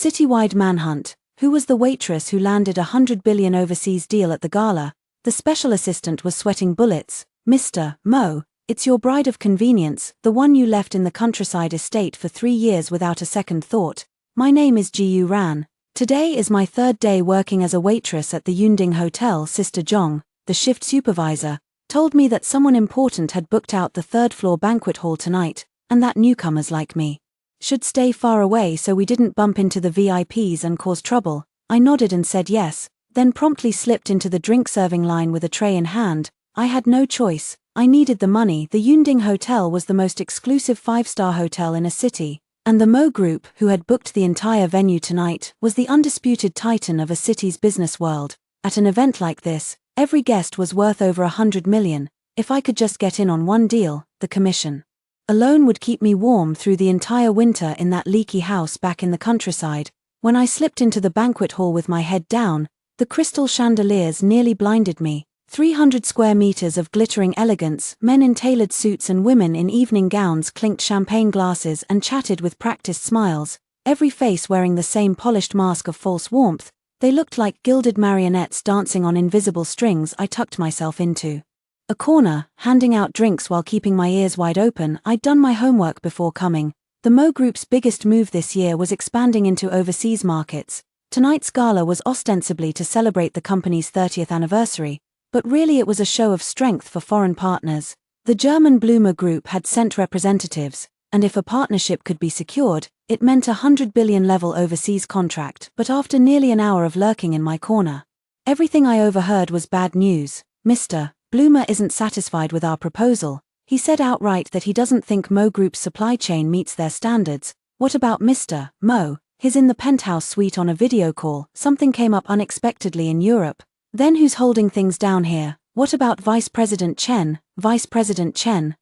Citywide manhunt. Who was the waitress who landed $100 billion overseas deal at the gala? The special assistant was sweating bullets. Mr. Mo, it's your bride of convenience, the one you left in the countryside estate for 3 years without a second thought. My name is Jiu Ran. Today is my 3rd day working as a waitress at the Yunding Hotel. Sister Zhong, the shift supervisor, told me that someone important had booked out the 3rd floor banquet hall tonight, and that newcomers like me should stay far away so we didn't bump into the VIPs and cause trouble. I nodded and said yes, then promptly slipped into the drink-serving line with a tray in hand. I had no choice. I needed the money. The Yunding Hotel was the most exclusive 5-star hotel in a city, and the Mo Group, who had booked the entire venue tonight, was the undisputed titan of a city's business world. At an event like this, every guest was worth over $100 million. If I could just get in on one deal, the commission alone would keep me warm through the entire winter in that leaky house back in the countryside. When I slipped into the banquet hall with my head down, the crystal chandeliers nearly blinded me. 300 square meters of glittering elegance, men in tailored suits and women in evening gowns clinked champagne glasses and chatted with practiced smiles, every face wearing the same polished mask of false warmth. They looked like gilded marionettes dancing on invisible strings. I tucked myself into a corner, handing out drinks while keeping my ears wide open. I'd done my homework before coming. The Mo Group's biggest move this year was expanding into overseas markets. Tonight's gala was ostensibly to celebrate the company's 30th anniversary, but really it was a show of strength for foreign partners. The German Bloomer Group had sent representatives, and if a partnership could be secured, it meant a $100 billion level overseas contract. But after nearly an hour of lurking in my corner, everything I overheard was bad news. Mr. Bloomer isn't satisfied with our proposal. He said outright that he doesn't think Mo Group's supply chain meets their standards. What about Mr. Mo? He's in the penthouse suite on a video call. Something came up unexpectedly in Europe. Then who's holding things down here? What about Vice President Chen? Vice President Chen?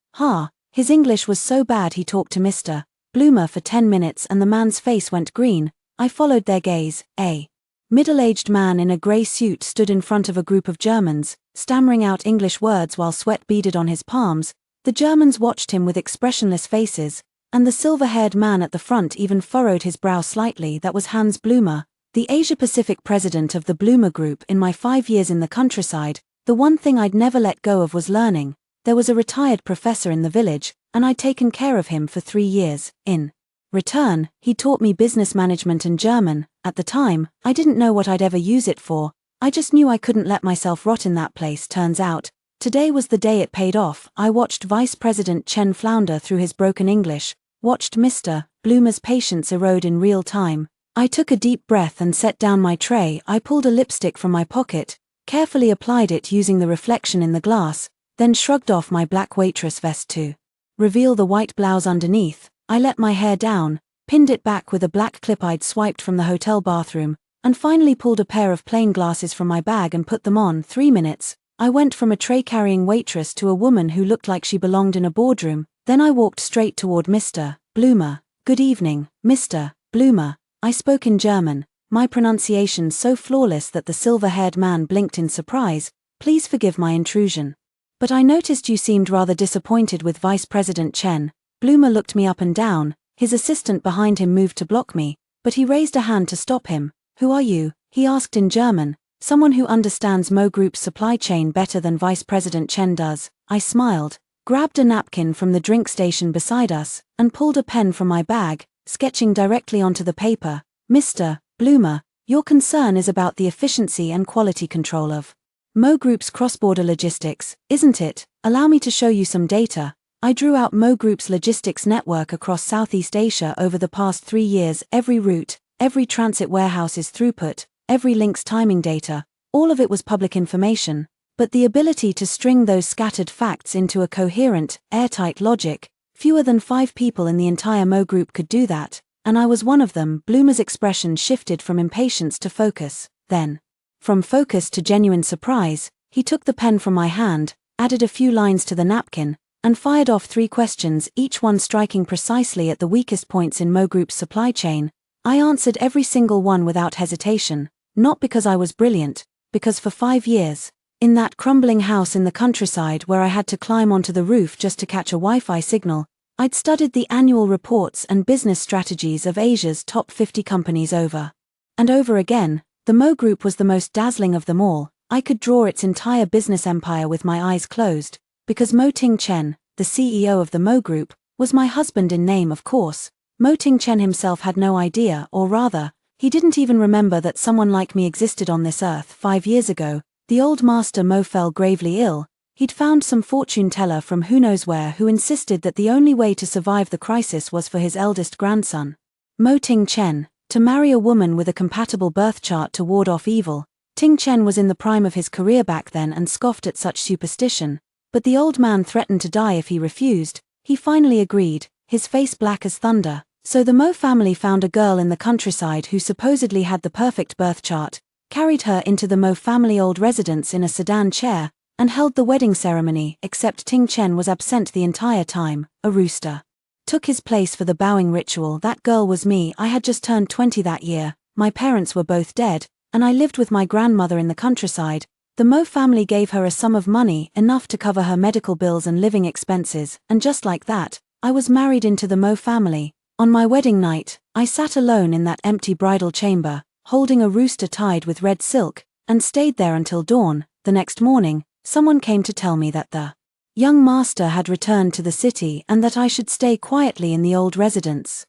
His English was so bad he talked to Mr. Bloomer for 10 minutes and the man's face went green. I followed their gaze. A middle-aged man in a grey suit stood in front of a group of Germans, stammering out English words while sweat beaded on his palms. The Germans watched him with expressionless faces, and the silver-haired man at the front even furrowed his brow slightly. That was Hans Bloomer, the Asia-Pacific president of the Bloomer Group. In my 5 years in the countryside, the one thing I'd never let go of was learning. There was a retired professor in the village, and I'd taken care of him for 3 years. In return, he taught me business management and German. At the time, I didn't know what I'd ever use it for. I just knew I couldn't let myself rot in that place. Turns out, today was the day it paid off. I watched Vice President Chen flounder through his broken English, watched Mr. Bloomer's patience erode in real time. I took a deep breath and set down my tray. I pulled a lipstick from my pocket, carefully applied it using the reflection in the glass, then shrugged off my black waitress vest to reveal the white blouse underneath. I let my hair down, pinned it back with a black clip I'd swiped from the hotel bathroom, and finally pulled a pair of plain glasses from my bag and put them on. 3 minutes. I went from a tray-carrying waitress to a woman who looked like she belonged in a boardroom. Then I walked straight toward Mr. Bloomer. Good evening, Mr. Bloomer. I spoke in German, my pronunciation so flawless that the silver-haired man blinked in surprise. Please forgive my intrusion, but I noticed you seemed rather disappointed with Vice President Chen. Bloomer looked me up and down. His assistant behind him moved to block me, but he raised a hand to stop him. Who are you? He asked in German. Someone who understands Mo Group's supply chain better than Vice President Chen does. I smiled, grabbed a napkin from the drink station beside us, and pulled a pen from my bag, sketching directly onto the paper. Mr. Bloomer, your concern is about the efficiency and quality control of Mo Group's cross-border logistics, isn't it? Allow me to show you some data. I drew out Mo Group's logistics network across Southeast Asia over the past 3 years. Every route, every transit warehouse's throughput, every link's timing data, all of it was public information, but the ability to string those scattered facts into a coherent, airtight logic, fewer than 5 people in the entire Mo Group could do that, and I was one of them. Bloomer's expression shifted from impatience to focus, then from focus to genuine surprise. He took the pen from my hand, added a few lines to the napkin, and fired off 3 questions, each one striking precisely at the weakest points in Mo Group's supply chain. I answered every single one without hesitation, not because I was brilliant, because for 5 years, in that crumbling house in the countryside where I had to climb onto the roof just to catch a Wi-Fi signal, I'd studied the annual reports and business strategies of Asia's top 50 companies over and over again. The Mo Group was the most dazzling of them all. I could draw its entire business empire with my eyes closed, because Mo Ting-chen, the CEO of the Mo Group, was my husband in name, of course. Mo Ting-chen himself had no idea, or rather, he didn't even remember that someone like me existed on this earth. 5 years ago, the old master Mo fell gravely ill. He'd found some fortune teller from who knows where who insisted that the only way to survive the crisis was for his eldest grandson, Mo Ting-chen, to marry a woman with a compatible birth chart to ward off evil. Ting-chen was in the prime of his career back then and scoffed at such superstition, but the old man threatened to die if he refused. He finally agreed, his face black as thunder. So the Mo family found a girl in the countryside who supposedly had the perfect birth chart, carried her into the Mo family old residence in a sedan chair, and held the wedding ceremony, except Ting-chen was absent the entire time. A rooster took his place for the bowing ritual. That girl was me. I had just turned 20 that year, my parents were both dead, and I lived with my grandmother in the countryside. The Mo family gave her a sum of money, enough to cover her medical bills and living expenses, and just like that, I was married into the Mo family. On my wedding night, I sat alone in that empty bridal chamber, holding a rooster tied with red silk, and stayed there until dawn. The next morning, someone came to tell me that the young master had returned to the city and that I should stay quietly in the old residence.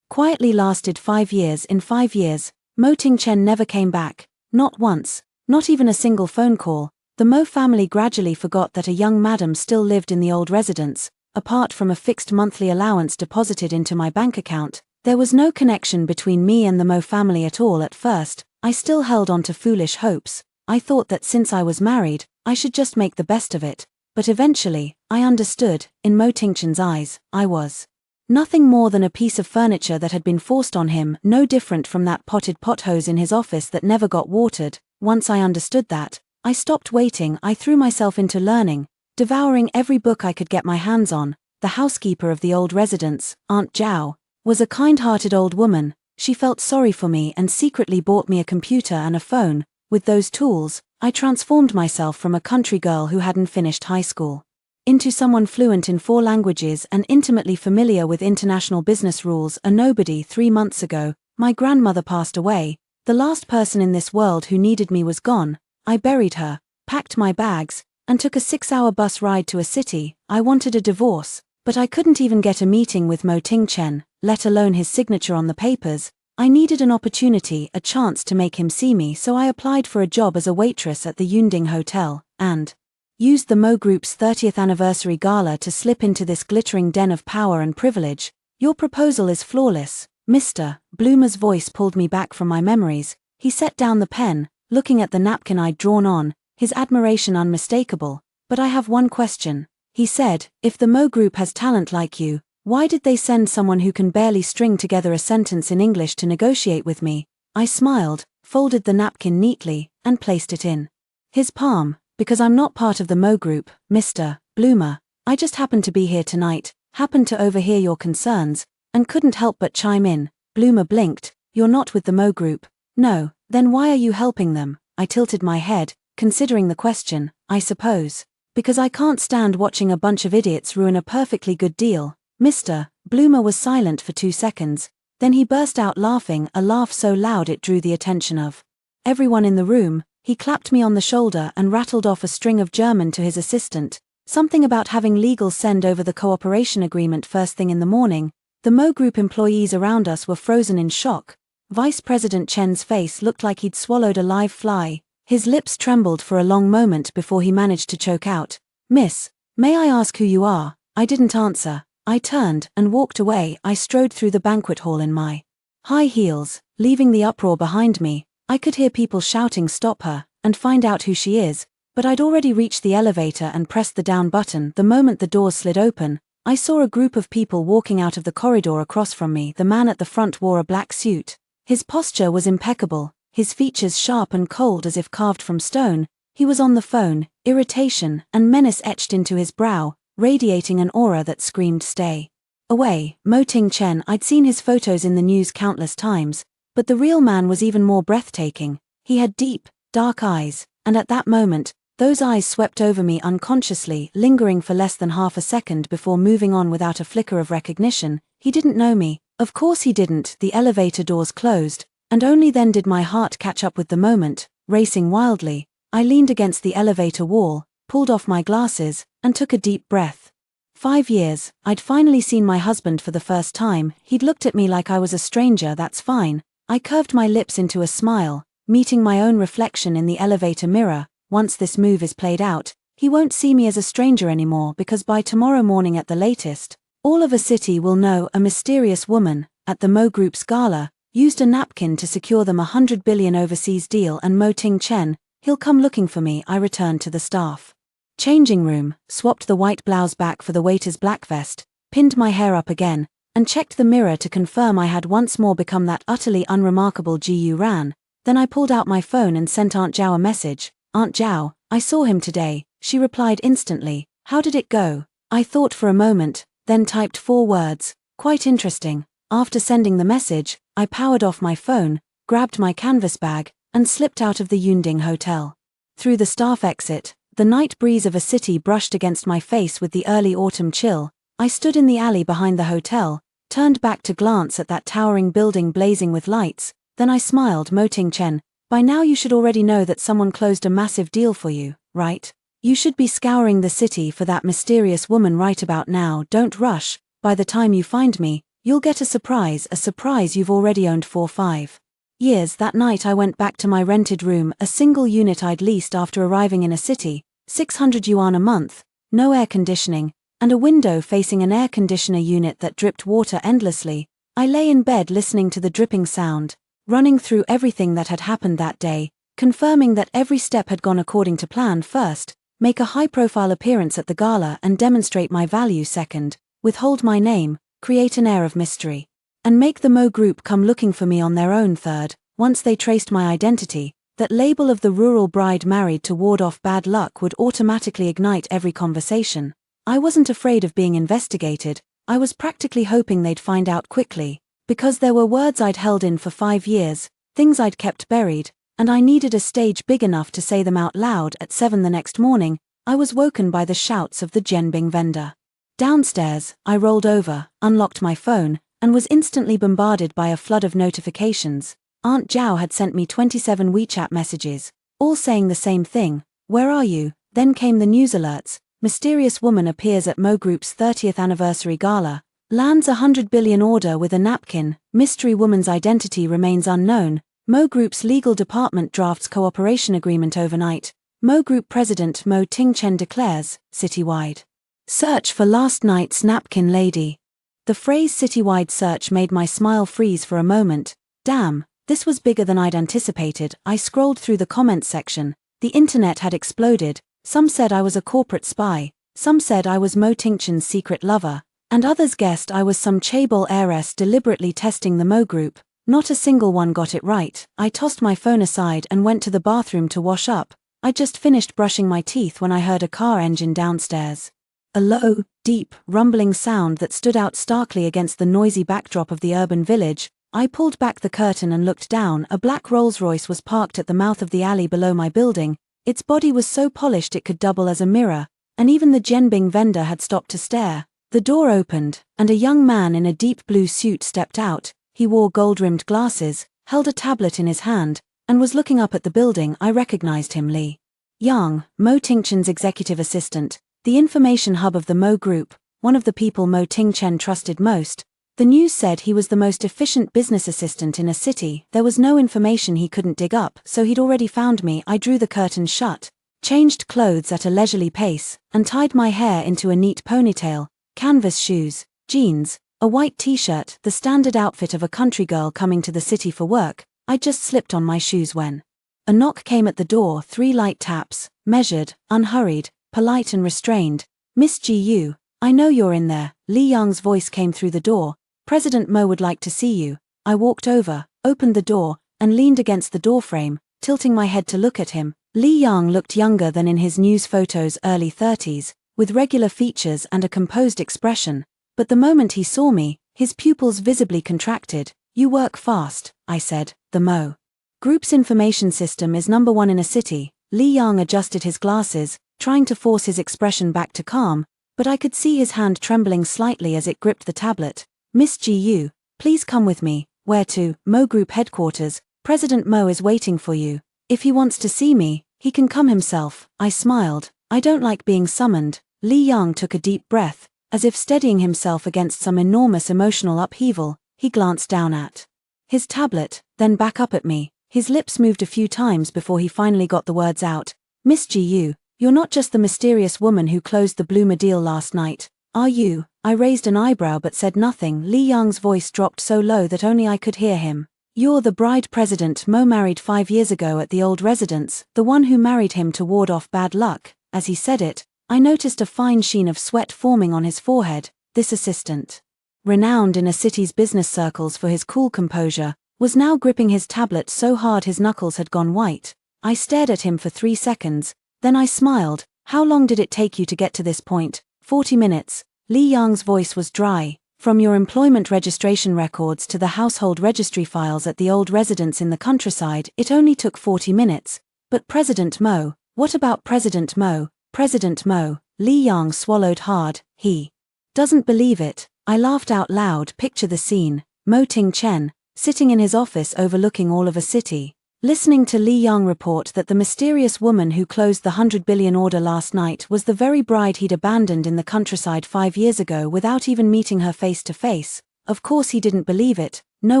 Quietly lasted 5 years. In 5 years, Mo Ting-chen never came back, not once, not even a single phone call. The Mo family gradually forgot that a young madam still lived in the old residence. Apart from a fixed monthly allowance deposited into my bank account, there was no connection between me and the Mo family at all. At first, I still held on to foolish hopes. I thought that since I was married, I should just make the best of it. But eventually, I understood. In Mo Ting-chen's eyes, I was nothing more than a piece of furniture that had been forced on him, no different from that potted pothose in his office that never got watered. Once I understood that, I stopped waiting. I threw myself into learning, devouring every book I could get my hands on. The housekeeper of the old residence, Aunt Zhao, was a kind-hearted old woman. She felt sorry for me and secretly bought me a computer and a phone. With those tools, I transformed myself from a country girl who hadn't finished high school into someone fluent in 4 languages and intimately familiar with international business rules. A nobody. 3 months ago, my grandmother passed away. The last person in this world who needed me was gone. I buried her, packed my bags, and took a 6-hour bus ride to a city. I wanted a divorce, but I couldn't even get a meeting with Mo Ting-chen, let alone his signature on the papers. I needed an opportunity, a chance to make him see me, so I applied for a job as a waitress at the Yunding Hotel, and used the Mo Group's 30th anniversary gala to slip into this glittering den of power and privilege. Your proposal is flawless, Mr. Bloomer's voice pulled me back from my memories. He set down the pen, looking at the napkin I'd drawn on, his admiration unmistakable. But I have one question, he said. If the Mo Group has talent like you, why did they send someone who can barely string together a sentence in English to negotiate with me? I smiled, folded the napkin neatly, and placed it in his palm. Because I'm not part of the Mo Group, Mr. Bloomer. I just happened to be here tonight, happened to overhear your concerns, and couldn't help but chime in. Bloomer blinked. You're not with the Mo Group? No. Then why are you helping them? I tilted my head, considering the question. I suppose because I can't stand watching a bunch of idiots ruin a perfectly good deal. Mr. Bloomer was silent for 2 seconds, then he burst out laughing, a laugh so loud it drew the attention of everyone in the room. He clapped me on the shoulder and rattled off a string of German to his assistant, something about having legal send over the cooperation agreement first thing in the morning. The Mo Group employees around us were frozen in shock. Vice President Chen's face looked like he'd swallowed a live fly. His lips trembled for a long moment before he managed to choke out, "Miss, may I ask who you are?" I didn't answer. I turned and walked away. I strode through the banquet hall in my high heels, leaving the uproar behind me. I could hear people shouting, "Stop her," and "Find out who she is," but I'd already reached the elevator and pressed the down button. The moment the doors slid open, I saw a group of people walking out of the corridor across from me. The man at the front wore a black suit. His posture was impeccable, his features sharp and cold as if carved from stone. He was on the phone, irritation and menace etched into his brow, radiating an aura that screamed, "Stay away." Mo Ting-chen. I'd seen his photos in the news countless times, but the real man was even more breathtaking. He had deep, dark eyes, and at that moment, Those eyes swept over me unconsciously, lingering for less than half a second before moving on without a flicker of recognition. He didn't know me. Of course he didn't. The elevator doors closed, and only then did my heart catch up with the moment, racing wildly. I leaned against the elevator wall, pulled off my glasses, and took a deep breath. 5 years, I'd finally seen my husband for the first time. He'd looked at me like I was a stranger. That's fine. I curved my lips into a smile, meeting my own reflection in the elevator mirror. Once this move is played out, he won't see me as a stranger anymore, because by tomorrow morning at the latest, all of a city will know a mysterious woman, at the Mo Group's gala, used a napkin to secure them $100 billion overseas deal, and Mo Ting-chen, he'll come looking for me. I returned to the staff changing room, swapped the white blouse back for the waiter's black vest, pinned my hair up again, and checked the mirror to confirm I had once more become that utterly unremarkable Gu Ran. Then I pulled out my phone and sent Aunt Zhao a message. Aunt Zhao, I saw him today. She replied instantly. How did it go? I thought for a moment, then typed 4 words. Quite interesting. After sending the message, I powered off my phone, grabbed my canvas bag, and slipped out of the Yunding Hotel. Through the staff exit, the night breeze of a city brushed against my face with the early autumn chill. I stood in the alley behind the hotel, turned back to glance at that towering building blazing with lights. Then I smiled. Mo Ting-chen, by now you should already know that someone closed a massive deal for you, right? You should be scouring the city for that mysterious woman right about now. Don't rush. By the time you find me, you'll get a surprise you've already owned for 5 years. That night I went back to my rented room, a single unit I'd leased after arriving in a city, 600 yuan a month, no air conditioning, and a window facing an air conditioner unit that dripped water endlessly. I lay in bed listening to the dripping sound, running through everything that had happened that day, confirming that every step had gone according to plan. First, make a high-profile appearance at the gala and demonstrate my value. Second, withhold my name, create an air of mystery, and make the Mo Group come looking for me on their own. Third, once they traced my identity, that label of the rural bride married to ward off bad luck would automatically ignite every conversation. I wasn't afraid of being investigated. I was practically hoping they'd find out quickly, because there were words I'd held in for 5 years, things I'd kept buried, and I needed a stage big enough to say them out loud. At 7 the next morning, I was woken by the shouts of the Jianbing vendor. Downstairs, I rolled over, unlocked my phone, and was instantly bombarded by a flood of notifications. Aunt Zhao had sent me 27 WeChat messages, all saying the same thing. Where are you? Then came the news alerts. Mysterious woman appears at Mo Group's 30th anniversary gala. Lands $100 billion order with a napkin. Mystery woman's identity remains unknown. Mo Group's legal department drafts cooperation agreement overnight. Mo Group president Mo Ting-chen declares, citywide search for last night's napkin lady. The phrase citywide search made my smile freeze for a moment. Damn, this was bigger than I'd anticipated. I scrolled through the comments section. The internet had exploded. Some said I was a corporate spy, some said I was Mo Ting-chen's secret lover, and others guessed I was some chaebol heiress deliberately testing the Mo Group. Not a single one got it right. I tossed my phone aside and went to the bathroom to wash up. I'd just finished brushing my teeth when I heard a car engine downstairs. A low, deep, rumbling sound that stood out starkly against the noisy backdrop of the urban village. I pulled back the curtain and looked down. A black Rolls-Royce was parked at the mouth of the alley below my building. Its body was so polished it could double as a mirror, and even the Jianbing vendor had stopped to stare. The door opened, and a young man in a deep blue suit stepped out. He wore gold-rimmed glasses, held a tablet in his hand, and was looking up at the building. I recognized him. Li Yang, Mo Ting-chen's executive assistant, the information hub of the Mo Group, one of the people Mo Ting-chen trusted most. The news said he was the most efficient business assistant in a city. There was no information he couldn't dig up, so he'd already found me. I drew the curtains shut, changed clothes at a leisurely pace, and tied my hair into a neat ponytail, canvas shoes, jeans, a white t-shirt, the standard outfit of a country girl coming to the city for work. I just slipped on my shoes when a knock came at the door. 3 light taps, measured, unhurried, polite and restrained. Miss Gu, I know you're in there. Li Yang's voice came through the door. President Mo would like to see you. I walked over, opened the door, and leaned against the doorframe, tilting my head to look at him. Li Yang looked younger than in his news photos, early 30s, with regular features and a composed expression. But the moment he saw me, his pupils visibly contracted. You work fast, I said. The Mo Group's information system is #1 in a city. Li Yang adjusted his glasses, trying to force his expression back to calm, but I could see his hand trembling slightly as it gripped the tablet. Miss Gu, please come with me. Where to? Mo Group headquarters. President Mo is waiting for you. If he wants to see me, he can come himself. I smiled. I don't like being summoned. Li Yang took a deep breath, as if steadying himself against some enormous emotional upheaval. He glanced down at his tablet, then back up at me. His lips moved a few times before he finally got the words out. Miss Gu, you're not just the mysterious woman who closed the Bloomer deal last night, are you? I raised an eyebrow but said nothing. Li Yang's voice dropped so low that only I could hear him. You're the bride President Mo married 5 years ago at the old residence, the one who married him to ward off bad luck. As he said it, I noticed a fine sheen of sweat forming on his forehead. This assistant, renowned in a city's business circles for his cool composure, was now gripping his tablet so hard his knuckles had gone white. I stared at him for 3 seconds, then I smiled. How long did it take you to get to this point? 40 minutes. Li Yang's voice was dry. From your employment registration records to the household registry files at the old residence in the countryside, it only took 40 minutes. But President Mo, what about President Mo? President Mo, Li Yang swallowed hard. He doesn't believe it. I laughed out loud. Picture the scene. Mo Ting-chen, sitting in his office overlooking all of a city, listening to Li Yang report that the mysterious woman who closed the 100 billion order last night was the very bride he'd abandoned in the countryside 5 years ago without even meeting her face to face. Of course he didn't believe it, no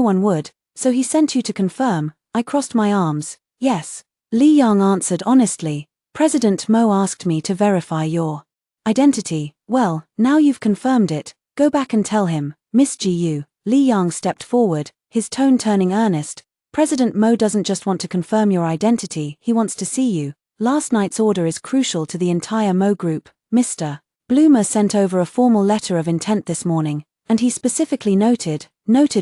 one would, so he sent you to confirm. I crossed my arms. Yes. Li Yang answered honestly. President Mo asked me to verify your identity. Well, now you've confirmed it, go back and tell him. Miss Gu. Li Yang stepped forward, his tone turning earnest. President Mo doesn't just want to confirm your identity, he wants to see you. Last night's order is crucial to the entire Mo Group. Mr. Bloomer sent over a formal letter of intent this morning, and he specifically noted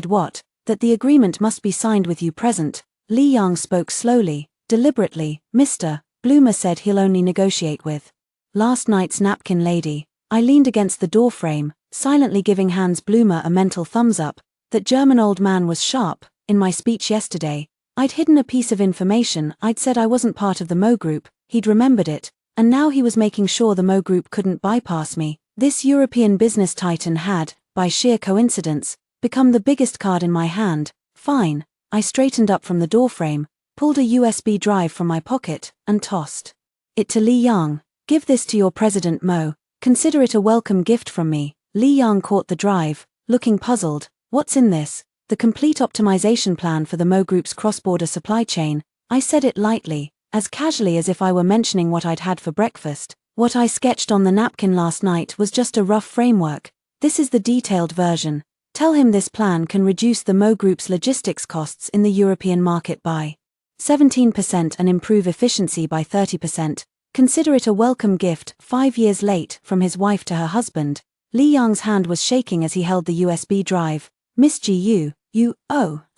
what? That the agreement must be signed with you present. Li Yang spoke slowly, deliberately. Mr. Bloomer said he'll only negotiate with last night's napkin lady. I leaned against the doorframe, silently giving Hans Bloomer a mental thumbs up. That German old man was sharp. In my speech yesterday, I'd hidden a piece of information. I'd said I wasn't part of the Mo Group. He'd remembered it, and now he was making sure the Mo Group couldn't bypass me. This European business titan had, by sheer coincidence, become the biggest card in my hand. Fine. I straightened up from the doorframe, pulled a USB drive from my pocket, and tossed it to Li Yang. Give this to your President Mo. Consider it a welcome gift from me. Li Yang caught the drive, looking puzzled. What's in this? The complete optimization plan for the Mo Group's cross-border supply chain. I said it lightly, as casually as if I were mentioning what I'd had for breakfast. What I sketched on the napkin last night was just a rough framework. This is the detailed version. Tell him this plan can reduce the Mo Group's logistics costs in the European market by 17% and improve efficiency by 30%. Consider it a welcome gift. 5 years late, from his wife to her husband. Li Yang's hand was shaking as he held the USB drive. Miss Gu,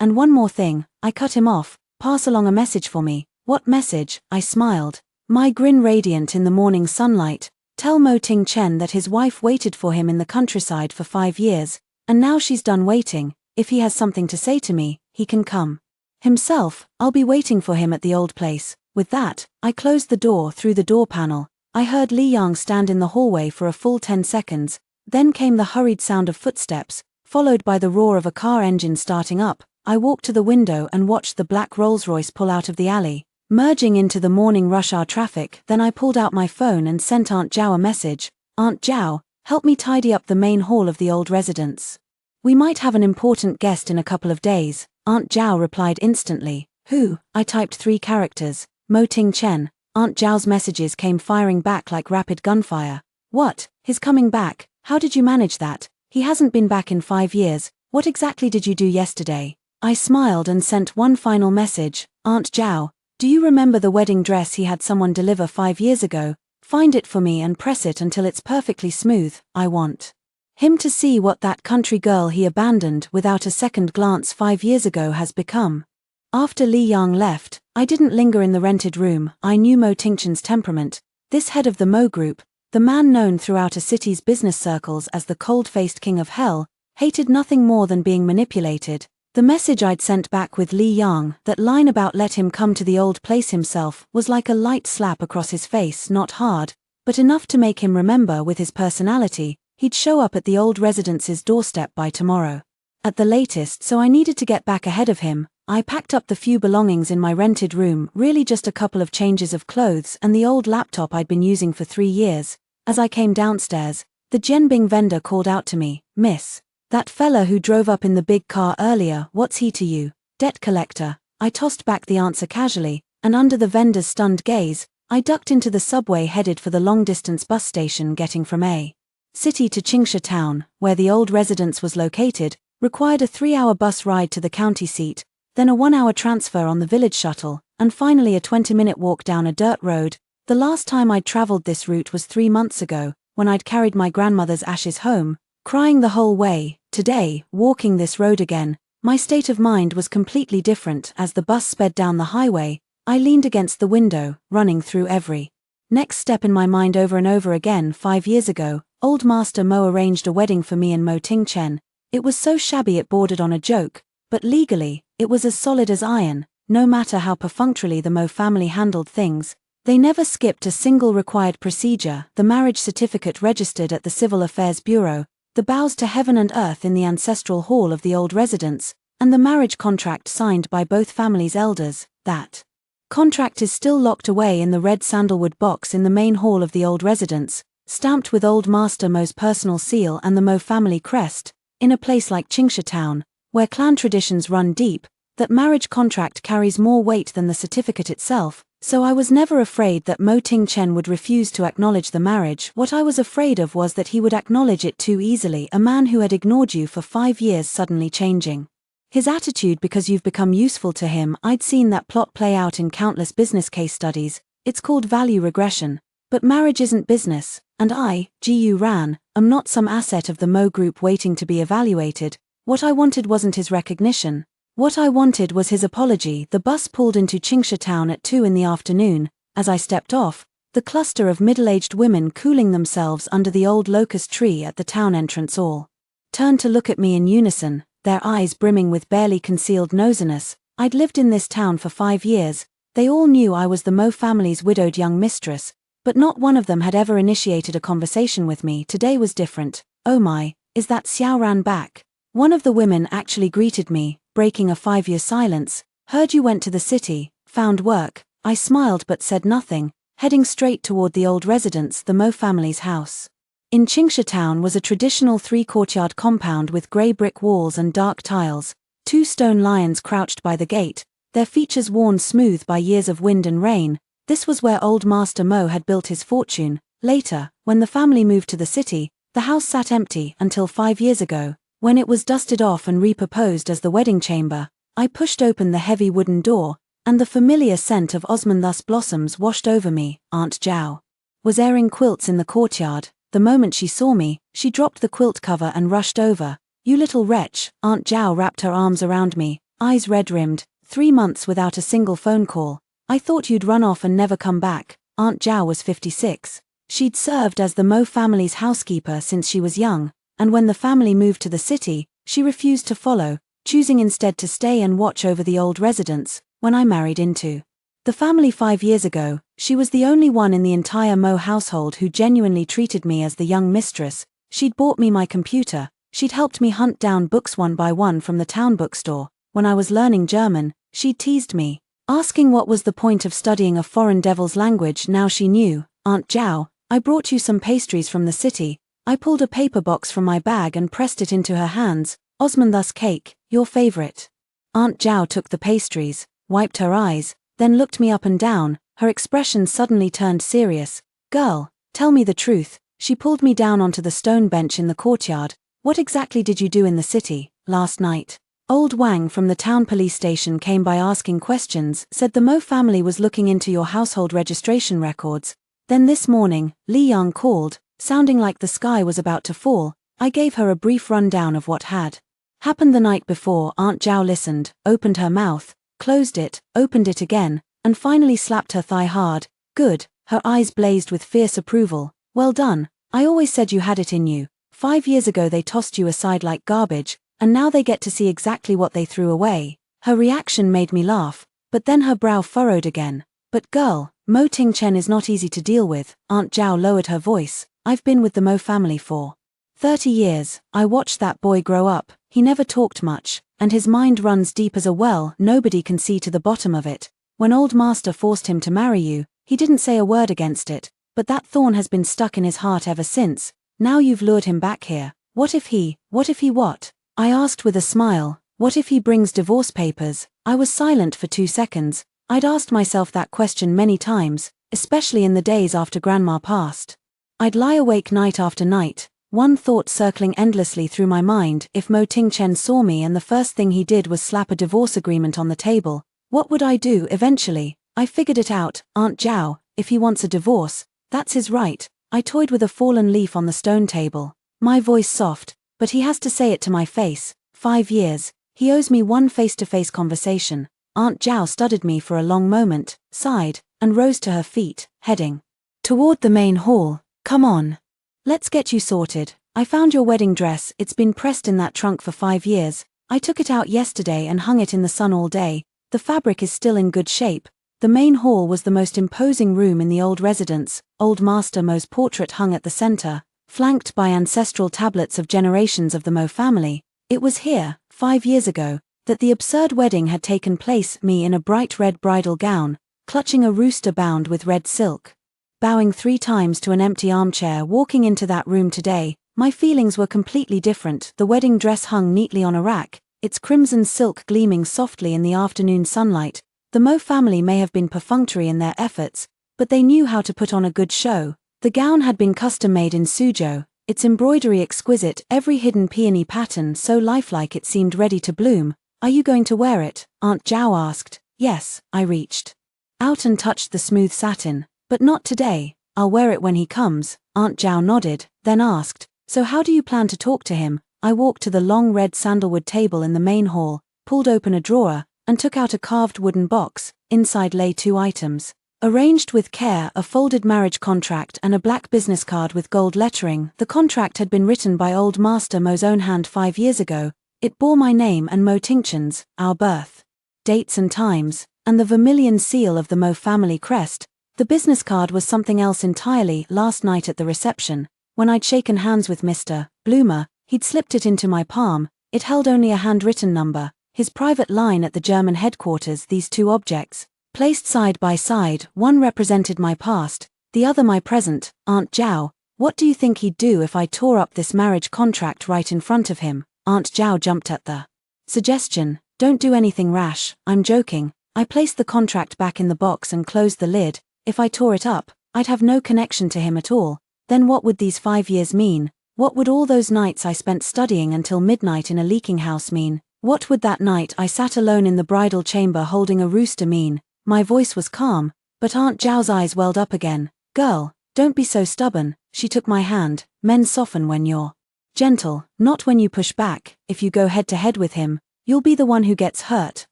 and one more thing. I cut him off. Pass along a message for me. What message? I smiled, my grin radiant in the morning sunlight. Tell Mo Ting-chen that his wife waited for him in the countryside for 5 years, and now she's done waiting. If he has something to say to me, he can come himself. I'll be waiting for him at the old place. With that, I closed the door. Through the door panel, I heard Li Yang stand in the hallway for a full 10 seconds. Then came the hurried sound of footsteps, followed by the roar of a car engine starting up. I walked to the window and watched the black Rolls-Royce pull out of the alley, merging into the morning rush hour traffic. Then I pulled out my phone and sent Aunt Zhao a message. Aunt Zhao, help me tidy up the main hall of the old residence. We might have an important guest in a couple of days. Aunt Zhao replied instantly. Who? I typed 3 characters. Mo Ting-chen. Aunt Zhao's messages came firing back like rapid gunfire. What? He's coming back? How did you manage that? He hasn't been back in 5 years. What exactly did you do yesterday? I smiled and sent one final message. Aunt Zhao, do you remember the wedding dress he had someone deliver 5 years ago? Find it for me and press it until it's perfectly smooth. I want him to see what that country girl he abandoned without a second glance 5 years ago has become. After Li Yang left, I didn't linger in the rented room. I knew Mo Ting-chen's temperament. This head of the Mo Group, the man known throughout a city's business circles as the cold-faced king of hell, hated nothing more than being manipulated. The message I'd sent back with Li Yang, that line about let him come to the old place himself, was like a light slap across his face, not hard, but enough to make him remember with his personality, he'd show up at the old residence's doorstep by tomorrow. At the latest, so I needed to get back ahead of him. I packed up the few belongings in my rented room, really just a couple of changes of clothes and the old laptop I'd been using for 3 years. As I came downstairs, the Jianbing vendor called out to me, "Miss, that fella who drove up in the big car earlier, what's he to you? Debt collector?" I tossed back the answer casually, and under the vendor's stunned gaze, I ducked into the subway headed for the long-distance bus station getting from A city to Qingsha town, where the old residence was located, required a 3-hour bus ride to the county seat, then a 1-hour transfer on the village shuttle, and finally a 20-minute walk down a dirt road. The last time I'd traveled this route was 3 months ago, when I'd carried my grandmother's ashes home, crying the whole way. Today, walking this road again, my state of mind was completely different. As the bus sped down the highway, I leaned against the window, running through every next step in my mind over and over again. 5 years ago, old Master Mo arranged a wedding for me and Mo Ting-chen. It was so shabby it bordered on a joke, but legally, it was as solid as iron. No matter how perfunctorily the Mo family handled things, they never skipped a single required procedure. The marriage certificate registered at the Civil Affairs Bureau, the bows to heaven and earth in the ancestral hall of the old residence, and the marriage contract signed by both families' elders. That contract is still locked away in the red sandalwood box in the main hall of the old residence, stamped with old Master Mo's personal seal and the Mo family crest. In a place like Qingsha town, where clan traditions run deep, that marriage contract carries more weight than the certificate itself, so I was never afraid that Mo Ting-chen would refuse to acknowledge the marriage. What I was afraid of was that he would acknowledge it too easily. A man who had ignored you for 5 years suddenly changing his attitude because you've become useful to him. I'd seen that plot play out in countless business case studies. It's called value regression. But marriage isn't business, and I, Gu Ran, am not some asset of the Mo group waiting to be evaluated. What I wanted wasn't his recognition. What I wanted was his apology. The bus pulled into Qingsha town at 2 in the afternoon. As I stepped off, the cluster of middle-aged women cooling themselves under the old locust tree at the town entrance all turned to look at me in unison, their eyes brimming with barely concealed nosiness. I'd lived in this town for 5 years. They all knew I was the Mo family's widowed young mistress, but not one of them had ever initiated a conversation with me. Today was different. "Oh my, is that Xiaoran back?" One of the women actually greeted me, breaking a 5-year silence. "Heard you went to the city, found work." I smiled but said nothing, heading straight toward the old residence, the Mo family's house. In Qingsha town was a traditional 3-courtyard compound with grey brick walls and dark tiles. 2 stone lions crouched by the gate, their features worn smooth by years of wind and rain. This was where old Master Mo had built his fortune. Later, when the family moved to the city, the house sat empty until 5 years ago, when it was dusted off and repurposed as the wedding chamber. I pushed open the heavy wooden door, and the familiar scent of osmanthus blossoms washed over me. Aunt Zhao was airing quilts in the courtyard. The moment she saw me, she dropped the quilt cover and rushed over. "You little wretch." Aunt Zhao wrapped her arms around me, eyes red-rimmed. 3 months without a single phone call. "I thought you'd run off and never come back." Aunt Zhao was 56. She'd served as the Mo family's housekeeper since she was young, and when the family moved to the city, she refused to follow, choosing instead to stay and watch over the old residence. When I married into the family 5 years ago, she was the only one in the entire Mo household who genuinely treated me as the young mistress. She'd bought me my computer, she'd helped me hunt down books one by one from the town bookstore. When I was learning German, she'd teased me, asking what was the point of studying a foreign devil's language. Now she knew. "Aunt Zhao, I brought you some pastries from the city." I pulled a paper box from my bag and pressed it into her hands. "Osmanthus cake, your favorite." Aunt Zhao took the pastries, wiped her eyes, then looked me up and down. Her expression suddenly turned serious. "Girl, tell me the truth." She pulled me down onto the stone bench in the courtyard. "What exactly did you do in the city last night?" Old Wang from the town police station came by asking questions, said the Mo family was looking into your household registration records. Then this morning, Li Yang called, sounding like the sky was about to fall. I gave her a brief rundown of what had happened the night before. Aunt Zhao listened, opened her mouth, closed it, opened it again, and finally slapped her thigh hard. "Good." Her eyes blazed with fierce approval. "Well done. I always said you had it in you. 5 years ago they tossed you aside like garbage, and now they get to see exactly what they threw away. Her reaction made me laugh, but then her brow furrowed again. But girl, Mo Ting-chen is not easy to deal with. Aunt Zhao lowered her voice. I've been with the Mo family for 30 years. I watched that boy grow up. He never talked much, and his mind runs deep as a well. Nobody can see to the bottom of it. When old master forced him to marry you, he didn't say a word against it, but that thorn has been stuck in his heart ever since. Now you've lured him back here. What if he what? I asked with a smile. What if he brings divorce papers? I was silent for 2 seconds. I'd asked myself that question many times, especially in the days after Grandma passed. I'd lie awake night after night, one thought circling endlessly through my mind. If Mo Ting-chen saw me and the first thing he did was slap a divorce agreement on the table, what would I do eventually? I figured it out. Aunt Zhao, if he wants a divorce, that's his right. I toyed with a fallen leaf on the stone table, my voice soft, but he has to say it to my face. 5 years. He owes me one face-to-face conversation. Aunt Zhao studied me for a long moment, sighed, and rose to her feet, heading toward the main hall. Come on. Let's get you sorted. I found your wedding dress. It's been pressed in that trunk for 5 years. I took it out yesterday and hung it in the sun all day. The fabric is still in good shape. The main hall was the most imposing room in the old residence. Old Master Mo's portrait hung at the center, flanked by ancestral tablets of generations of the Mo family. It was here, 5 years ago, that the absurd wedding had taken place. Me in a bright red bridal gown, clutching a rooster bound with red silk. Bowing 3 times to an empty armchair, walking into that room today, my feelings were completely different. The wedding dress hung neatly on a rack, its crimson silk gleaming softly in the afternoon sunlight. The Mo family may have been perfunctory in their efforts, but they knew how to put on a good show. The gown had been custom-made in Suzhou, its embroidery exquisite, every hidden peony pattern so lifelike it seemed ready to bloom. Are you going to wear it? Aunt Zhao asked. Yes, I reached out and touched the smooth satin. But not today. I'll wear it when he comes. Aunt Zhao nodded, then asked, so how do you plan to talk to him? I walked to the long red sandalwood table in the main hall, pulled open a drawer, and took out a carved wooden box. Inside lay 2 items. Arranged with care, a folded marriage contract and a black business card with gold lettering. The contract had been written by old Master Mo's own hand 5 years ago. It bore my name and Mo Ting-chen's, our birth dates and times, and the vermilion seal of the Mo family crest. The business card was something else entirely. Last night at the reception, when I'd shaken hands with Mr. Bloomer, he'd slipped it into my palm. It held only a handwritten number, his private line at the German headquarters. These 2 objects, placed side by side, one represented my past, the other my present. Aunt Zhao, what do you think he'd do if I tore up this marriage contract right in front of him? Aunt Zhao jumped at the suggestion. Don't do anything rash. I'm joking. I placed the contract back in the box and closed the lid. If I tore it up, I'd have no connection to him at all. Then what would these 5 years mean? What would all those nights I spent studying until midnight in a leaking house mean? What would that night I sat alone in the bridal chamber holding a rooster mean? My voice was calm, but Aunt Zhao's eyes welled up again. Girl, don't be so stubborn. She took my hand. Men soften when you're gentle, not when you push back. If you go head to head with him, you'll be the one who gets hurt.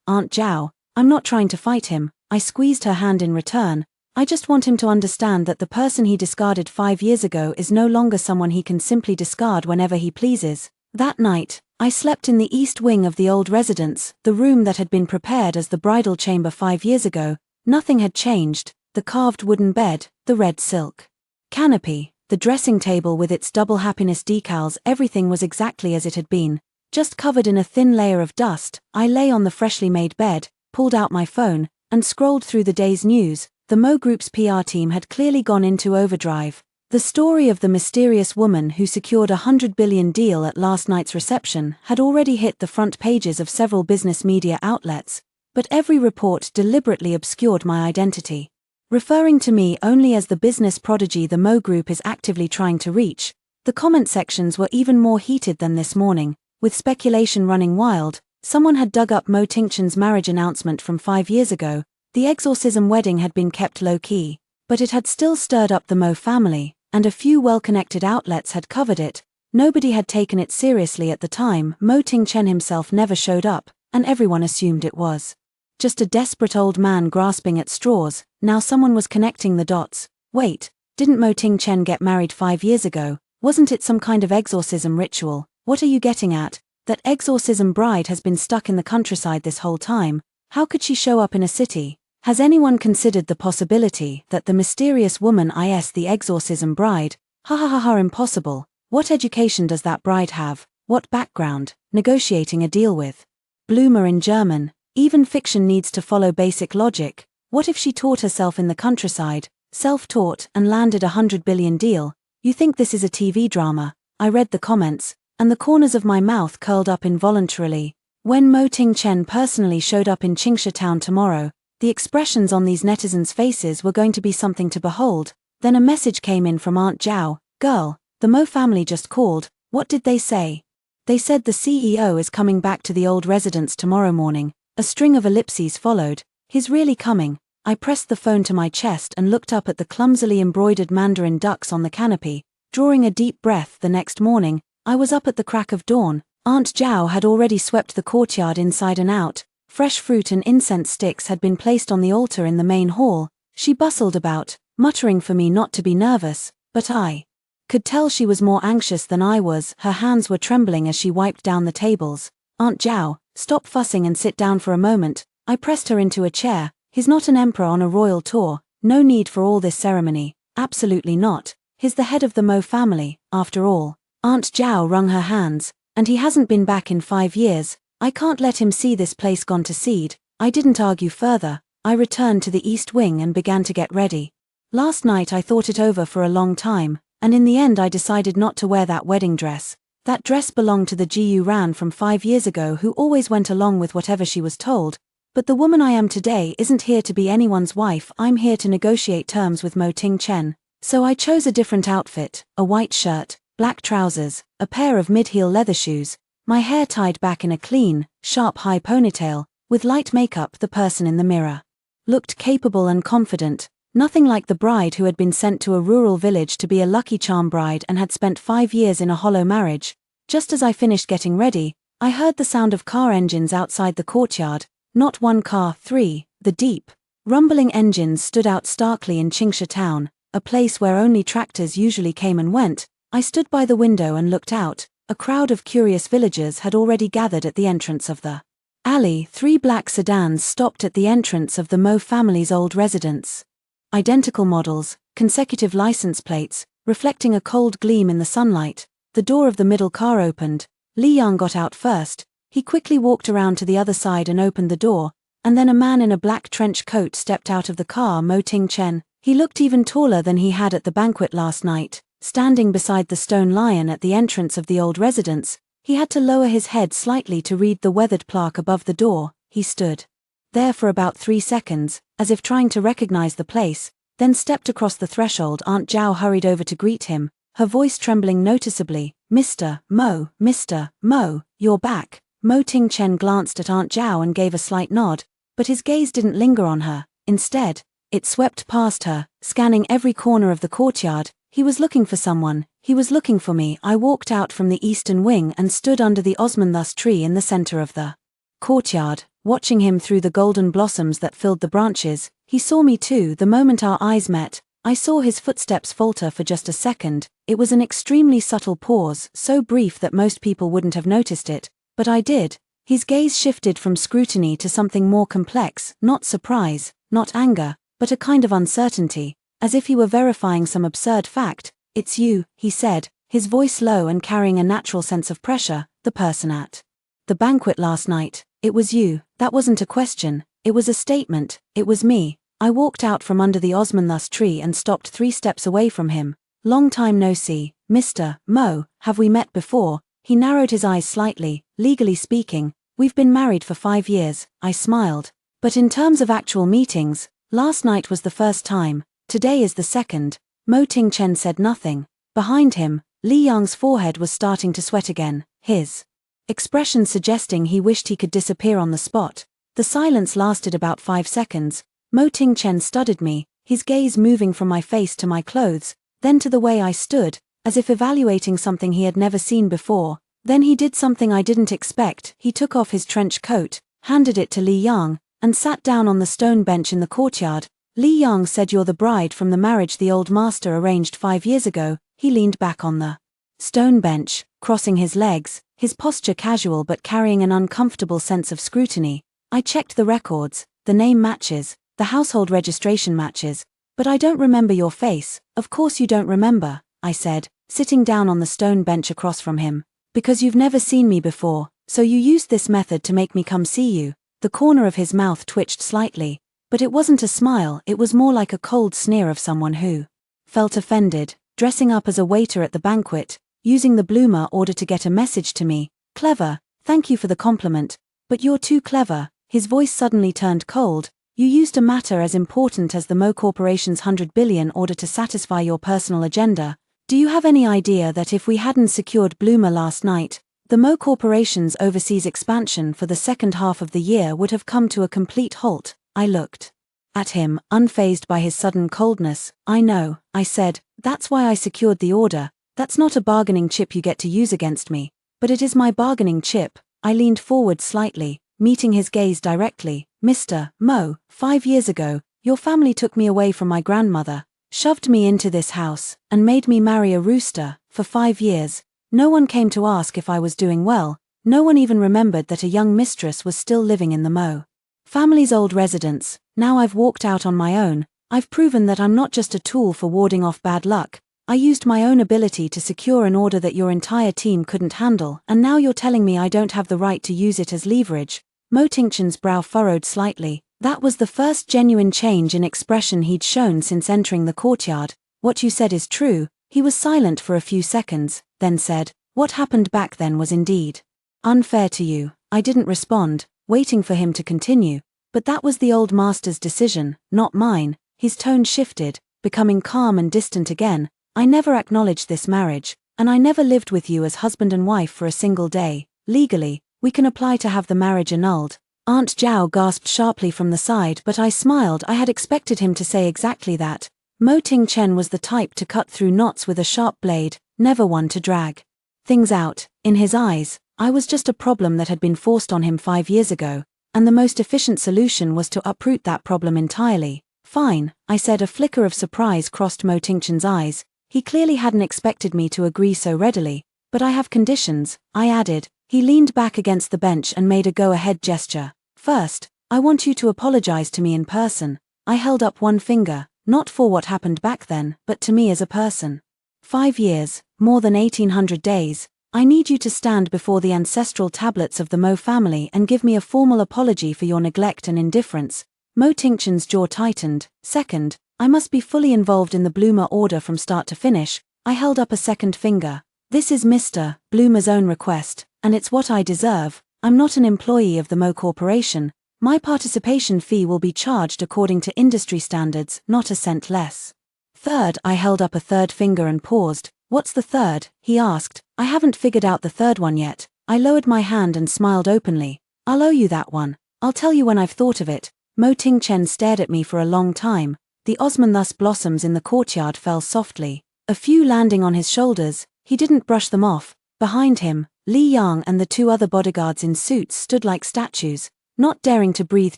Aunt Zhao, I'm not trying to fight him. I squeezed her hand in return. I just want him to understand that the person he discarded 5 years ago is no longer someone he can simply discard whenever he pleases. That night, I slept in the east wing of the old residence, the room that had been prepared as the bridal chamber 5 years ago. Nothing had changed. The carved wooden bed, the red silk canopy, the dressing table with its double happiness decals, everything was exactly as it had been, just covered in a thin layer of dust. I lay on the freshly made bed, pulled out my phone, and scrolled through the day's news. The Mo Group's PR team had clearly gone into overdrive. The story of the mysterious woman who secured a $100 billion deal at last night's reception had already hit the front pages of several business media outlets, but every report deliberately obscured my identity, referring to me only as the business prodigy the Mo Group is actively trying to reach. The comment sections were even more heated than this morning, with speculation running wild. Someone had dug up Mo Ting-chen's marriage announcement from 5 years ago. The exorcism wedding had been kept low-key, but it had still stirred up the Mo family, and a few well-connected outlets had covered it. Nobody had taken it seriously at the time. Mo Ting-chen himself never showed up, and everyone assumed it was just a desperate old man grasping at straws. Now someone was connecting the dots. Wait, didn't Mo Ting-chen get married 5 years ago? Wasn't it some kind of exorcism ritual? What are you getting at? That exorcism bride has been stuck in the countryside this whole time. How could she show up in a city? Has anyone considered the possibility that the mysterious woman is the exorcism bride? Ha ha ha ha, impossible. What education does that bride have? What background? Negotiating a deal with Bloomer in German. Even fiction needs to follow basic logic. What if she taught herself in the countryside, self-taught, and landed a 100 billion deal? You think this is a TV drama? I read the comments, and the corners of my mouth curled up involuntarily. When Mo Ting-chen personally showed up in Qingsha town tomorrow, the expressions on these netizens' faces were going to be something to behold. Then a message came in from Aunt Zhao. Girl, the Mo family just called. What did they say? They said the CEO is coming back to the old residence tomorrow morning. A string of ellipses followed. He's really coming. I pressed the phone to my chest and looked up at the clumsily embroidered mandarin ducks on the canopy. Drawing a deep breath the next morning, I was up at the crack of dawn. Aunt Zhao had already swept the courtyard inside and out. Fresh fruit and incense sticks had been placed on the altar in the main hall. She bustled about, muttering for me not to be nervous, but I could tell she was more anxious than I was. Her hands were trembling as she wiped down the tables. Aunt Zhao, stop fussing and sit down for a moment. I pressed her into a chair. He's not an emperor on a royal tour. No need for all this ceremony. Absolutely not. He's the head of the Mo family, after all. Aunt Zhao wrung her hands. And he hasn't been back in 5 years. I can't let him see this place gone to seed. I didn't argue further. I returned to the East Wing and began to get ready. Last night I thought it over for a long time, and in the end I decided not to wear that wedding dress. That dress belonged to the Gu Ran from 5 years ago, who always went along with whatever she was told. But the woman I am today isn't here to be anyone's wife. I'm here to negotiate terms with Mo Ting-chen. So I chose a different outfit, a white shirt, black trousers, a pair of mid-heel leather shoes, my hair tied back in a clean, sharp high ponytail, with light makeup. The person in the mirror looked capable and confident, nothing like the bride who had been sent to a rural village to be a Lucky Charm bride and had spent 5 years in a hollow marriage. Just as I finished getting ready, I heard the sound of car engines outside the courtyard. Not one car, 3, the deep, rumbling engines stood out starkly in Qingsha town, a place where only tractors usually came and went. I stood by the window and looked out. A crowd of curious villagers had already gathered at the entrance of the alley. 3 black sedans stopped at the entrance of the Mo family's old residence. Identical models, consecutive license plates, reflecting a cold gleam in the sunlight. The door of the middle car opened. Li Yang got out first. He quickly walked around to the other side and opened the door, and then a man in a black trench coat stepped out of the car. Mo Ting-chen. He looked even taller than he had at the banquet last night. Standing beside the stone lion at the entrance of the old residence, he had to lower his head slightly to read the weathered plaque above the door. He stood there for about 3 seconds, as if trying to recognize the place, then stepped across the threshold. Aunt Zhao hurried over to greet him, her voice trembling noticeably. Mr. Mo, you're back." Mo Ting-chen glanced at Aunt Zhao and gave a slight nod, but his gaze didn't linger on her. Instead, it swept past her, scanning every corner of the courtyard. He was looking for someone. He was looking for me. I walked out from the eastern wing and stood under the osmanthus tree in the center of the courtyard, watching him through the golden blossoms that filled the branches. He saw me too. The moment our eyes met, I saw his footsteps falter for just a second. It was an extremely subtle pause, so brief that most people wouldn't have noticed it, but I did. His gaze shifted from scrutiny to something more complex, not surprise, not anger, but a kind of uncertainty, as if he were verifying some absurd fact. "It's you," he said, his voice low and carrying a natural sense of pressure. "The person at the banquet last night. It was you." That wasn't a question, it was a statement. It was me. I walked out from under the osmanthus tree and stopped 3 steps away from him. "Long time no see, Mr. Mo, have we met before?" He narrowed his eyes slightly. "Legally speaking, we've been married for 5 years." I smiled. "But in terms of actual meetings, last night was the first time. Today is the second." Mo Ting-chen said nothing. Behind him, Li Yang's forehead was starting to sweat again, his expression suggesting he wished he could disappear on the spot. The silence lasted about 5 seconds. Mo Ting-chen studied me, his gaze moving from my face to my clothes, then to the way I stood, as if evaluating something he had never seen before. Then he did something I didn't expect. He took off his trench coat, handed it to Li Yang, and sat down on the stone bench in the courtyard. Li Yang said, "You're the bride from the marriage the old master arranged 5 years ago." He leaned back on the stone bench, crossing his legs, his posture casual but carrying an uncomfortable sense of scrutiny. I checked the records, the name matches, the household registration matches, but I don't remember your face. Of course you don't remember, I said, sitting down on the stone bench across from him. Because you've never seen me before, so you used this method to make me come see you. The corner of his mouth twitched slightly, but it wasn't a smile, it was more like a cold sneer of someone who felt offended, dressing up as a waiter at the banquet, using the bloomer order to get a message to me. Clever, thank you for the compliment, but you're too clever. His voice suddenly turned cold. You used a matter as important as the Mo Corporation's 100 billion order to satisfy your personal agenda. Do you have any idea that if we hadn't secured bloomer last night, the Mo Corporation's overseas expansion for the second half of the year would have come to a complete halt? I looked at him, unfazed by his sudden coldness. I know, I said, that's why I secured the order. That's not a bargaining chip you get to use against me, but it is my bargaining chip. I leaned forward slightly, meeting his gaze directly. Mr. Mo, 5 years ago, your family took me away from my grandmother, shoved me into this house, and made me marry a rooster. For 5 years, no one came to ask if I was doing well. No one even remembered that a young mistress was still living in the Mo family's old residence. Now I've walked out on my own. I've proven that I'm not just a tool for warding off bad luck. I used my own ability to secure an order that your entire team couldn't handle, and now you're telling me I don't have the right to use it as leverage. Mo Tingchen's brow furrowed slightly. That was the first genuine change in expression he'd shown since entering the courtyard. What you said is true. He was silent for a few seconds, then said, what happened back then was indeed unfair to you. I didn't respond, waiting for him to continue. But that was the old master's decision, not mine. His tone shifted, becoming calm and distant again. I never acknowledged this marriage, and I never lived with you as husband and wife for a single day. Legally, we can apply to have the marriage annulled. Aunt Zhao gasped sharply from the side, but I smiled. I had expected him to say exactly that. Mo Tingchen was the type to cut through knots with a sharp blade, never one to drag things out. In his eyes, I was just a problem that had been forced on him 5 years ago, and the most efficient solution was to uproot that problem entirely. Fine, I said. A flicker of surprise crossed Mo Tingchen's eyes. He clearly hadn't expected me to agree so readily. But I have conditions, I added. He leaned back against the bench and made a go-ahead gesture. First, I want you to apologize to me in person. I held up one finger, not for what happened back then, but to me as a person. 5 years, more than 1800 days. I need you to stand before the ancestral tablets of the Mo family and give me a formal apology for your neglect and indifference. Mo Tingchen's jaw tightened. Second, I must be fully involved in the bloomer order from start to finish. I held up a second finger. This is Mr. Bloomer's own request, and it's what I deserve. I'm not an employee of the Mo Corporation. My participation fee will be charged according to industry standards, not a cent less. Third, I held up a third finger and paused. What's the third? He asked. I haven't figured out the third one yet. I lowered my hand and smiled openly. I'll owe you that one. I'll tell you when I've thought of it. Mo Tingchen stared at me for a long time. The osmanthus blossoms in the courtyard fell softly, a few landing on his shoulders. He didn't brush them off. Behind him, Li Yang and the 2 other bodyguards in suits stood like statues, not daring to breathe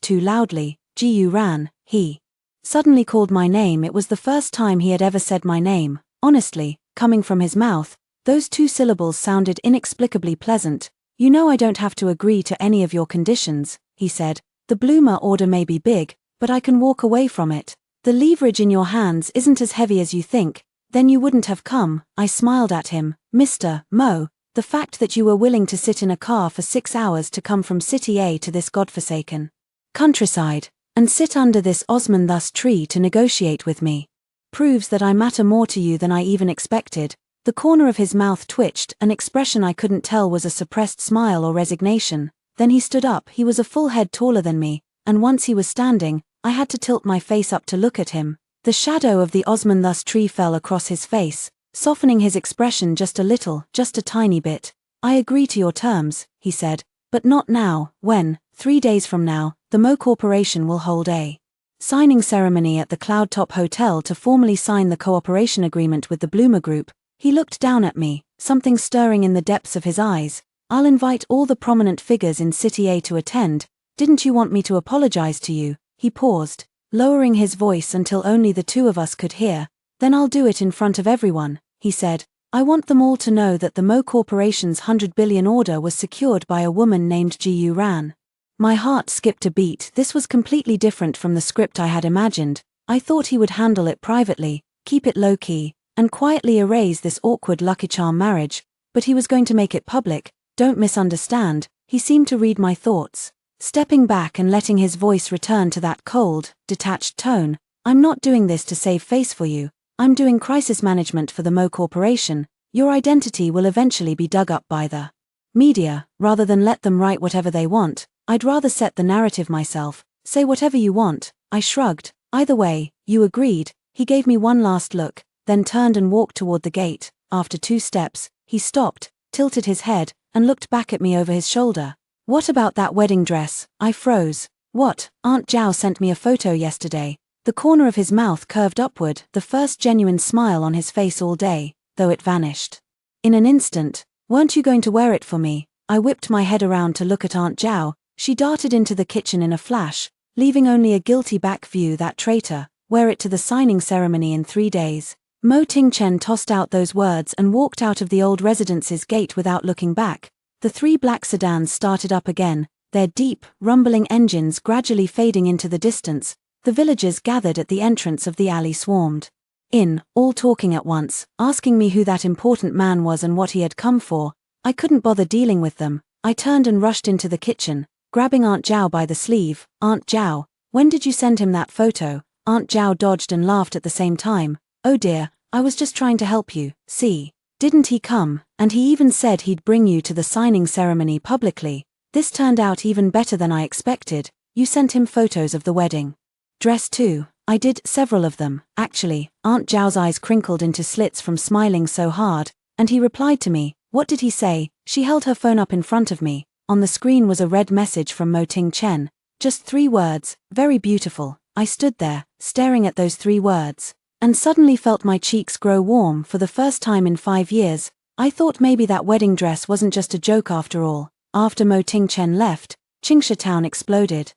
too loudly. Jiyu ran. He suddenly called my name. It was the first time he had ever said my name. Honestly, coming from his mouth, those 2 syllables sounded inexplicably pleasant. You know I don't have to agree to any of your conditions, he said. The bloomer order may be big, but I can walk away from it. The leverage in your hands isn't as heavy as you think. Then you wouldn't have come. I smiled at him. Mr. Mo, the fact that you were willing to sit in a car for 6 hours to come from City A to this godforsaken countryside, and sit under this osmanthus tree to negotiate with me, proves that I matter more to you than I even expected. The corner of his mouth twitched, an expression I couldn't tell was a suppressed smile or resignation. Then he stood up. He was a full head taller than me, and once he was standing, I had to tilt my face up to look at him. The shadow of the osmanthus tree fell across his face, softening his expression just a little, just a tiny bit. I agree to your terms, he said, but not now. When, 3 days from now, the Mo Corporation will hold a signing ceremony at the Cloudtop Hotel to formally sign the cooperation agreement with the Bloomer Group. He looked down at me, something stirring in the depths of his eyes. I'll invite all the prominent figures in City A to attend. Didn't you want me to apologize to you? He paused, lowering his voice until only the 2 of us could hear. Then I'll do it in front of everyone, he said. I want them all to know that the Mo Corporation's 100 billion order was secured by a woman named Gu Ran. My heart skipped a beat. This was completely different from the script I had imagined. I thought he would handle it privately, keep it low-key, and quietly erase this awkward Lucky Charm marriage, but he was going to make it public. Don't misunderstand, he seemed to read my thoughts. Stepping back and letting his voice return to that cold, detached tone, I'm not doing this to save face for you, I'm doing crisis management for the Mo Corporation. Your identity will eventually be dug up by the media. Rather than let them write whatever they want, I'd rather set the narrative myself. Say whatever you want. I shrugged. Either way, you agreed. He gave me one last look, then turned and walked toward the gate. After 2 steps, he stopped, tilted his head, and looked back at me over his shoulder. What about that wedding dress? I froze. What? Aunt Zhao sent me a photo yesterday. The corner of his mouth curved upward, the first genuine smile on his face all day, though it vanished in an instant. Weren't you going to wear it for me? I whipped my head around to look at Aunt Zhao. She darted into the kitchen in a flash, leaving only a guilty back view. That traitor. Wear it to the signing ceremony in 3 days. Mo Tingchen tossed out those words and walked out of the old residence's gate without looking back. The 3 black sedans started up again, their deep, rumbling engines gradually fading into the distance. The villagers gathered at the entrance of the alley swarmed in, all talking at once, asking me who that important man was and what he had come for. I couldn't bother dealing with them. I turned and rushed into the kitchen, grabbing Aunt Zhao by the sleeve. Aunt Zhao, when did you send him that photo? Aunt Zhao dodged and laughed at the same time. Oh dear, I was just trying to help you. See, didn't he come? And he even said he'd bring you to the signing ceremony publicly. This turned out even better than I expected. You sent him photos of the wedding dress too. I did, several of them, actually. Aunt Zhao's eyes crinkled into slits from smiling so hard, and he replied to me. What did he say? She held her phone up in front of me. On the screen was a red message from Mo Tingchen. Just 3 words, very beautiful. I stood there, staring at those 3 words, and suddenly felt my cheeks grow warm. For the first time in 5 years, I thought maybe that wedding dress wasn't just a joke after all. After Mo Tingchen left, Qingsha town exploded.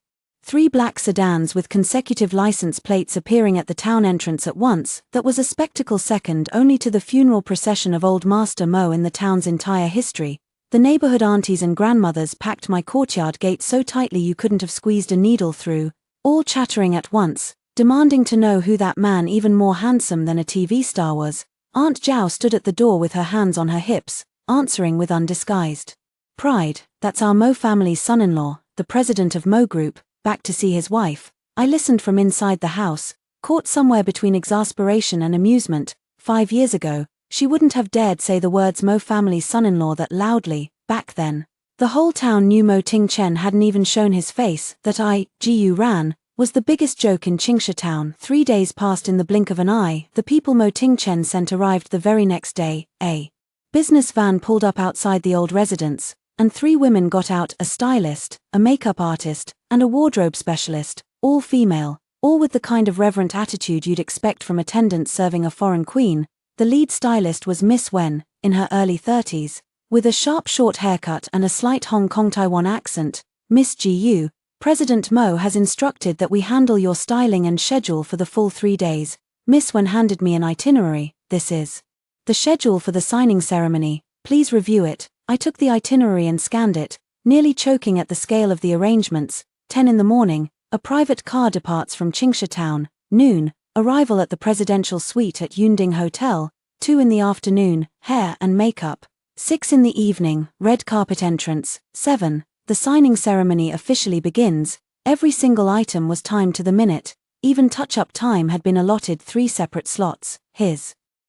3 black sedans with consecutive license plates appearing at the town entrance at once. That was a spectacle second only to the funeral procession of old Master Mo in the town's entire history. The neighborhood aunties and grandmothers packed my courtyard gate so tightly you couldn't have squeezed a needle through, all chattering at once, demanding to know who that man even more handsome than a TV star was. Aunt Zhao stood at the door with her hands on her hips, answering with undisguised pride. That's our Mo family's son-in-law, the president of Mo Group, back to see his wife. I listened from inside the house, caught somewhere between exasperation and amusement. 5 years ago, she wouldn't have dared say the words Mo family's son-in-law that loudly. Back then, the whole town knew Mo Tingchen hadn't even shown his face. That Gu Ran, was the biggest joke in Qingsha town. 3 days passed in the blink of an eye. The people Mo Tingchen sent arrived the very next day. A business van pulled up outside the old residence, and 3 women got out, a stylist, a makeup artist, and a wardrobe specialist, all female, all with the kind of reverent attitude you'd expect from attendants serving a foreign queen. The lead stylist was Miss Wen, in her early 30s, with a sharp short haircut and a slight Hong Kong Taiwan accent. Miss Gu, President Mo has instructed that we handle your styling and schedule for the full 3 days. Miss Wen handed me an itinerary. This is the schedule for the signing ceremony. Please review it. I took the itinerary and scanned it, nearly choking at the scale of the arrangements. 10 in the morning, a private car departs from Qingsha town. Noon, arrival at the presidential suite at Yunding Hotel. 2 in the afternoon, hair and makeup. 6 in the evening, red carpet entrance. 7, the signing ceremony officially begins. Every single item was timed to the minute. Even touch-up time had been allotted 3 separate slots.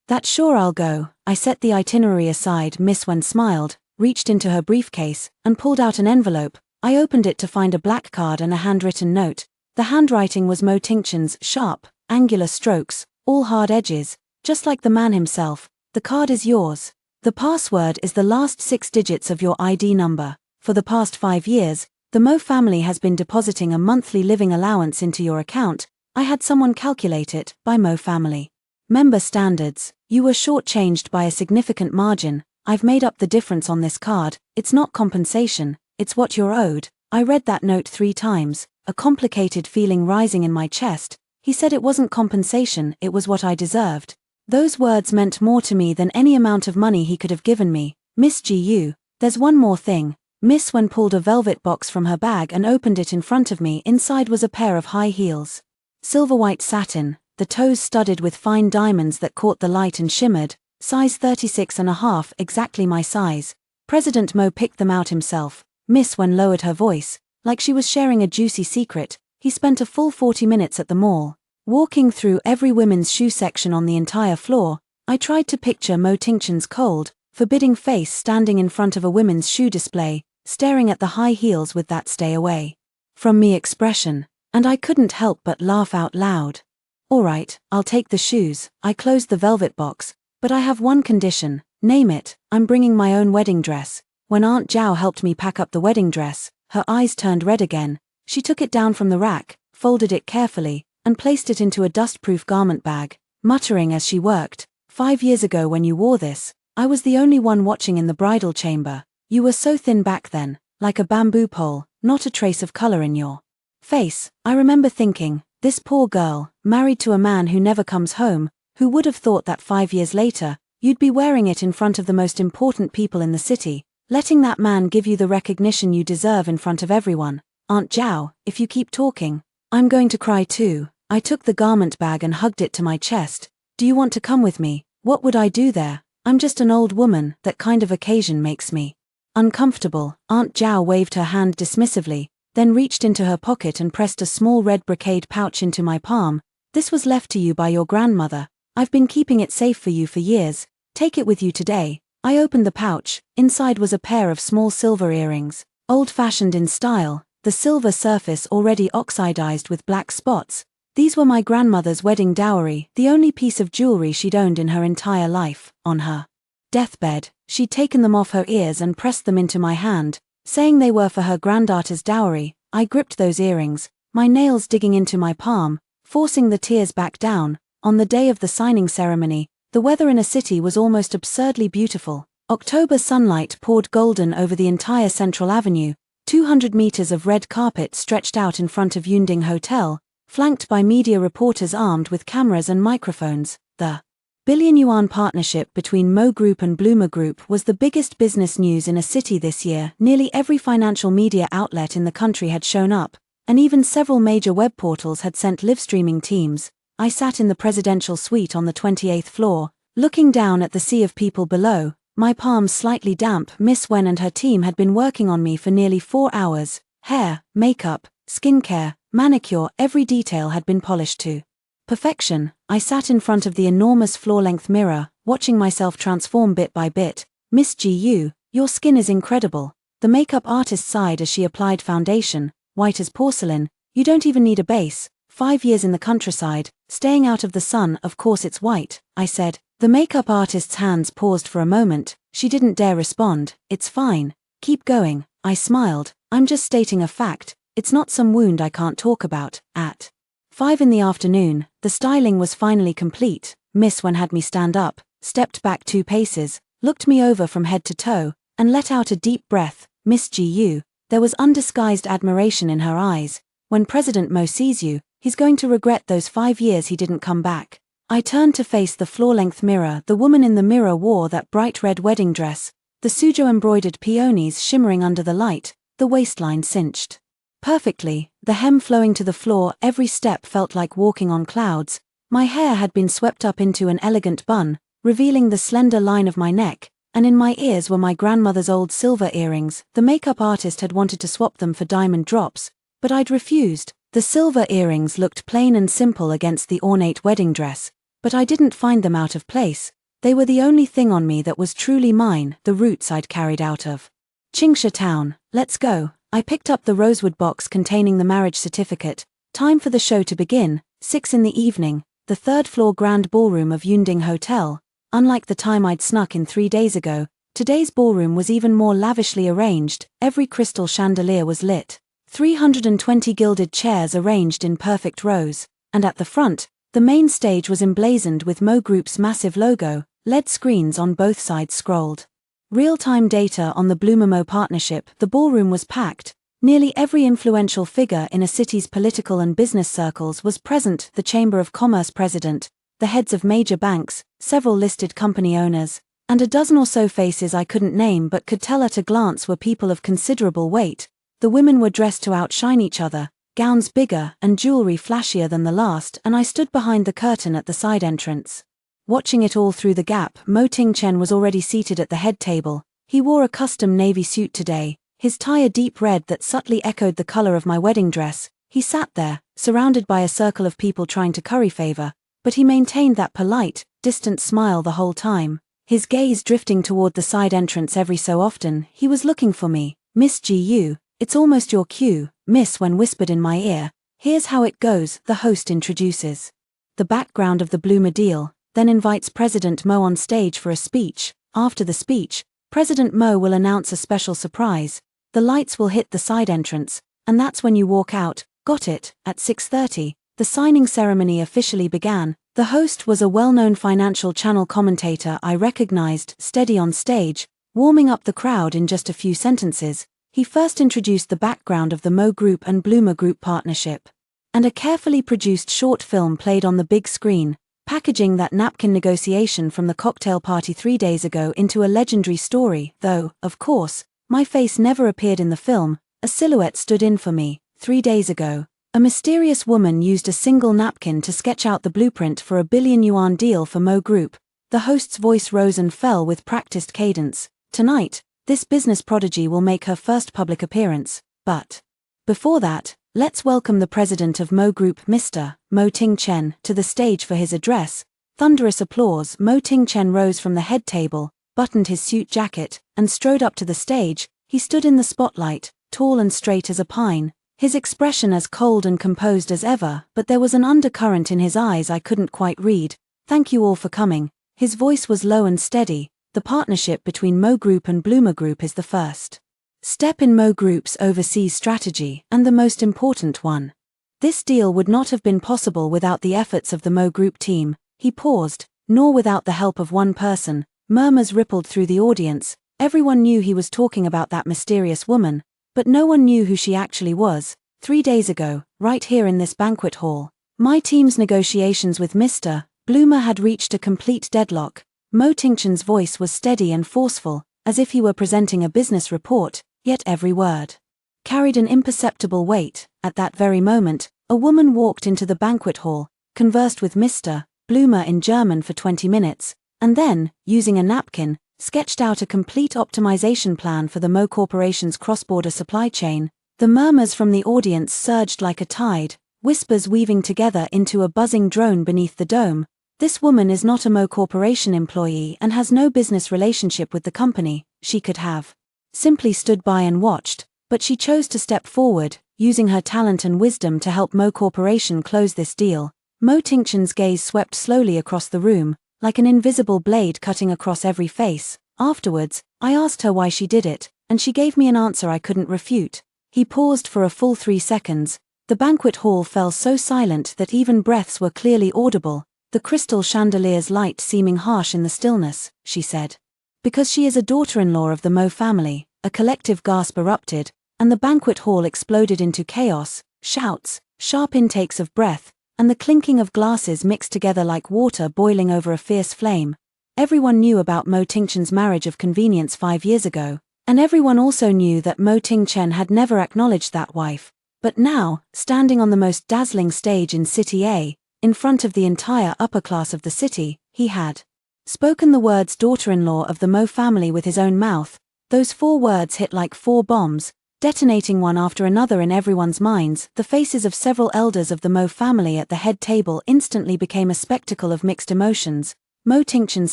That's sure, I'll go. I set the itinerary aside. Miss Wen smiled, reached into her briefcase, and pulled out an envelope. I opened it to find a black card and a handwritten note. The handwriting was Mo Tingchen's, sharp, angular strokes, all hard edges, just like the man himself. The card is yours. The password is the last 6 digits of your ID number. For the past 5 years, the Mo family has been depositing a monthly living allowance into your account. I had someone calculate it, by Mo family member standards. You were shortchanged by a significant margin. I've made up the difference on this card. It's not compensation, it's what you're owed. I read that note 3 times, a complicated feeling rising in my chest. He said it wasn't compensation, it was what I deserved. Those words meant more to me than any amount of money he could have given me. Miss GU, there's one more thing. Miss Wen pulled a velvet box from her bag and opened it in front of me. Inside was a pair of high heels. Silver white satin, the toes studded with fine diamonds that caught the light and shimmered, size 36.5, exactly my size. President Mo picked them out himself. Miss Wen lowered her voice, like she was sharing a juicy secret. He spent a full 40 minutes at the mall, walking through every women's shoe section on the entire floor. I tried to picture Mo Tingchen's cold, forbidding face standing in front of a women's shoe display, staring at the high heels with that "stay away from me" expression, and I couldn't help but laugh out loud. All right, I'll take the shoes. I closed the velvet box, but I have one condition. Name it. I'm bringing my own wedding dress. When Aunt Zhao helped me pack up the wedding dress, her eyes turned red again. She took it down from the rack, folded it carefully, and placed it into a dust-proof garment bag, muttering as she worked, 5 years ago when you wore this, I was the only one watching in the bridal chamber. You were so thin back then, like a bamboo pole, not a trace of color in your face. I remember thinking, this poor girl, married to a man who never comes home. Who would have thought that 5 years later, you'd be wearing it in front of the most important people in the city, letting that man give you the recognition you deserve in front of everyone. Aunt Zhao, if you keep talking, I'm going to cry too. I took the garment bag and hugged it to my chest. Do you want to come with me? What would I do there? I'm just an old woman. That kind of occasion makes me uncomfortable. Aunt Zhao waved her hand dismissively, then reached into her pocket and pressed a small red brocade pouch into my palm. This was left to you by your grandmother. I've been keeping it safe for you for years. Take it with you today. I opened the pouch. Inside was a pair of small silver earrings, old-fashioned in style, the silver surface already oxidized with black spots. These were my grandmother's wedding dowry, the only piece of jewelry she'd owned in her entire life. On her deathbed, she'd taken them off her ears and pressed them into my hand, saying they were for her granddaughter's dowry. I gripped those earrings, my nails digging into my palm, forcing the tears back down. On the day of the signing ceremony, the weather in a city was almost absurdly beautiful. October sunlight poured golden over the entire Central Avenue. 200 meters of red carpet stretched out in front of Yunding Hotel, flanked by media reporters armed with cameras and microphones. The billion-yuan partnership between Mo Group and Bloomer Group was the biggest business news in a city this year. Nearly every financial media outlet in the country had shown up, and even several major web portals had sent live-streaming teams. I sat in the presidential suite on the 28th floor, looking down at the sea of people below, my palms slightly damp. Miss Wen and her team had been working on me for nearly 4 hours. Hair, makeup, skincare, manicure, every detail had been polished to perfection. I sat in front of the enormous floor-length mirror, watching myself transform bit by bit. Miss GU, your skin is incredible. The makeup artist sighed as she applied foundation, white as porcelain. You don't even need a base. 5 years in the countryside, staying out of the sun, of course it's white, I said. The makeup artist's hands paused for a moment. She didn't dare respond. It's fine. Keep going. I smiled. I'm just stating a fact. It's not some wound I can't talk about. At 5 in the afternoon, the styling was finally complete. Miss Wen had me stand up, stepped back 2 paces, looked me over from head to toe, and let out a deep breath. Miss GU, there was undisguised admiration in her eyes. When President Mo sees you, he's going to regret those 5 years he didn't come back. I turned to face the floor-length mirror. The woman in the mirror wore that bright red wedding dress, the Suzhou-embroidered peonies shimmering under the light, the waistline cinched perfectly, the hem flowing to the floor. Every step felt like walking on clouds. My hair had been swept up into an elegant bun, revealing the slender line of my neck, and in my ears were my grandmother's old silver earrings. The makeup artist had wanted to swap them for diamond drops, but I'd refused. The silver earrings looked plain and simple against the ornate wedding dress, but I didn't find them out of place. They were the only thing on me that was truly mine, the roots I'd carried out of Qingsha town. Let's go. I picked up the rosewood box containing the marriage certificate. Time for the show to begin. 6 in the evening, the 3rd floor grand ballroom of Yunding Hotel. Unlike the time I'd snuck in 3 days ago, today's ballroom was even more lavishly arranged. Every crystal chandelier was lit. 320 gilded chairs arranged in perfect rows, and at the front, the main stage was emblazoned with Mo Group's massive logo. LED screens on both sides scrolled real-time data on the Bloomer Mo partnership. The ballroom was packed. Nearly every influential figure in a city's political and business circles was present. The Chamber of Commerce president, the heads of major banks, several listed company owners, and a dozen or so faces I couldn't name but could tell at a glance were people of considerable weight. The women were dressed to outshine each other, gowns bigger and jewelry flashier than the last, and I stood behind the curtain at the side entrance. Watching it all through the gap, Mo Ting-chen was already seated at the head table. He wore a custom navy suit today, his tie a deep red that subtly echoed the color of my wedding dress. He sat there, surrounded by a circle of people trying to curry favor, but he maintained that polite, distant smile the whole time, his gaze drifting toward the side entrance every so often. He was looking for me. "Miss Gu, it's almost your cue, miss," when whispered in my ear. "Here's how it goes," the host introduces the background of the Bloomer deal, then invites President Mo on stage for a speech. After the speech, President Mo will announce a special surprise. The lights will hit the side entrance, and that's when you walk out. Got it? At 6:30, the signing ceremony officially began. The host was a well-known financial channel commentator I recognized, steady on stage, warming up the crowd in just a few sentences. He first introduced the background of the Mo Group and Bloomer Group partnership, and a carefully produced short film played on the big screen, packaging that napkin negotiation from the cocktail party 3 days ago into a legendary story. Though, of course, my face never appeared in the film, a silhouette stood in for me. 3 days ago, a mysterious woman used a single napkin to sketch out the blueprint for a billion-yuan deal for Mo Group. The host's voice rose and fell with practiced cadence. Tonight, this business prodigy will make her first public appearance, but before that, let's welcome the president of Mo Group, Mr. Mo Ting-chen, to the stage for his address. Thunderous applause. Mo Ting-chen rose from the head table, buttoned his suit jacket, and strode up to the stage. He stood in the spotlight, tall and straight as a pine, his expression as cold and composed as ever, but there was an undercurrent in his eyes I couldn't quite read. "Thank you all for coming." His voice was low and steady. "The partnership between Mo Group and Bloomer Group is the first step in Mo Group's overseas strategy, and the most important one. This deal would not have been possible without the efforts of the Mo Group team." He paused. "Nor without the help of one person." Murmurs rippled through the audience. Everyone knew he was talking about that mysterious woman, but no one knew who she actually was. 3 days ago, right here in this banquet hall, my team's negotiations with Mr. Bloomer had reached a complete deadlock. Mo Ting-chen's voice was steady and forceful, as if he were presenting a business report, yet every word carried an imperceptible weight. At that very moment, a woman walked into the banquet hall, conversed with Mr. Bloomer in German for 20 minutes, and then, using a napkin, sketched out a complete optimization plan for the Mo Corporation's cross-border supply chain. The murmurs from the audience surged like a tide, whispers weaving together into a buzzing drone beneath the dome. "This woman is not a Mo Corporation employee and has no business relationship with the company." She could have simply stood by and watched, but she chose to step forward, using her talent and wisdom to help Mo Corporation close this deal. Mo Ting-chen's gaze swept slowly across the room, like an invisible blade cutting across every face. Afterwards, I asked her why she did it, and she gave me an answer I couldn't refute. He paused for a full 3 seconds. The banquet hall fell so silent that even breaths were clearly audible, the crystal chandelier's light seeming harsh in the stillness. "She said, because she is a daughter-in-law of the Mo family." A collective gasp erupted, and the banquet hall exploded into chaos. Shouts, sharp intakes of breath, and the clinking of glasses mixed together like water boiling over a fierce flame. Everyone knew about Mo Ting-chen's marriage of convenience 5 years ago, and everyone also knew that Mo Ting-chen had never acknowledged that wife. But now, standing on the most dazzling stage in City A, in front of the entire upper class of the city, he had spoken the words daughter-in-law of the Mo family with his own mouth. Those 4 words hit like 4 bombs, detonating one after another in everyone's minds. The faces of several elders of the Mo family at the head table instantly became a spectacle of mixed emotions. Mo Ting-chen's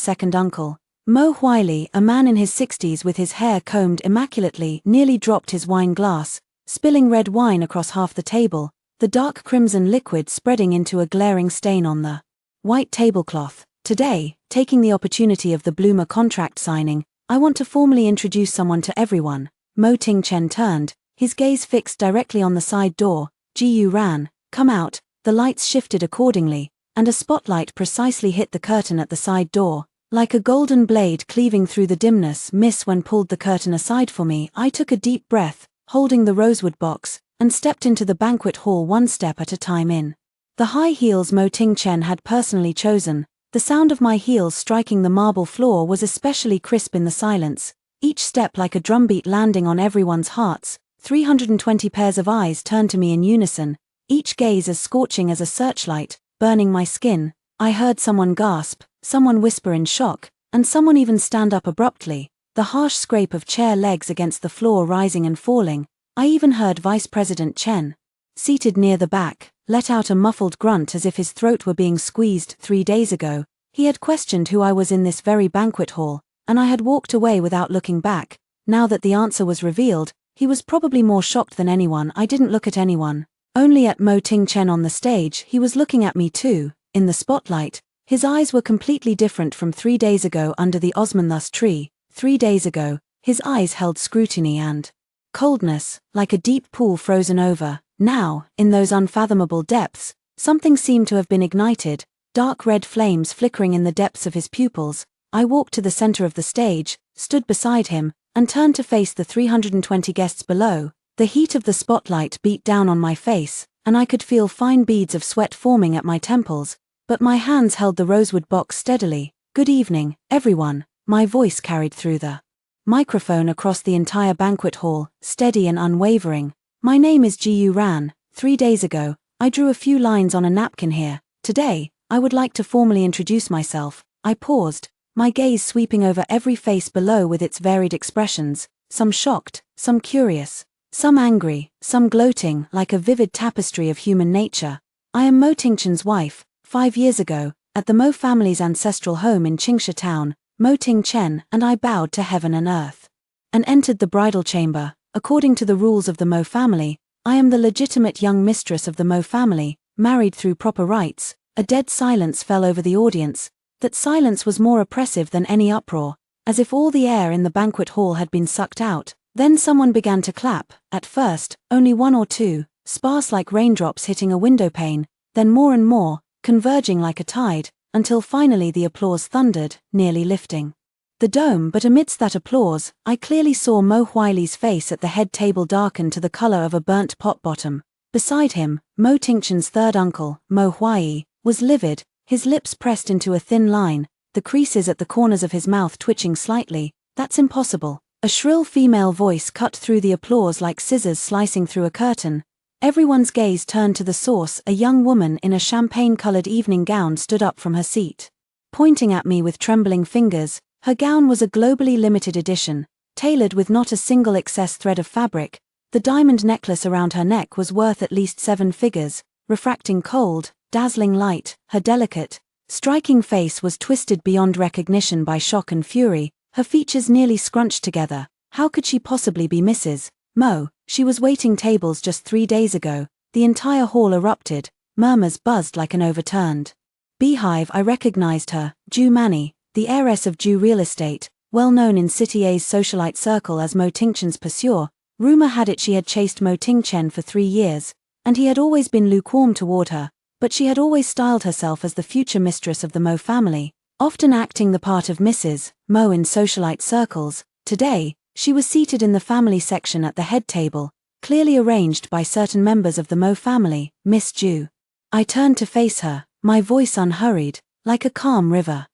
second uncle, Mo Huili, a man in his 60s with his hair combed immaculately, nearly dropped his wine glass, spilling red wine across half the table, the dark crimson liquid spreading into a glaring stain on the white tablecloth. "Today, taking the opportunity of the Bloomer contract signing, I want to formally introduce someone to everyone." Mo Ting-chen turned, his gaze fixed directly on the side door. "Gu Ran, come out." The lights shifted accordingly, and a spotlight precisely hit the curtain at the side door, like a golden blade cleaving through the dimness. Miss Wen pulled the curtain aside for me. I took a deep breath, holding the rosewood box, and stepped into the banquet hall 1 step at a time. In The high heels Mo Ting Chen had personally chosen. The sound of my heels striking the marble floor was especially crisp in the silence, each step like a drumbeat landing on everyone's hearts. 320 pairs of eyes turned to me in unison, each gaze as scorching as a searchlight, burning my skin. I heard someone gasp, someone whisper in shock, and someone even stand up abruptly, the harsh scrape of chair legs against the floor rising and falling. I even heard Vice President Chen, seated near the back, let out a muffled grunt as if his throat were being squeezed. 3 days ago, he had questioned who I was in this very banquet hall, and I had walked away without looking back. Now that the answer was revealed, he was probably more shocked than anyone. I didn't look at anyone, only at Mo Ting Chen on the stage. He was looking at me too, in the spotlight. His eyes were completely different from 3 days ago under the osmanthus tree. 3 days ago, his eyes held scrutiny and coldness, like a deep pool frozen over. Now, in those unfathomable depths, something seemed to have been ignited, dark red flames flickering in the depths of his pupils. I walked to the center of the stage, stood beside him, and turned to face the 320 guests below. The heat of the spotlight beat down on my face, and I could feel fine beads of sweat forming at my temples, but my hands held the rosewood box steadily. Good evening, everyone, my voice carried through the microphone across the entire banquet hall, steady and unwavering. My name is Ji Ran. 3 days ago, I drew a few lines on a napkin here. Today, I would like to formally introduce myself. I paused, my gaze sweeping over every face below with its varied expressions, some shocked, some curious, some angry, some gloating, like a vivid tapestry of human nature. I am Mo Ting Chen's wife. 5 years ago, at the Mo family's ancestral home in Qingsha town, Mo Ting Chen and I bowed to heaven and earth and entered the bridal chamber. According to the rules of the Mo family, I am the legitimate young mistress of the Mo family, married through proper rites. A dead silence fell over the audience. That silence was more oppressive than any uproar, as if all the air in the banquet hall had been sucked out. Then someone began to clap, at first, only one or two, sparse like raindrops hitting a window pane, then more and more, converging like a tide, until finally the applause thundered, nearly lifting the dome. But amidst that applause, I clearly saw Mo Huaili's face at the head table darken to the color of a burnt pot bottom. Beside him, Mo Ting Chen's third uncle, Mo Huai, was livid, his lips pressed into a thin line, the creases at the corners of his mouth twitching slightly. That's impossible. A shrill female voice cut through the applause like scissors slicing through a curtain. Everyone's gaze turned to the source. A young woman in a champagne-colored evening gown stood up from her seat, pointing at me with trembling fingers. Her gown was a globally limited edition, tailored with not a single excess thread of fabric. The diamond necklace around her neck was worth at least 7 figures, refracting cold, dazzling light. Her delicate, striking face was twisted beyond recognition by shock and fury, her features nearly scrunched together. How could she possibly be Mrs. Mo? She was waiting tables just 3 days ago. The entire hall erupted, murmurs buzzed like an overturned beehive. I recognized her, Ju Mani, the heiress of Ju real estate, well known in City A's socialite circle as Mo Ting Chen's pursuer. Rumor had it she had chased Mo Ting Chen for 3 years, and he had always been lukewarm toward her, but she had always styled herself as the future mistress of the Mo family, often acting the part of Mrs. Mo in socialite circles. Today, she was seated in the family section at the head table, clearly arranged by certain members of the Mo family. Miss Ju. I turned to face her, my voice unhurried, like a calm river.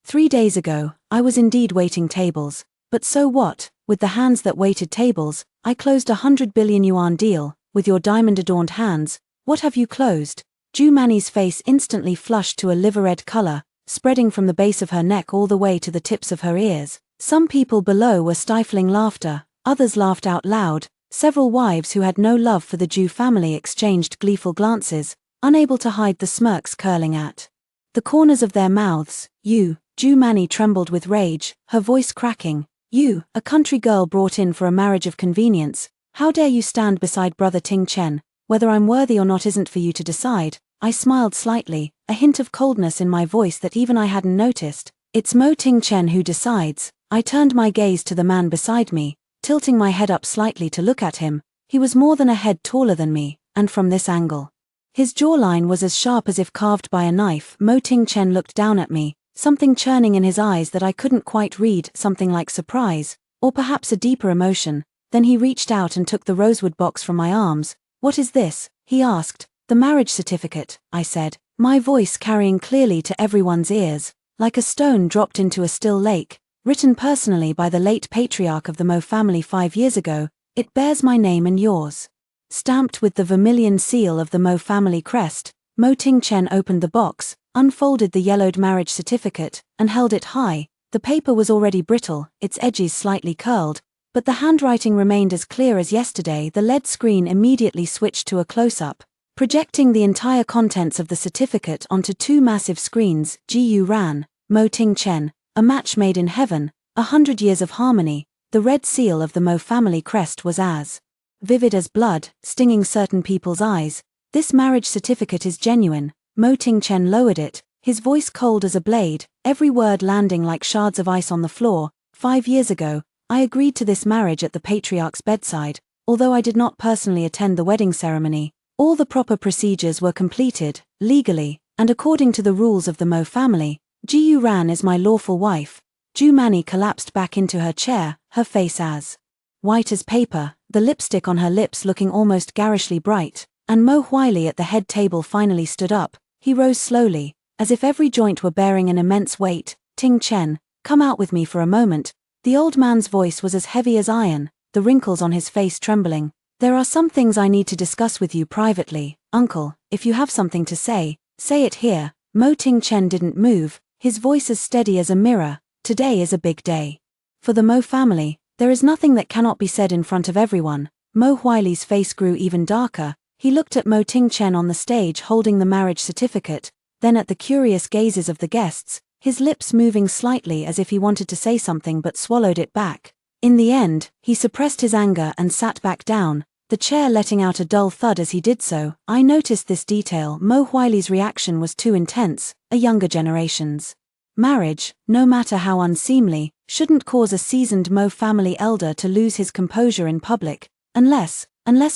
3 days ago, I was indeed waiting tables, but so what? With the hands that waited tables, I closed 100 billion yuan deal. With your diamond-adorned hands, what have you closed? Ju Mani's face instantly flushed to a liver-red color, spreading from the base of her neck all the way to the tips of her ears. Some people below were stifling laughter, others laughed out loud. Several wives who had no love for the Ju family exchanged gleeful glances, unable to hide the smirks curling at the corners of their mouths. You, Ju Mani trembled with rage, her voice cracking. You, a country girl brought in for a marriage of convenience, how dare you stand beside brother Ting Chen? Whether I'm worthy or not isn't for you to decide. I smiled slightly, a hint of coldness in my voice that even I hadn't noticed. It's Mo Ting Chen who decides. I turned my gaze to the man beside me, tilting my head up slightly to look at him. He was more than a head taller than me, and from this angle, his jawline was as sharp as if carved by a knife. Mo Ting Chen looked down at me, something churning in his eyes that I couldn't quite read, something like surprise, or perhaps a deeper emotion. Then he reached out and took the rosewood box from my arms. What is this? He asked, The marriage certificate, I said, my voice carrying clearly to everyone's ears, like a stone dropped into a still lake, written personally by the late patriarch of the Mo family 5 years ago. It bears my name and yours. Stamped with the vermilion seal of the Mo family crest, Mo Ting-chen opened the box, unfolded the yellowed marriage certificate, and held it high. The paper was already brittle, its edges slightly curled, but the handwriting remained as clear as yesterday. The LED screen immediately switched to a close-up, projecting the entire contents of the certificate onto 2 massive screens. Gu Ran, Mo Ting-chen, a match made in heaven, 100 years of harmony. The red seal of the Mo family crest was as vivid as blood, stinging certain people's eyes. This marriage certificate is genuine. Mo Ting-chen lowered it, his voice cold as a blade, every word landing like shards of ice on the floor. 5 years ago, I agreed to this marriage at the patriarch's bedside. Although I did not personally attend the wedding ceremony, all the proper procedures were completed, legally, and according to the rules of the Mo family. Ji Ran is my lawful wife. Ju Mani collapsed back into her chair, her face as white as paper, the lipstick on her lips looking almost garishly bright, and Mo Huili at the head table finally stood up. He rose slowly, as if every joint were bearing an immense weight. Ting-chen, come out with me for a moment. The old man's voice was as heavy as iron, the wrinkles on his face trembling. There are some things I need to discuss with you privately, uncle. If you have something to say it here. Mo Ting-chen didn't move, his voice as steady as a mirror. Today is a big day. For the Mo family, there is nothing that cannot be said in front of everyone. Mo Huili's face grew even darker. He looked at Mo Ting-chen on the stage holding the marriage certificate, then at the curious gazes of the guests, his lips moving slightly as if he wanted to say something but swallowed it back. In the end, he suppressed his anger and sat back down, the chair letting out a dull thud as he did so. I noticed this detail. Mo Huili's reaction was too intense. A younger generation's marriage, no matter how unseemly, shouldn't cause a seasoned Mo family elder to lose his composure in public, unless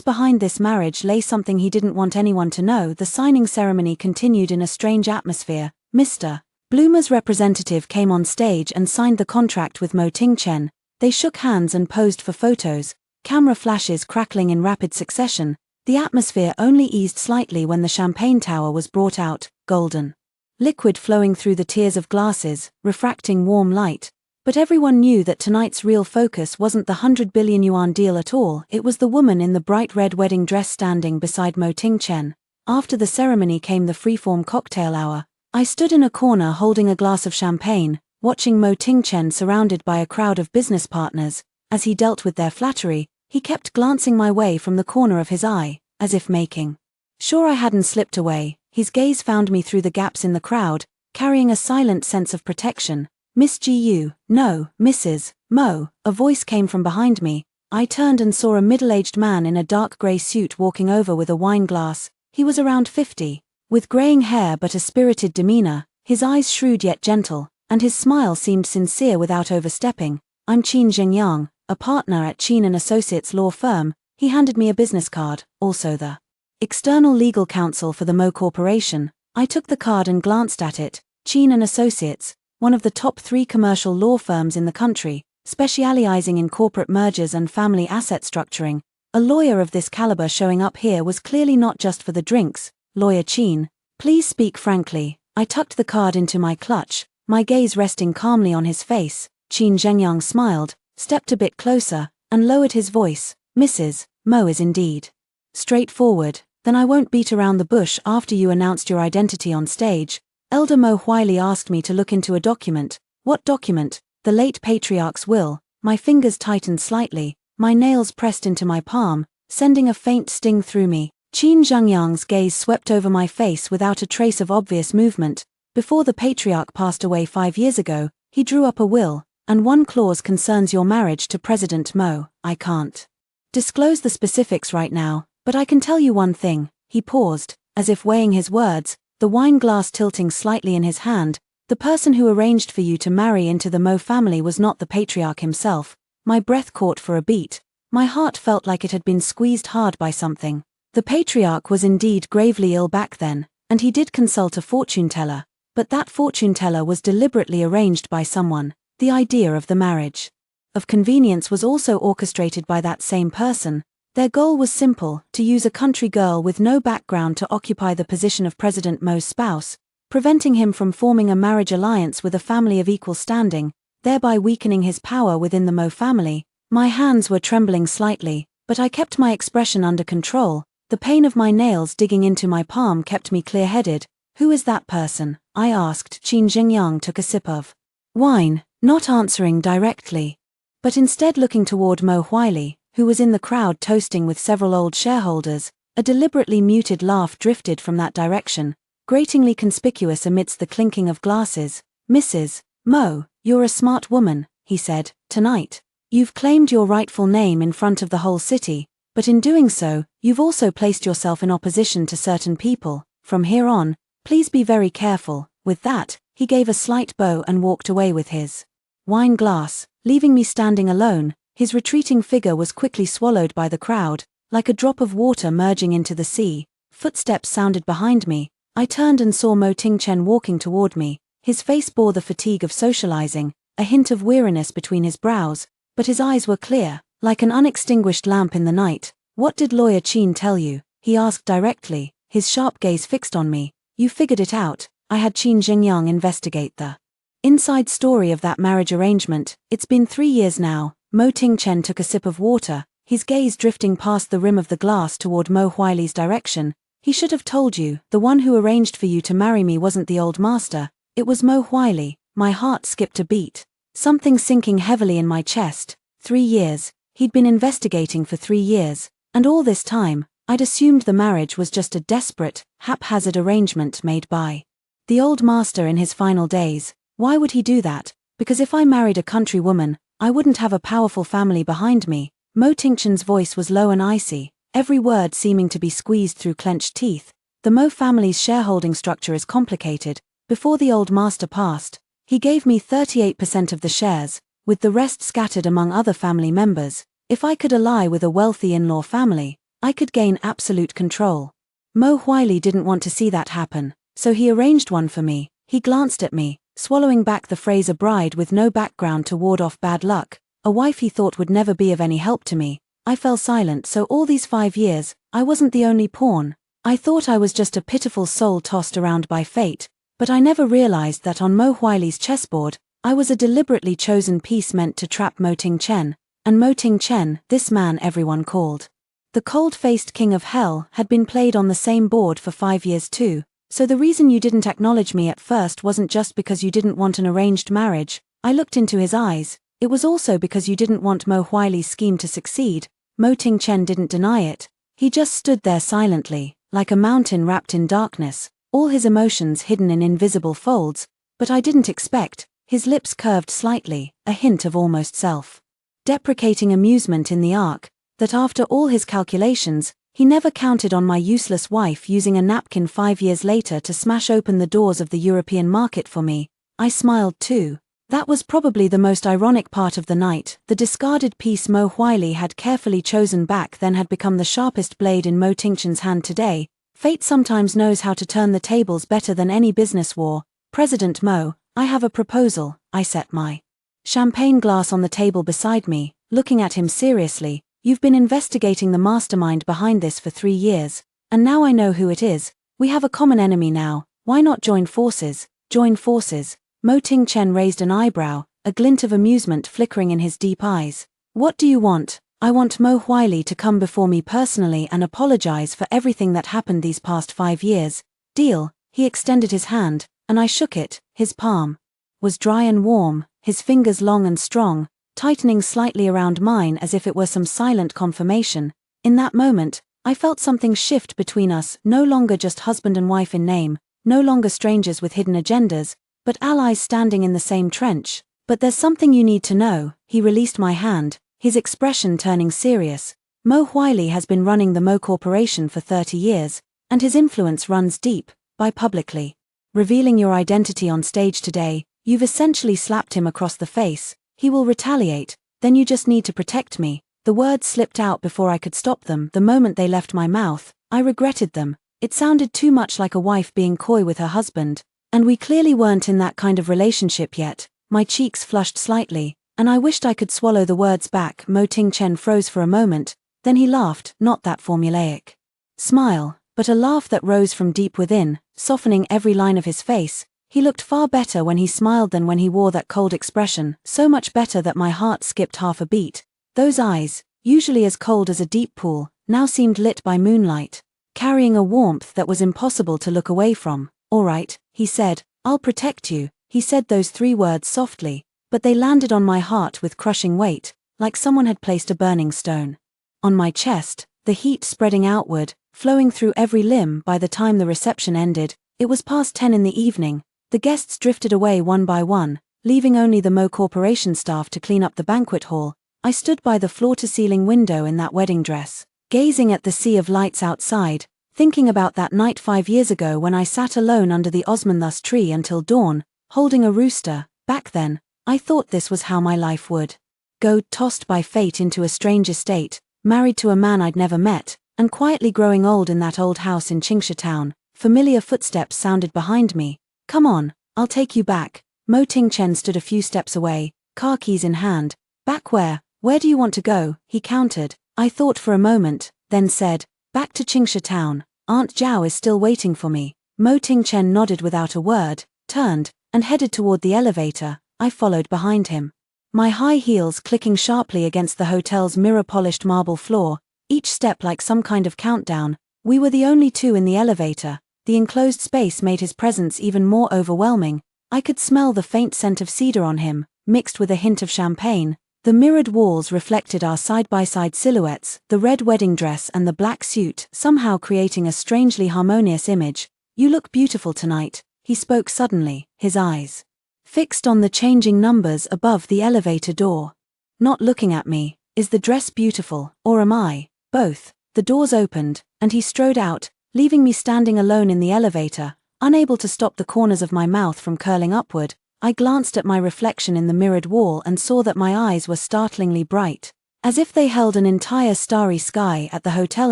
behind this marriage lay something he didn't want anyone to know. The signing ceremony continued in a strange atmosphere. Mr. Bloomer's representative came on stage and signed the contract with Mo Ting-chen. They shook hands and posed for photos, camera flashes crackling in rapid succession. The atmosphere only eased slightly when the champagne tower was brought out, golden liquid flowing through the tiers of glasses, refracting warm light. But everyone knew that tonight's real focus wasn't the 100 billion yuan deal at all. It was the woman in the bright red wedding dress standing beside Mo Ting-chen. After the ceremony came the freeform cocktail hour. I stood in a corner holding a glass of champagne, watching Mo Ting-chen surrounded by a crowd of business partners. As he dealt with their flattery, he kept glancing my way from the corner of his eye, as if making sure I hadn't slipped away. His gaze found me through the gaps in the crowd, carrying a silent sense of protection. Miss Gu, no, Mrs. Mo, a voice came from behind me. I turned and saw a middle-aged man in a dark grey suit walking over with a wine glass. He was around 50, with greying hair but a spirited demeanor, his eyes shrewd yet gentle, and his smile seemed sincere without overstepping. I'm Qin Zhengyang, a partner at Qin & Associates law firm. He handed me a business card, also the external legal counsel for the Mo Corporation. I took the card and glanced at it. Qin & Associates, one of the top 3 commercial law firms in the country, specializing in corporate mergers and family asset structuring. A lawyer of this caliber showing up here was clearly not just for the drinks. Lawyer Qin, please speak frankly. I tucked the card into my clutch, my gaze resting calmly on his face. Qin Zhengyang smiled, stepped a bit closer, and lowered his voice. Mrs. Mo is indeed straightforward. Then I won't beat around the bush. After you announced your identity on stage, Elder Mo Huili asked me to look into a document. What document? The late patriarch's will. My fingers tightened slightly, my nails pressed into my palm, sending a faint sting through me. Qin Zhengyang's gaze swept over my face without a trace of obvious movement. Before the patriarch passed away 5 years ago, he drew up a will, and one clause concerns your marriage to President Mo. I can't disclose the specifics right now, but I can tell you one thing. He paused, as if weighing his words, the wine glass tilting slightly in his hand. The person who arranged for you to marry into the Mo family was not the patriarch himself. My breath caught for a beat. My heart felt like it had been squeezed hard by something. The patriarch was indeed gravely ill back then, and he did consult a fortune teller, but that fortune teller was deliberately arranged by someone. The idea of the marriage of convenience was also orchestrated by that same person. Their goal was simple: to use a country girl with no background to occupy the position of President Mo's spouse, preventing him from forming a marriage alliance with a family of equal standing, thereby weakening his power within the Mo family. My hands were trembling slightly, but I kept my expression under control. The pain of my nails digging into my palm kept me clear-headed. "Who is that person?" I asked. Qin Jingyang took a sip of wine, not answering directly, but instead looking toward Mo Huili, who was in the crowd toasting with several old shareholders. A deliberately muted laugh drifted from that direction, gratingly conspicuous amidst the clinking of glasses. "Mrs. Mo, you're a smart woman," he said. "Tonight, you've claimed your rightful name in front of the whole city, but in doing so, you've also placed yourself in opposition to certain people. From here on, please be very careful." With that, he gave a slight bow and walked away with his wine glass, leaving me standing alone. His retreating figure was quickly swallowed by the crowd, like a drop of water merging into the sea. Footsteps sounded behind me. I turned and saw Mo Tingchen walking toward me. His face bore the fatigue of socializing, a hint of weariness between his brows, but his eyes were clear, like an unextinguished lamp in the night. "What did Lawyer Qin tell you?" he asked directly, his sharp gaze fixed on me. "You figured it out." I had Qin Jingyang investigate the inside story of that marriage arrangement. "It's been 3 years now." Mo Tingchen took a sip of water, his gaze drifting past the rim of the glass toward Mo Huili's direction. "He should have told you, the one who arranged for you to marry me wasn't the old master, it was Mo Huili." My heart skipped a beat, something sinking heavily in my chest. 3 years. He'd been investigating for 3 years, and all this time, I'd assumed the marriage was just a desperate, haphazard arrangement made by the old master in his final days. Why would he do that? Because if I married a country woman, I wouldn't have a powerful family behind me. Mo Tingchen's voice was low and icy, every word seeming to be squeezed through clenched teeth. "The Mo family's shareholding structure is complicated. Before the old master passed, he gave me 38% of the shares, with the rest scattered among other family members. If I could ally with a wealthy in-law family, I could gain absolute control. Mo Huili didn't want to see that happen, so he arranged one for me." He glanced at me, swallowing back the phrase "a bride with no background to ward off bad luck," a wife he thought would never be of any help to me. I fell silent. "So all these 5 years, I wasn't the only pawn. I thought I was just a pitiful soul tossed around by fate, but I never realized that on Mo Huili's chessboard, I was a deliberately chosen piece meant to trap Mo Tingchen. And Mo Tingchen, this man everyone called the cold-faced king of hell, had been played on the same board for 5 years too. So the reason you didn't acknowledge me at first wasn't just because you didn't want an arranged marriage." I looked into his eyes. "It was also because you didn't want Mo Huili's scheme to succeed." Mo Tingchen didn't deny it. He just stood there silently, like a mountain wrapped in darkness, all his emotions hidden in invisible folds. But I didn't expect. His lips curved slightly, a hint of almost self-deprecating amusement in the arc, that after all his calculations, he never counted on my useless wife using a napkin 5 years later to smash open the doors of the European market for me. I smiled too. That was probably the most ironic part of the night. The discarded piece Mo Huili had carefully chosen back then had become the sharpest blade in Mo Tingchen's hand today. Fate sometimes knows how to turn the tables better than any business war. "President Mo, I have a proposal." I set my champagne glass on the table beside me, looking at him seriously. "You've been investigating the mastermind behind this for 3 years, and now I know who it is. We have a common enemy now. Why not join forces?" "Join forces?" Mo Tingchen raised an eyebrow, a glint of amusement flickering in his deep eyes. "What do you want?" "I want Mo Huili to come before me personally and apologize for everything that happened these past 5 years. Deal?" He extended his hand, and I shook it. His palm was dry and warm, his fingers long and strong, tightening slightly around mine as if it were some silent confirmation. In that moment, I felt something shift between us, no longer just husband and wife in name, no longer strangers with hidden agendas, but allies standing in the same trench. "But there's something you need to know." He released my hand, his expression turning serious. "Mo Huili has been running the Mo Corporation for 30 years, and his influence runs deep. By publicly revealing your identity on stage today, you've essentially slapped him across the face. He will retaliate, then you just need to protect me." The words slipped out before I could stop them. The moment they left my mouth, I regretted them. It sounded too much like a wife being coy with her husband, and we clearly weren't in that kind of relationship yet. My cheeks flushed slightly, and I wished I could swallow the words back. Mo Tingchen froze for a moment, Then he laughed, not that formulaic smile, but a laugh that rose from deep within, softening every line of his face. He looked far better when he smiled than when he wore that cold expression, so much better that my heart skipped half a beat. Those eyes, usually as cold as a deep pool, now seemed lit by moonlight, carrying a warmth that was impossible to look away from. "All right," he said, "I'll protect you." He said those 3 words softly, but they landed on my heart with crushing weight, like someone had placed a burning stone on my chest, the heat spreading outward, flowing through every limb. By the time the reception ended, it was past 10 in the evening. The guests drifted away one by one, leaving only the Mo Corporation staff to clean up the banquet hall. I stood by the floor-to-ceiling window in that wedding dress, gazing at the sea of lights outside, thinking about that night 5 years ago when I sat alone under the Osmanthus tree until dawn, holding a rooster. Back then, I thought this was how my life would go, tossed by fate into a strange estate, married to a man I'd never met, and quietly growing old in that old house in Chingsha Town. Familiar footsteps sounded behind me. "Come on, I'll take you back." Mo Ting-chen stood a few steps away, car keys in hand. "Back where? Where do you want to go?" he countered. I thought for a moment, then said, "Back to Chingsha Town. Aunt Zhao is still waiting for me." Mo Ting-chen nodded without a word, turned, and headed toward the elevator. I followed behind him, my high heels clicking sharply against the hotel's mirror-polished marble floor, each step like some kind of countdown. We were the only 2 in the elevator. The enclosed space made his presence even more overwhelming. I could smell the faint scent of cedar on him, mixed with a hint of champagne. The mirrored walls reflected our side-by-side silhouettes, the red wedding dress and the black suit, somehow creating a strangely harmonious image. "You look beautiful tonight," he spoke suddenly, his eyes fixed on the changing numbers above the elevator door. Not looking at me. "Is the dress beautiful, or am I?" "Both." The doors opened, and he strode out, leaving me standing alone in the elevator, unable to stop the corners of my mouth from curling upward. I glanced at my reflection in the mirrored wall and saw that my eyes were startlingly bright, as if they held an entire starry sky. At the hotel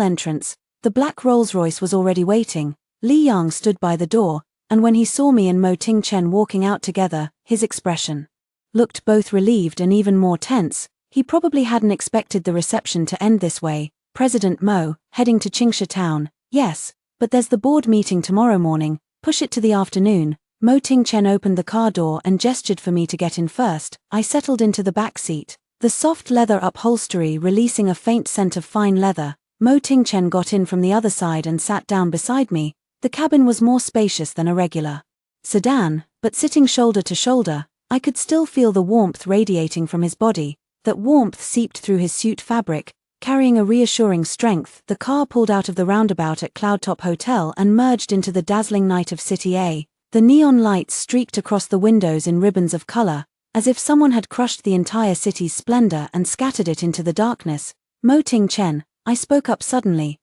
entrance, the black Rolls-Royce was already waiting. Li Yang stood by the door, and when he saw me and Mo Ting-chen walking out together, his expression looked both relieved and even more tense. He probably hadn't expected the reception to end this way. "President Mo, heading to Chingsha Town?" "Yes, but there's the board meeting tomorrow morning. Push it to the afternoon." Mo Ting-chen opened the car door and gestured for me to get in first. I settled into the back seat, the soft leather upholstery releasing a faint scent of fine leather. Mo Ting-chen got in from the other side and sat down beside me. The cabin was more spacious than a regular sedan, but sitting shoulder to shoulder, I could still feel the warmth radiating from his body. That warmth seeped through his suit fabric, carrying a reassuring strength. The car pulled out of the roundabout at Cloudtop Hotel and merged into the dazzling night of City A. The neon lights streaked across the windows in ribbons of color, as if someone had crushed the entire city's splendor and scattered it into the darkness. "Mo Ting-chen," I spoke up suddenly,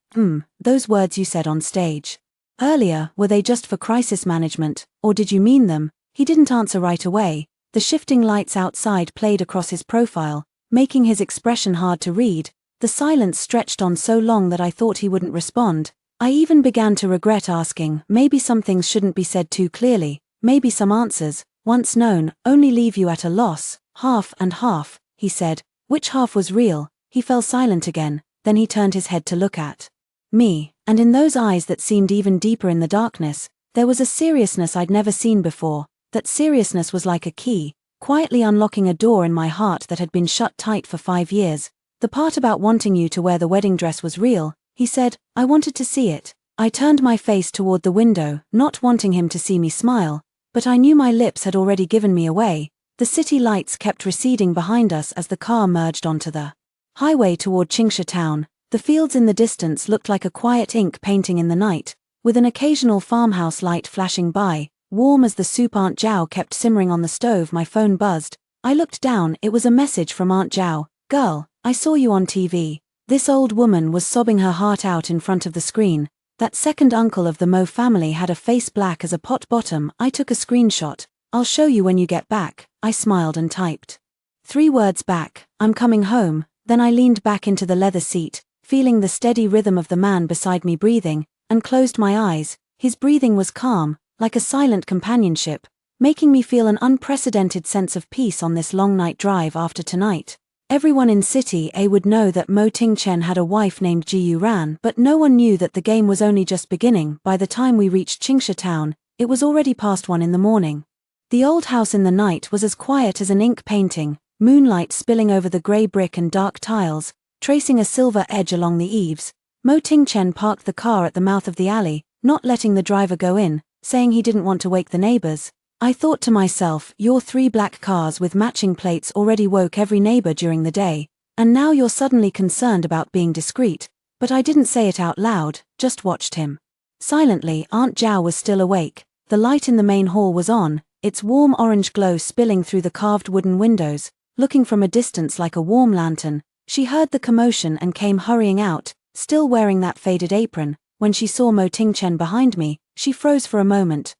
those words you said on stage earlier, were they just for crisis management, or did you mean them?" He didn't answer right away. The shifting lights outside played across his profile, making his expression hard to read. The silence stretched on so long that I thought he wouldn't respond. I even began to regret asking. Maybe some things shouldn't be said too clearly. Maybe some answers, once known, only leave you at a loss. "Half and half," he said. Which half was real? He fell silent again, then he turned his head to look at me, and in those eyes that seemed even deeper in the darkness, there was a seriousness I'd never seen before. That seriousness was like a key, quietly unlocking a door in my heart that had been shut tight for 5 years. "The part about wanting you to wear the wedding dress was real," he said. "I wanted to see it." I turned my face toward the window, not wanting him to see me smile, but I knew my lips had already given me away. The city lights kept receding behind us as the car merged onto the highway toward Chingsha Town. The fields in the distance looked like a quiet ink painting in the night, with an occasional farmhouse light flashing by. Warm as the soup Aunt Zhao kept simmering on the stove, my phone buzzed. I looked down. It was a message from Aunt Zhao. "Girl, I saw you on TV." This old woman was sobbing her heart out in front of the screen. That second uncle of the Mo family had a face black as a pot bottom. I took a screenshot. "I'll show you when you get back." I smiled and typed 3 words back. "I'm coming home." Then I leaned back into the leather seat, feeling the steady rhythm of the man beside me breathing, and closed my eyes. His breathing was calm, like a silent companionship, making me feel an unprecedented sense of peace on this long night drive after tonight. Everyone in City A would know that Mo Ting-chen had a wife named Ji Ran, but no one knew that the game was only just beginning. By the time we reached Qingsha town, it was already past 1 in the morning. The old house in the night was as quiet as an ink painting, moonlight spilling over the grey brick and dark tiles, tracing a silver edge along the eaves. Mo Ting-chen parked the car at the mouth of the alley, not letting the driver go in, saying he didn't want to wake the neighbors. I thought to myself, your 3 black cars with matching plates already woke every neighbor during the day, and now you're suddenly concerned about being discreet. But I didn't say it out loud, just watched him. Silently, Aunt Zhao was still awake. The light in the main hall was on, its warm orange glow spilling through the carved wooden windows. Looking from a distance like a warm lantern, she heard the commotion and came hurrying out, still wearing that faded apron. When she saw Mo Ting-chen behind me, she froze for a moment.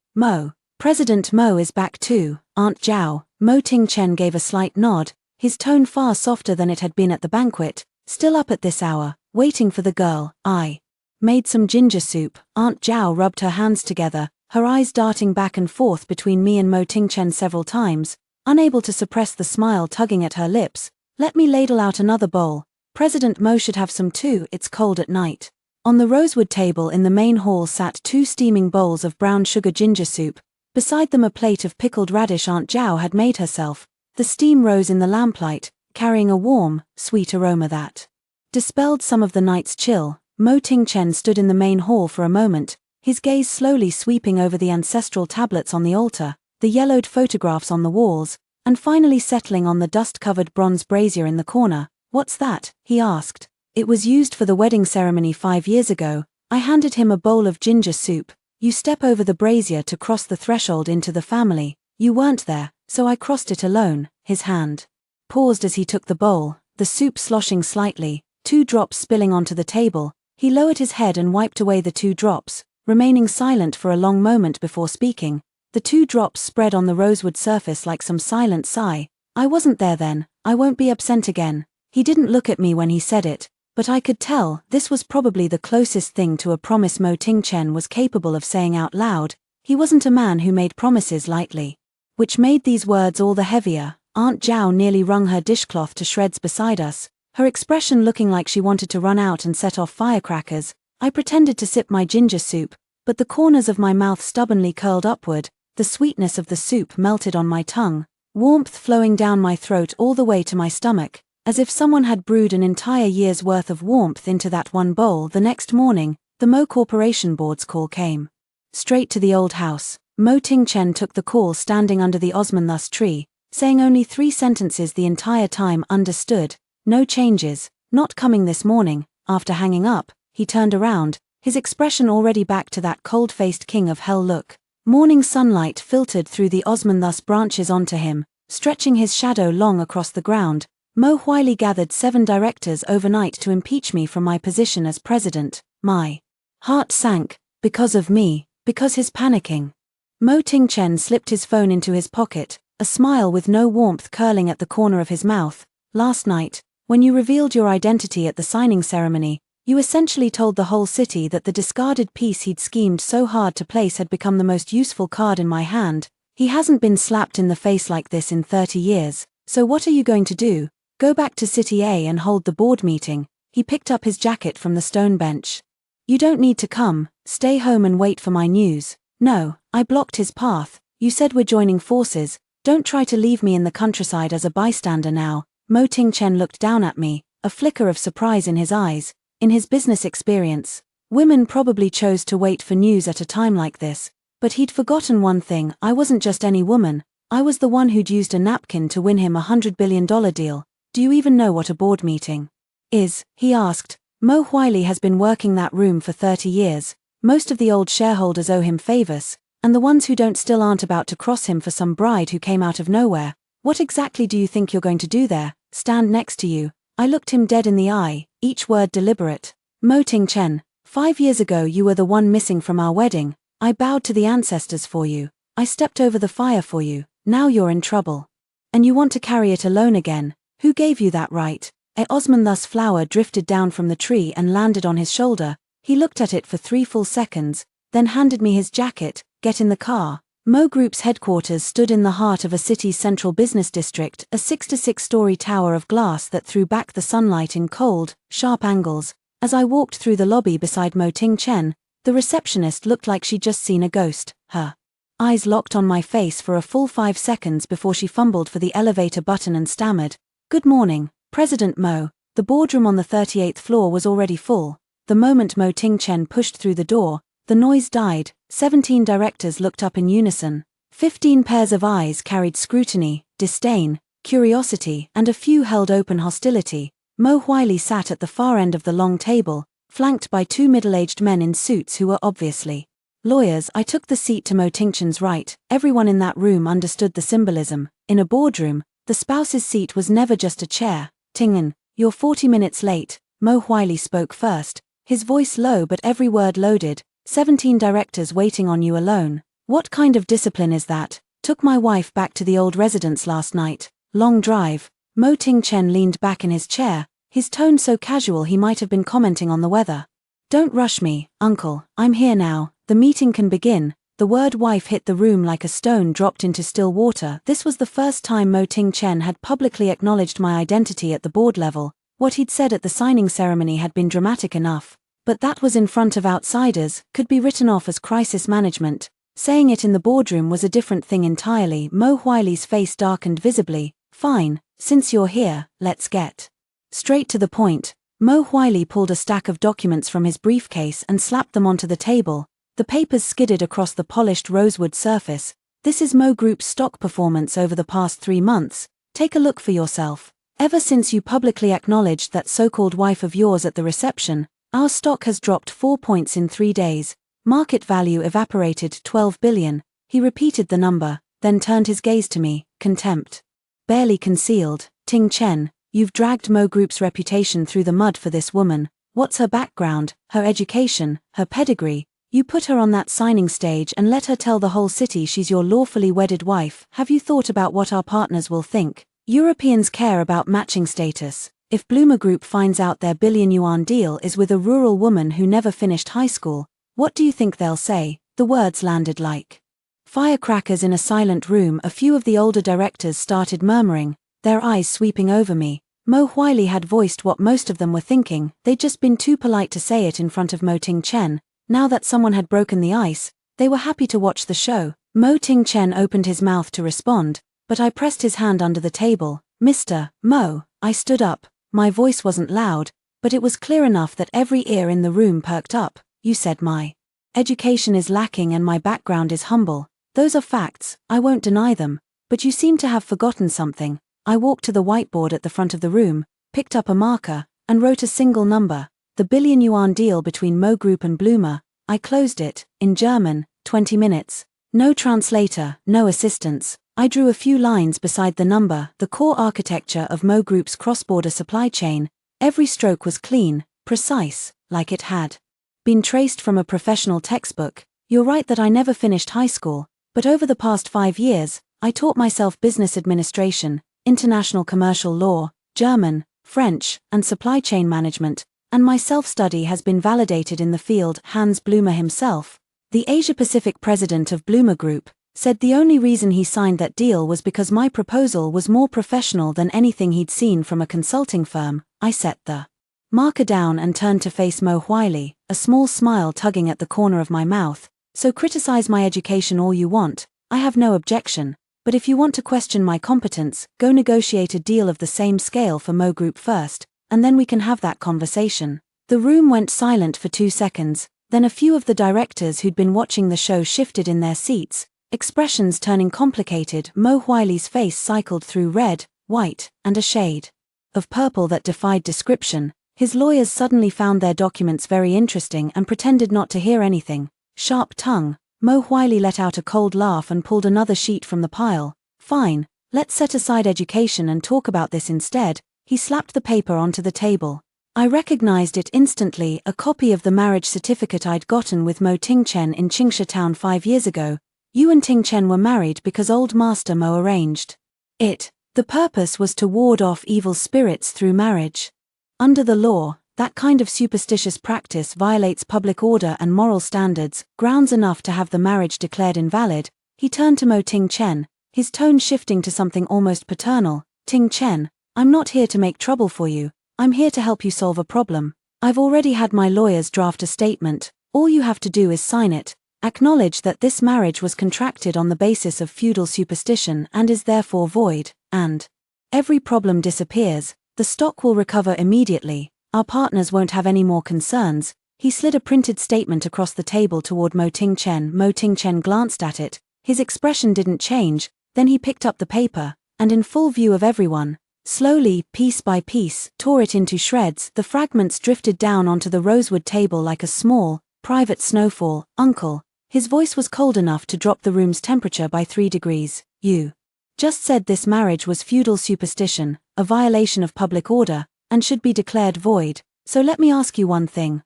President Mo is back too, Aunt Zhao. Mo Ting-chen gave a slight nod, his tone far softer than it had been at the banquet. Still up at this hour, waiting for the girl. I made some ginger soup. Aunt Zhao rubbed her hands together, her eyes darting back and forth between me and Mo Ting-chen several times, unable to suppress the smile tugging at her lips. Let me ladle out another bowl. President Mo should have some too, it's cold at night. On the rosewood table in the main hall sat 2 steaming bowls of brown sugar ginger soup. Beside them a plate of pickled radish Aunt Zhao had made herself. The steam rose in the lamplight, carrying a warm, sweet aroma that dispelled some of the night's chill. Mo Ting-chen stood in the main hall for a moment, his gaze slowly sweeping over the ancestral tablets on the altar, the yellowed photographs on the walls, and finally settling on the dust-covered bronze brazier in the corner. What's that? He asked. It was used for the wedding ceremony 5 years ago. I handed him a bowl of ginger soup. You step over the brazier to cross the threshold into the family. You weren't there, so I crossed it alone. His hand paused as he took the bowl, the soup sloshing slightly, 2 drops spilling onto the table. He lowered his head and wiped away the 2 drops, remaining silent for a long moment before speaking. The 2 drops spread on the rosewood surface like some silent sigh. I wasn't there then, I won't be absent again. He didn't look at me when he said it, but I could tell this was probably the closest thing to a promise Mo Ting-chen was capable of saying out loud. He wasn't a man who made promises lightly. Which made these words all the heavier. Aunt Zhao nearly wrung her dishcloth to shreds beside us, her expression looking like she wanted to run out and set off firecrackers. I pretended to sip my ginger soup, but the corners of my mouth stubbornly curled upward. The sweetness of the soup melted on my tongue, warmth flowing down my throat all the way to my stomach, as if someone had brewed an entire year's worth of warmth into that one bowl. The next morning, the Mo Corporation Board's call came. Straight to the old house. Mo Ting-chen took the call standing under the osmanthus tree, saying only 3 sentences the entire time. Understood. No changes. Not coming this morning. After hanging up, he turned around, his expression already back to that cold-faced king of hell look. Morning sunlight filtered through the osmanthus branches onto him, stretching his shadow long across the ground. Mo Huili gathered 7 directors overnight to impeach me from my position as president. My heart sank, because of me, because he's panicking. Mo Ting-chen slipped his phone into his pocket, a smile with no warmth curling at the corner of his mouth. Last night, when you revealed your identity at the signing ceremony, you essentially told the whole city that the discarded piece he'd schemed so hard to place had become the most useful card in my hand. He hasn't been slapped in the face like this in 30 years, so what are you going to do? Go back to City A and hold the board meeting? He picked up his jacket from the stone bench. You don't need to come, stay home and wait for my news. No, I blocked his path. You said we're joining forces, don't try to leave me in the countryside as a bystander now. Mo Ting-chen looked down at me, a flicker of surprise in his eyes. In his business experience, women probably chose to wait for news at a time like this, but he'd forgotten one thing. I wasn't just any woman, I was the one who'd used a napkin to win him a $100 billion deal. Do you even know what a board meeting is? He asked. Mo Huili has been working that room for 30 years. Most of the old shareholders owe him favors, and the ones who don't still aren't about to cross him for some bride who came out of nowhere. What exactly do you think you're going to do there? Stand next to you? I looked him dead in the eye, each word deliberate. Mo Ting-chen, 5 years ago you were the one missing from our wedding. I bowed to the ancestors for you. I stepped over the fire for you. Now you're in trouble. And you want to carry it alone again? Who gave you that right? A osmanthus flower drifted down from the tree and landed on his shoulder. He looked at it for 3 full seconds, then handed me his jacket. Get in the car. Mo Group's headquarters stood in the heart of a city's central business district, a 6-to-6-story tower of glass that threw back the sunlight in cold, sharp angles. As I walked through the lobby beside Mo Ting-chen, the receptionist looked like she'd just seen a ghost. Her eyes locked on my face for a full 5 seconds before she fumbled for the elevator button and stammered, "Good morning, President Mo." The boardroom on the 38th floor was already full. The moment Mo Ting-chen pushed through the door, the noise died. 17 directors looked up in unison. 15 pairs of eyes carried scrutiny, disdain, curiosity, and a few held open hostility. Mo Huili sat at the far end of the long table, flanked by 2 middle-aged men in suits who were obviously lawyers. I took the seat to Mo Ting-chen's right. Everyone in that room understood the symbolism. In a boardroom, the spouse's seat was never just a chair. "Ting-en, you're 40 minutes late," Mo Huili spoke first, his voice low but every word loaded. 17 directors waiting on you alone. What kind of discipline is that? Took my wife back to the old residence last night. Long drive. Mo Ting-chen leaned back in his chair, his tone so casual he might have been commenting on the weather. "Don't rush me, uncle, I'm here now, the meeting can begin." The word wife hit the room like a stone dropped into still water. This was the first time Mo Ting-chen had publicly acknowledged my identity at the board level. What he'd said at the signing ceremony had been dramatic enough, but that was in front of outsiders, could be written off as crisis management. Saying it in the boardroom was a different thing entirely. Mo Huili's face darkened visibly. "Fine, since you're here, let's get straight to the point." Mo Huili pulled a stack of documents from his briefcase and slapped them onto the table. The papers skidded across the polished rosewood surface. "This is Mo Group's stock performance over the past 3 months. Take a look for yourself. Ever since you publicly acknowledged that so-called wife of yours at the reception, our stock has dropped 4 points in 3 days. Market value evaporated 12 billion. He repeated the number, then turned his gaze to me, contempt barely concealed. "Ting-chen, you've dragged Mo Group's reputation through the mud for this woman. What's her background, her education, her pedigree? You put her on that signing stage and let her tell the whole city she's your lawfully wedded wife. Have you thought about what our partners will think? Europeans care about matching status. If Bloomer Group finds out their billion-yuan deal is with a rural woman who never finished high school, what do you think they'll say?" The words landed like firecrackers in a silent room. A few of the older directors started murmuring, their eyes sweeping over me. Mo Huili had voiced what most of them were thinking. They'd just been too polite to say it in front of Mo Ting-chen. Now that someone had broken the ice, they were happy to watch the show. Mo Ting-chen opened his mouth to respond, but I pressed his hand under the table. "Mr. Mo." I stood up. My voice wasn't loud, but it was clear enough that every ear in the room perked up. "You said my education is lacking and my background is humble. Those are facts, I won't deny them, but you seem to have forgotten something." I walked to the whiteboard at the front of the room, picked up a marker, and wrote a single number. The billion-yuan deal between Mo Group and Bloomer. I closed it, in German, 20 minutes. No translator, no assistance. I drew a few lines beside the number, the core architecture of Mo Group's cross-border supply chain. Every stroke was clean, precise, like it had been traced from a professional textbook. "You're right that I never finished high school, but over the past 5 years, I taught myself business administration, international commercial law, German, French, and supply chain management, and my self-study has been validated in the field." Hans Bloomer himself, the Asia-Pacific president of Bloomer Group, said the only reason he signed that deal was because my proposal was more professional than anything he'd seen from a consulting firm. I set the marker down and turned to face Mo Huili, a small smile tugging at the corner of my mouth. "So criticize my education all you want, I have no objection, but if you want to question my competence, go negotiate a deal of the same scale for Mo Group first, and then we can have that conversation." The room went silent for 2 seconds, then a few of the directors who'd been watching the show shifted in their seats, expressions turning complicated. Mo Huili's face cycled through red, white, and a shade of purple that defied description. His lawyers suddenly found their documents very interesting and pretended not to hear anything. Sharp tongue. Mo Huili let out a cold laugh and pulled another sheet from the pile. "Fine, let's set aside education and talk about this instead." He slapped the paper onto the table. I recognized it instantly, a copy of the marriage certificate I'd gotten with Mo Ting-chen in Qingsha Town 5 years ago. You and Ting-chen were married because old Master Mo arranged it. The purpose was to ward off evil spirits through marriage. Under the law, that kind of superstitious practice violates public order and moral standards, grounds enough to have the marriage declared invalid. He turned to Mo Ting-chen, his tone shifting to something almost paternal. Ting-chen, I'm not here to make trouble for you, I'm here to help you solve a problem. I've already had my lawyers draft a statement, all you have to do is sign it, acknowledge that this marriage was contracted on the basis of feudal superstition and is therefore void, and every problem disappears, the stock will recover immediately, our partners won't have any more concerns. He slid a printed statement across the table toward Mo Ting-chen. Mo Ting-chen glanced at it, his expression didn't change, then he picked up the paper, and in full view of everyone, slowly, piece by piece, tore it into shreds. The fragments drifted down onto the rosewood table like a small, private snowfall. Uncle, his voice was cold enough to drop the room's temperature by 3 degrees. You just said this marriage was feudal superstition, a violation of public order, and should be declared void, so let me ask you one thing.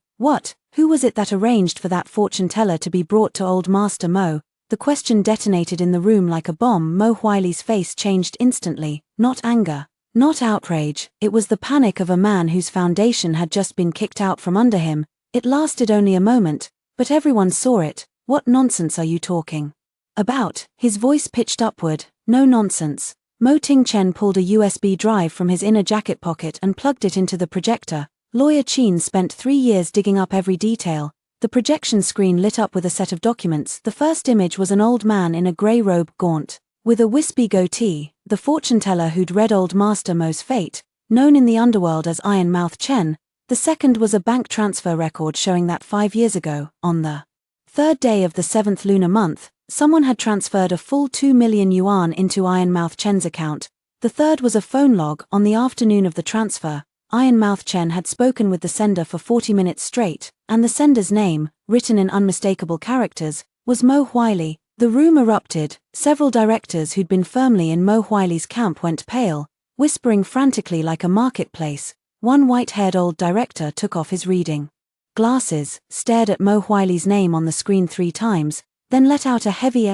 Who was it that arranged for that fortune teller to be brought to old Master Mo? The question detonated in the room like a bomb. Mo Huiley's face changed instantly, not anger, not outrage, it was the panic of a man whose foundation had just been kicked out from under him. It lasted only a moment, but everyone saw it. What nonsense are you talking about? His voice pitched upward. No nonsense. Mo Ting-chen pulled a USB drive from his inner jacket pocket and plugged it into the projector. Lawyer Chin spent 3 years digging up every detail. The projection screen lit up with a set of documents. The first image was an old man in a grey robe, gaunt, with a wispy goatee, the fortune teller who'd read old Master Mo's fate, known in the underworld as Iron Mouth Chen. The second was a bank transfer record showing that 5 years ago, on the 3rd day of the 7th lunar month, someone had transferred a full 2 million yuan into Iron Mouth Chen's account. The third was a phone log. On the afternoon of the transfer, Iron Mouth Chen had spoken with the sender for 40 minutes straight, and the sender's name, written in unmistakable characters, was Mo Huiley. The room erupted. Several directors who'd been firmly in Mo Huiley's camp went pale, whispering frantically like a marketplace. One white-haired old director took off his reading glasses, stared at Mo Huiley's name on the screen 3 times, then let out a heavy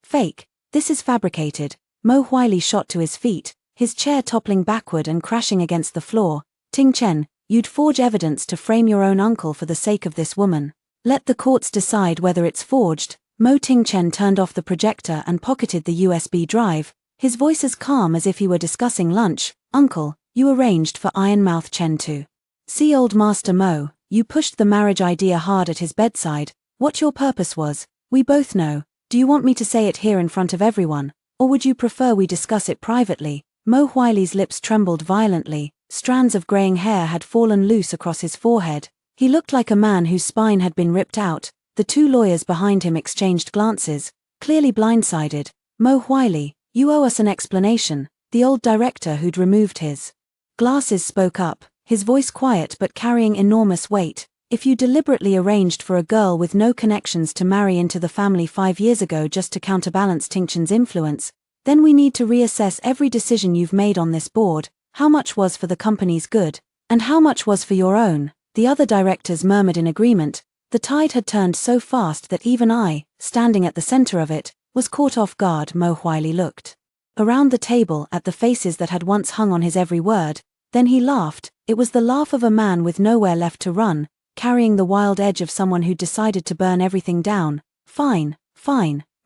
fake, this is fabricated. Mo Huiley shot to his feet, his chair toppling backward and crashing against the floor. Ting-chen, you'd forge evidence to frame your own uncle for the sake of this woman. Let the courts decide whether it's forged. Mo Ting-chen turned off the projector and pocketed the USB drive, his voice as calm as if he were discussing lunch. Uncle, you arranged for Iron Mouth Chen to see old Master Mo. You pushed the marriage idea hard at his bedside. What your purpose was, we both know. Do you want me to say it here in front of everyone, or would you prefer we discuss it privately? Mo Huiley's lips trembled violently, strands of graying hair had fallen loose across his forehead. He looked like a man whose spine had been ripped out. The 2 lawyers behind him exchanged glances, clearly blindsided. Mo Huiley, you owe us an explanation. The old director who'd removed his glasses spoke up, his voice quiet but carrying enormous weight. If you deliberately arranged for a girl with no connections to marry into the family 5 years ago just to counterbalance Ting-chen's influence, then we need to reassess every decision you've made on this board. How much was for the company's good, and how much was for your own? The other directors murmured in agreement. The tide had turned so fast that even I, standing at the center of it, was caught off guard. Mo Huiley looked around the table at the faces that had once hung on his every word, then he laughed. It was the laugh of a man with nowhere left to run, carrying the wild edge of someone who decided to burn everything down. Fine,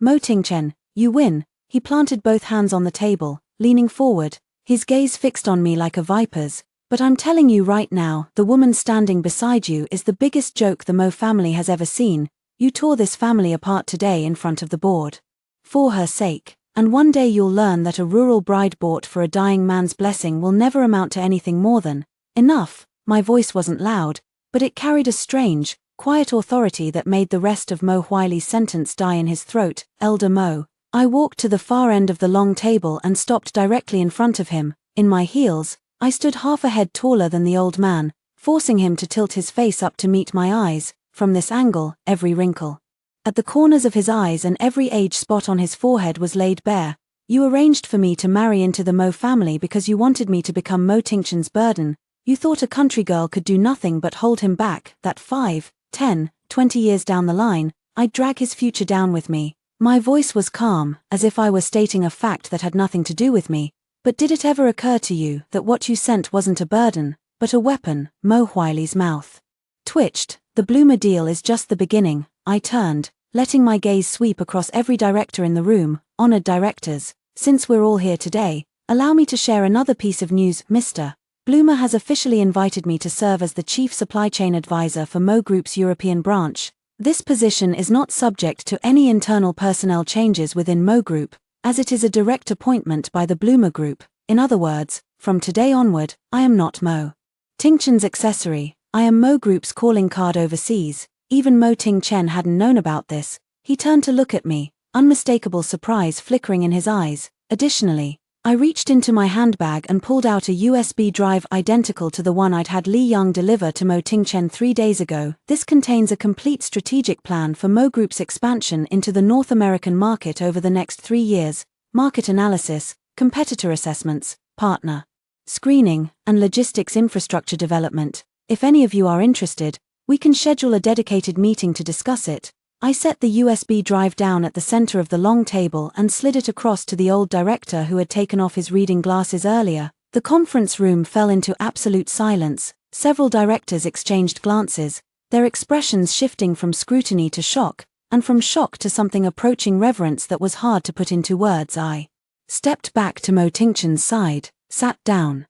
Mo Ting-chen, you win. He planted both hands on the table, leaning forward, his gaze fixed on me like a viper's. But I'm telling you right now, the woman standing beside you is the biggest joke the Mo family has ever seen. You tore this family apart today in front of the board. For her sake. And one day you'll learn that a rural bride bought for a dying man's blessing will never amount to anything more than enough. My voice wasn't loud, but it carried a strange, quiet authority that made the rest of Mo Huiley's sentence die in his throat. Elder Mo. I walked to the far end of the long table and stopped directly in front of him. In my heels, I stood half a head taller than the old man, forcing him to tilt his face up to meet my eyes. From this angle, every wrinkle at the corners of his eyes and every age spot on his forehead was laid bare. You arranged for me to marry into the Mo family because you wanted me to become Mo Ting-chen's burden. You thought a country girl could do nothing but hold him back, that 5, 10, 20 years down the line, I'd drag his future down with me. My voice was calm, as if I were stating a fact that had nothing to do with me. But did it ever occur to you that what you sent wasn't a burden, but a weapon? Mo Huiley's mouth twitched. The Bloomer deal is just the beginning. I turned, letting my gaze sweep across every director in the room. Honored directors, since we're all here today, allow me to share another piece of news. Mr. Bloomer has officially invited me to serve as the Chief Supply Chain Advisor for Mo Group's European branch. This position is not subject to any internal personnel changes within Mo Group, as it is a direct appointment by the Bloomer Group. In other words, from today onward, I am not Mo Tingchen's accessory, I am Mo Group's calling card overseas. Even Mo Tingchen hadn't known about this. He turned to look at me, unmistakable surprise flickering in his eyes. Additionally, I reached into my handbag and pulled out a USB drive identical to the one I'd had Li Yang deliver to Mo Tingchen 3 days ago. This contains a complete strategic plan for Mo Group's expansion into the North American market over the next 3 years, market analysis, competitor assessments, partner screening, and logistics infrastructure development. If any of you are interested, we can schedule a dedicated meeting to discuss it. I set the USB drive down at the center of the long table and slid it across to the old director who had taken off his reading glasses earlier. The conference room fell into absolute silence. Several directors exchanged glances, their expressions shifting from scrutiny to shock, and from shock to something approaching reverence that was hard to put into words. I stepped back to Mo Tingchen's side, sat down,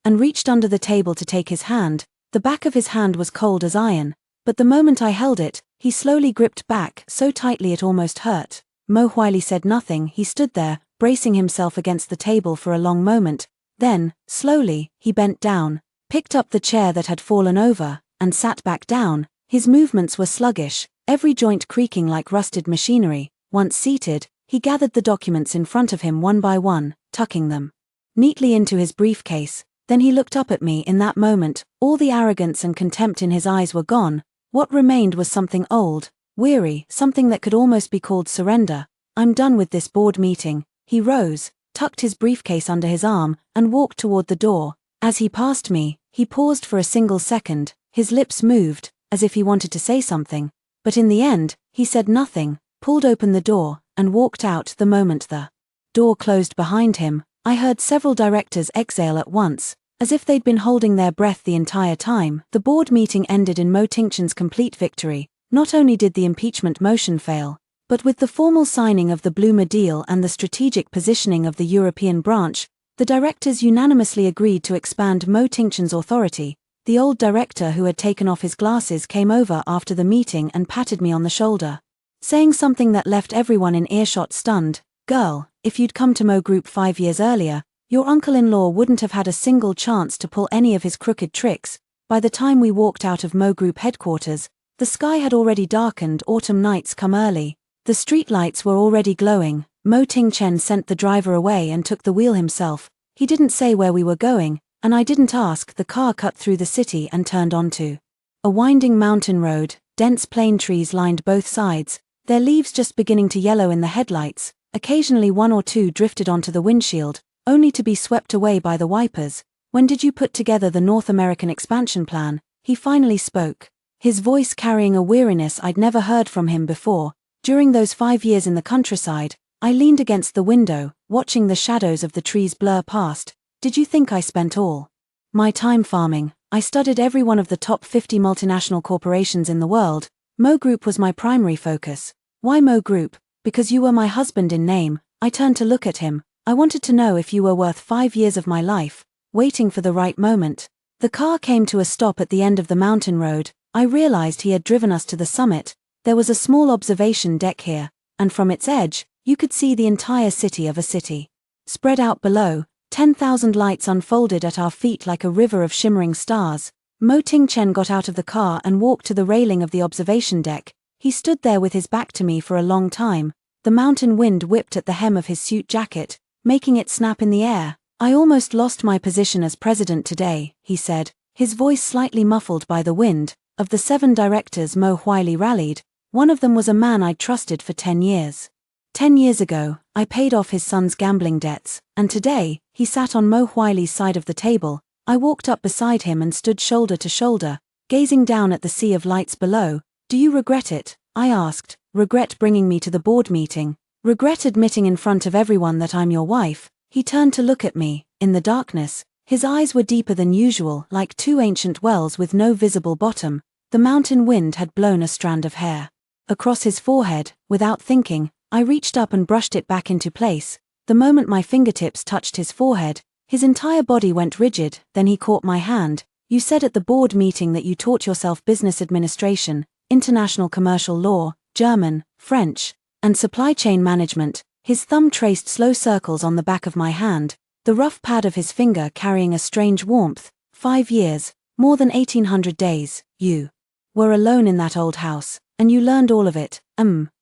and reached under the table to take his hand. The back of his hand was cold as iron, but the moment I held it, he slowly gripped back so tightly it almost hurt. Mo Huili said nothing. He stood there, bracing himself against the table for a long moment. Then, slowly, he bent down, picked up the chair that had fallen over, and sat back down. His movements were sluggish, every joint creaking like rusted machinery. Once seated, he gathered the documents in front of him one by one, tucking them neatly into his briefcase. Then he looked up at me. In that moment, all the arrogance and contempt in his eyes were gone. What remained was something old, weary, something that could almost be called surrender. I'm done with this board meeting. He rose, tucked his briefcase under his arm, and walked toward the door. As he passed me, he paused for a single second. His lips moved, as if he wanted to say something. But in the end, he said nothing, pulled open the door, and walked out. The moment the door closed behind him, I heard several directors exhale at once, as if they'd been holding their breath the entire time. The board meeting ended in Mo Tingchen's complete victory. Not only did the impeachment motion fail, but with the formal signing of the Bloomer deal and the strategic positioning of the European branch, the directors unanimously agreed to expand Mo Tingchen's authority. The old director who had taken off his glasses came over after the meeting and patted me on the shoulder, saying something that left everyone in earshot stunned. Girl, if you'd come to Mo Group 5 years earlier, your uncle-in-law wouldn't have had a single chance to pull any of his crooked tricks. By the time we walked out of Mo Group headquarters, the sky had already darkened. Autumn nights come early. The streetlights were already glowing. Mo Tingchen sent the driver away and took the wheel himself. He didn't say where we were going, and I didn't ask. The car cut through the city and turned onto a winding mountain road. Dense plane trees lined both sides, their leaves just beginning to yellow in the headlights. Occasionally one or two drifted onto the windshield, only to be swept away by the wipers. When did you put together the North American expansion plan? He finally spoke, his voice carrying a weariness I'd never heard from him before. During those 5 years in the countryside, I leaned against the window, watching the shadows of the trees blur past. Did you think I spent all my time farming? I studied every one of the top 50 multinational corporations in the world. Mo Group was my primary focus. Why Mo Group? Because you were my husband in name. I turned to look at him. I wanted to know if you were worth 5 years of my life, waiting for the right moment. The car came to a stop at the end of the mountain road. I realized he had driven us to the summit. There was a small observation deck here, and from its edge, you could see the entire city of a city. Spread out below, 10,000 lights unfolded at our feet like a river of shimmering stars. Mo Tingchen got out of the car and walked to the railing of the observation deck. He stood there with his back to me for a long time. The mountain wind whipped at the hem of his suit jacket, making it snap in the air. I almost lost my position as president today, he said, his voice slightly muffled by the wind. Of the 7 directors Mo Huili rallied, one of them was a man I'd trusted for 10 years. 10 years ago, I paid off his son's gambling debts, and today, he sat on Mo Huili's side of the table. I walked up beside him and stood shoulder to shoulder, gazing down at the sea of lights below. Do you regret it? I asked. Regret bringing me to the board meeting? Regret admitting in front of everyone that I'm your wife? He turned to look at me. In the darkness, his eyes were deeper than usual, like 2 ancient wells with no visible bottom. The mountain wind had blown a strand of hair across his forehead. Without thinking, I reached up and brushed it back into place. The moment my fingertips touched his forehead, his entire body went rigid. Then he caught my hand. You said at the board meeting that you taught yourself business administration, international commercial law, German, French, and supply chain management. His thumb traced slow circles on the back of my hand, the rough pad of his finger carrying a strange warmth. 5 years, more than 1800 days, you were alone in that old house, and you learned all of it.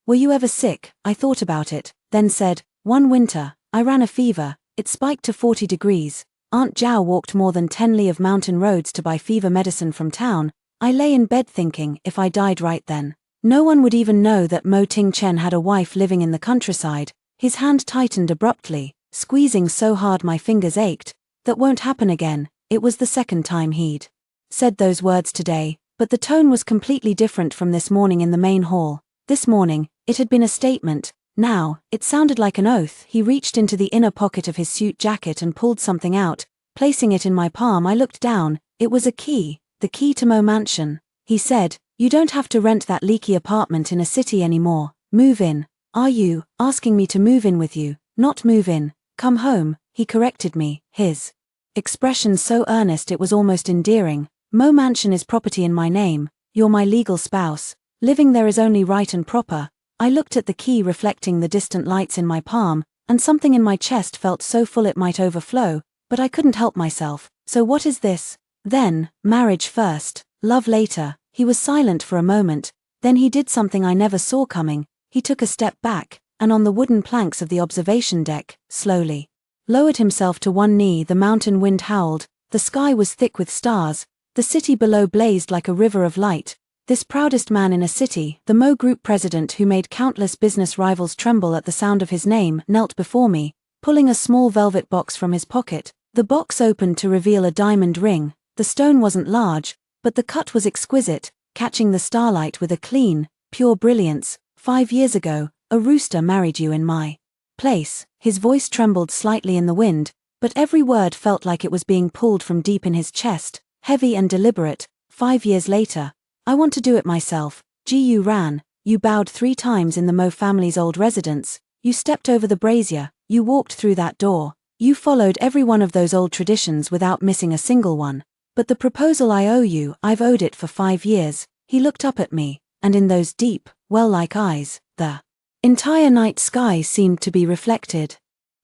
Were you ever sick? I thought about it, then said, one winter, I ran a fever, it spiked to 40 degrees. Aunt Zhao walked more than 10 li of mountain roads to buy fever medicine from town. I lay in bed thinking, if I died right then, no one would even know that Mo Ting-chen had a wife living in the countryside. His hand tightened abruptly, squeezing so hard my fingers ached. That won't happen again. It was the second time he'd said those words today, but the tone was completely different from this morning in the main hall. This morning, it had been a statement. Now, it sounded like an oath. He reached into the inner pocket of his suit jacket and pulled something out. Placing it in my palm, I looked down. It was a key, the key to Mo Mansion. He said, you don't have to rent that leaky apartment in a city anymore. Move in. Are you asking me to move in with you? Not move in. Come home, he corrected me, his expression so earnest it was almost endearing. Mo Mansion is property in my name. You're my legal spouse. Living there is only right and proper. I looked at the key reflecting the distant lights in my palm, and something in my chest felt so full it might overflow, but I couldn't help myself. So what is this? Then, marriage first, love later. He was silent for a moment, then he did something I never saw coming. He took a step back, and on the wooden planks of the observation deck, slowly lowered himself to one knee. The mountain wind howled, the sky was thick with stars, the city below blazed like a river of light. This proudest man in a city, the Mo Group president who made countless business rivals tremble at the sound of his name, knelt before me, pulling a small velvet box from his pocket. The box opened to reveal a diamond ring. The stone wasn't large, but the cut was exquisite, catching the starlight with a clean, pure brilliance. 5 years ago, a rooster married you in my place. His voice trembled slightly in the wind, but every word felt like it was being pulled from deep in his chest, heavy and deliberate. 5 years later, I want to do it myself. Gu ran, you bowed 3 times in the Mo family's old residence, you stepped over the brazier, you walked through that door, you followed every one of those old traditions without missing a single one. But the proposal I owe you, I've owed it for 5 years. He looked up at me, and in those deep, well-like eyes, the entire night sky seemed to be reflected.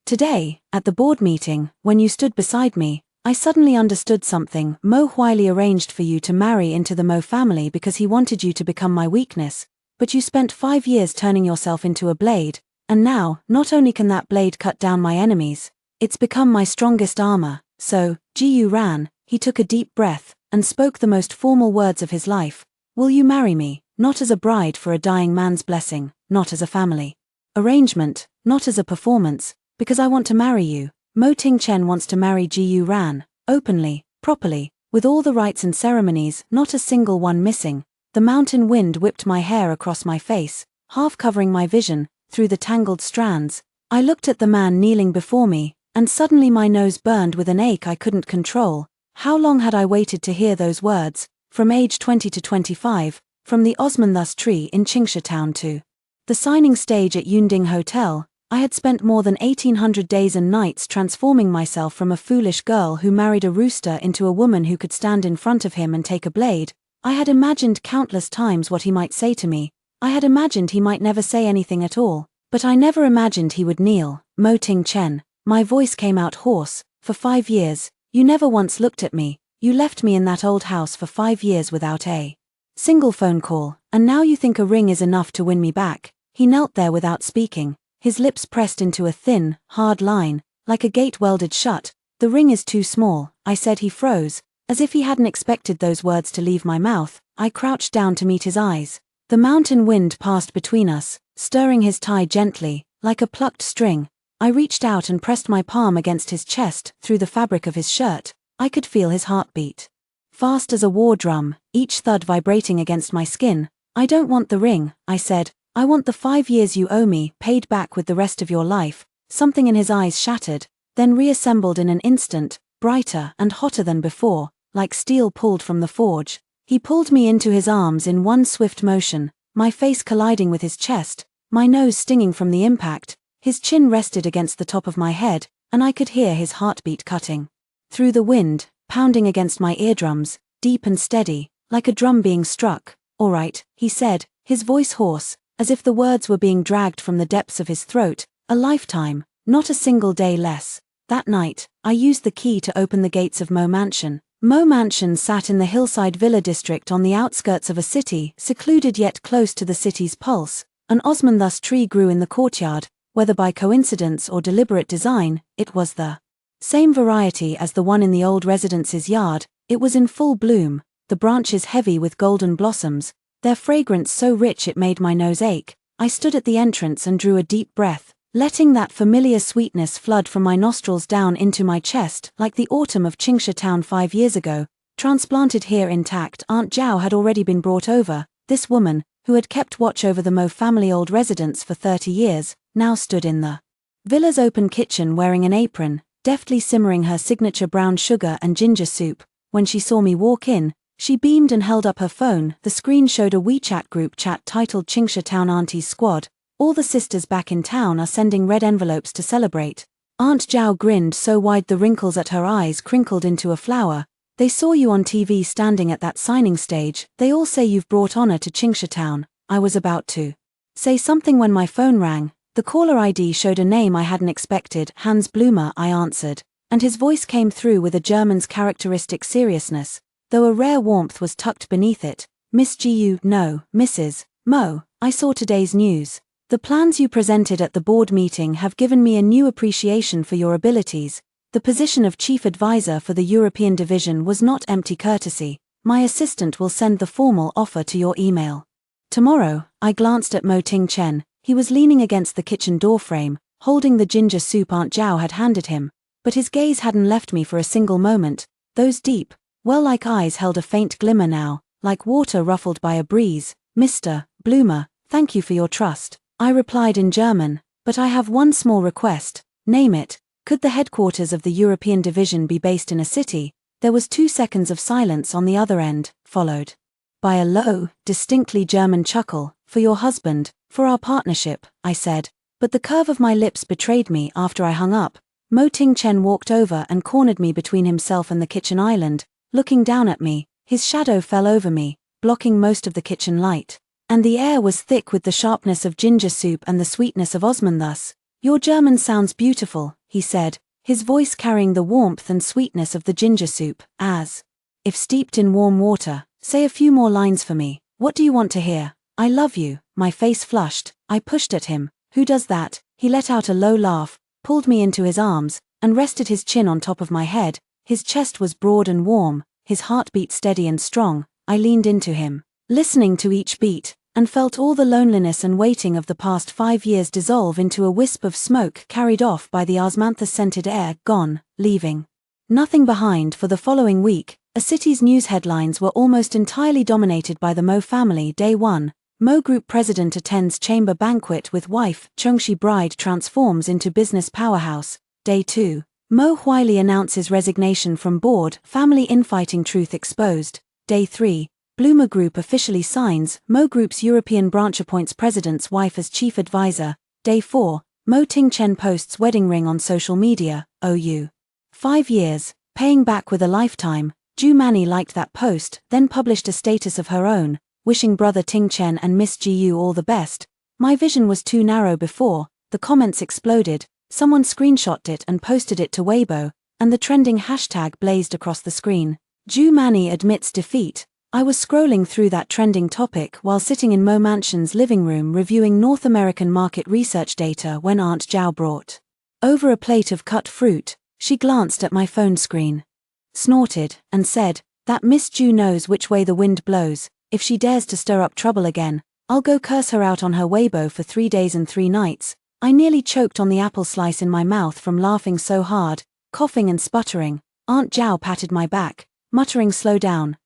Today, at the board meeting, when you stood beside me, I suddenly understood something. Mo Huili arranged for you to marry into the Mo family because he wanted you to become my weakness, but you spent 5 years turning yourself into a blade, and now, not only can that blade cut down my enemies, it's become my strongest armor. So, Gu ran, he took a deep breath, and spoke the most formal words of his life. Will you marry me, not as a bride for a dying man's blessing, not as a family arrangement, not as a performance, because I want to marry you. Mo Ting-chen wants to marry Gu Ran, openly, properly, with all the rites and ceremonies, not a single one missing. The mountain wind whipped my hair across my face, half covering my vision. Through the tangled strands, I looked at the man kneeling before me, and suddenly my nose burned with an ache I couldn't control. How long had I waited to hear those words? From age 20 to 25, from the Osmanthus tree in Qingsha town to the signing stage at Yunding Hotel, I had spent more than 1800 days and nights transforming myself from a foolish girl who married a rooster into a woman who could stand in front of him and take a blade. I had imagined countless times what he might say to me. I had imagined he might never say anything at all, but I never imagined he would kneel. Mo Ting-chen, my voice came out hoarse. For 5 years, you never once looked at me. You left me in that old house for 5 years without a single phone call, and now you think a ring is enough to win me back. He knelt there without speaking, his lips pressed into a thin, hard line, like a gate welded shut. The ring is too small, I said. He froze, as if he hadn't expected those words to leave my mouth. I crouched down to meet his eyes. The mountain wind passed between us, stirring his tie gently, like a plucked string. I reached out and pressed my palm against his chest. Through the fabric of his shirt, I could feel his heartbeat. Fast as a war drum, each thud vibrating against my skin. I don't want the ring, I said. I want the 5 years you owe me, paid back with the rest of your life. Something in his eyes shattered, then reassembled in an instant, brighter and hotter than before, like steel pulled from the forge. He pulled me into his arms in one swift motion, my face colliding with his chest, my nose stinging from the impact. His chin rested against the top of my head, and I could hear his heartbeat cutting through the wind, pounding against my eardrums, deep and steady, like a drum being struck. "All right," he said, his voice hoarse, as if the words were being dragged from the depths of his throat. "A lifetime, not a single day less." That night, I used the key to open the gates of Mo Mansion. Mo Mansion sat in the hillside villa district on the outskirts of a city, secluded yet close to the city's pulse. An osmanthus tree grew in the courtyard. Whether by coincidence or deliberate design, it was the same variety as the one in the old residence's yard. It was in full bloom, the branches heavy with golden blossoms, their fragrance so rich it made my nose ache. I stood at the entrance and drew a deep breath, letting that familiar sweetness flood from my nostrils down into my chest like the autumn of Chingsha Town 5 years ago. Transplanted here intact, Aunt Zhao had already been brought over. This woman, who had kept watch over the Mo family old residence for 30 years, now stood in the villa's open kitchen wearing an apron, deftly simmering her signature brown sugar and ginger soup. When she saw me walk in, she beamed and held up her phone. The screen showed a WeChat group chat titled Chingsha Town Auntie's Squad. All the sisters back in town are sending red envelopes to celebrate. Aunt Zhao grinned so wide the wrinkles at her eyes crinkled into a flower. "They saw you on TV standing at that signing stage. They all say you've brought honor to Chingsha Town." I was about to say something when my phone rang. The caller ID showed a name I hadn't expected. "Hans Blumer," I answered, and his voice came through with a German's characteristic seriousness, though a rare warmth was tucked beneath it. "Miss Gu, no, Mrs. Mo, I saw today's news. The plans you presented at the board meeting have given me a new appreciation for your abilities. The position of chief advisor for the European division was not empty courtesy. My assistant will send the formal offer to your email tomorrow." I glanced at Mo Ting-chen. He was leaning against the kitchen doorframe, holding the ginger soup Aunt Zhao had handed him, but his gaze hadn't left me for a single moment. Those deep, well-like eyes held a faint glimmer now, like water ruffled by a breeze. "Mr. Blumer, thank you for your trust," I replied in German, "but I have one small request." "Name it." "Could the headquarters of the European division be based in a city?" There was 2 seconds of silence on the other end, followed by a low, distinctly German chuckle. "For your husband, for our partnership," I said, but the curve of my lips betrayed me after I hung up. Mo Ting-chen walked over and cornered me between himself and the kitchen island, looking down at me. His shadow fell over me, blocking most of the kitchen light, and the air was thick with the sharpness of ginger soup and the sweetness of osmanthus. "Your German sounds beautiful," he said, his voice carrying the warmth and sweetness of the ginger soup, as if steeped in warm water. "Say a few more lines for me. What do you want to hear?" "I love you." My face flushed. I pushed at him. "Who does that?" He let out a low laugh, pulled me into his arms, and rested his chin on top of my head. His chest was broad and warm, his heartbeat steady and strong. I leaned into him, listening to each beat, and felt all the loneliness and waiting of the past 5 years dissolve into a wisp of smoke carried off by the osmanthus-scented air, gone, leaving nothing behind. For the following week, a city's news headlines were almost entirely dominated by the Mo family. Day 1. Mo Group President attends chamber banquet with wife. Chongshi bride transforms into business powerhouse. Day 2. Mo Huili announces resignation from board. Family infighting truth exposed. Day 3. Bloomer Group officially signs. Mo Group's European branch appoints president's wife as chief advisor. Day 4. Mo Ting-chen posts wedding ring on social media. OU 5 years, paying back with a lifetime. Ju Mani liked that post, then published a status of her own, wishing brother Ting-chen and Miss Gu all the best. My vision was too narrow before. The comments exploded. Someone screenshotted it and posted it to Weibo, and the trending hashtag blazed across the screen. Ju Mani admits defeat. I was scrolling through that trending topic while sitting in Mo Mansion's living room reviewing North American market research data when Aunt Zhao brought over a plate of cut fruit. She glanced at my phone screen, snorted, and said, "That Miss Ju knows which way the wind blows. If she dares to stir up trouble again, I'll go curse her out on her Weibo for 3 days and 3 nights." I nearly choked on the apple slice in my mouth from laughing so hard, coughing and sputtering. Aunt Zhao patted my back, muttering, slow down,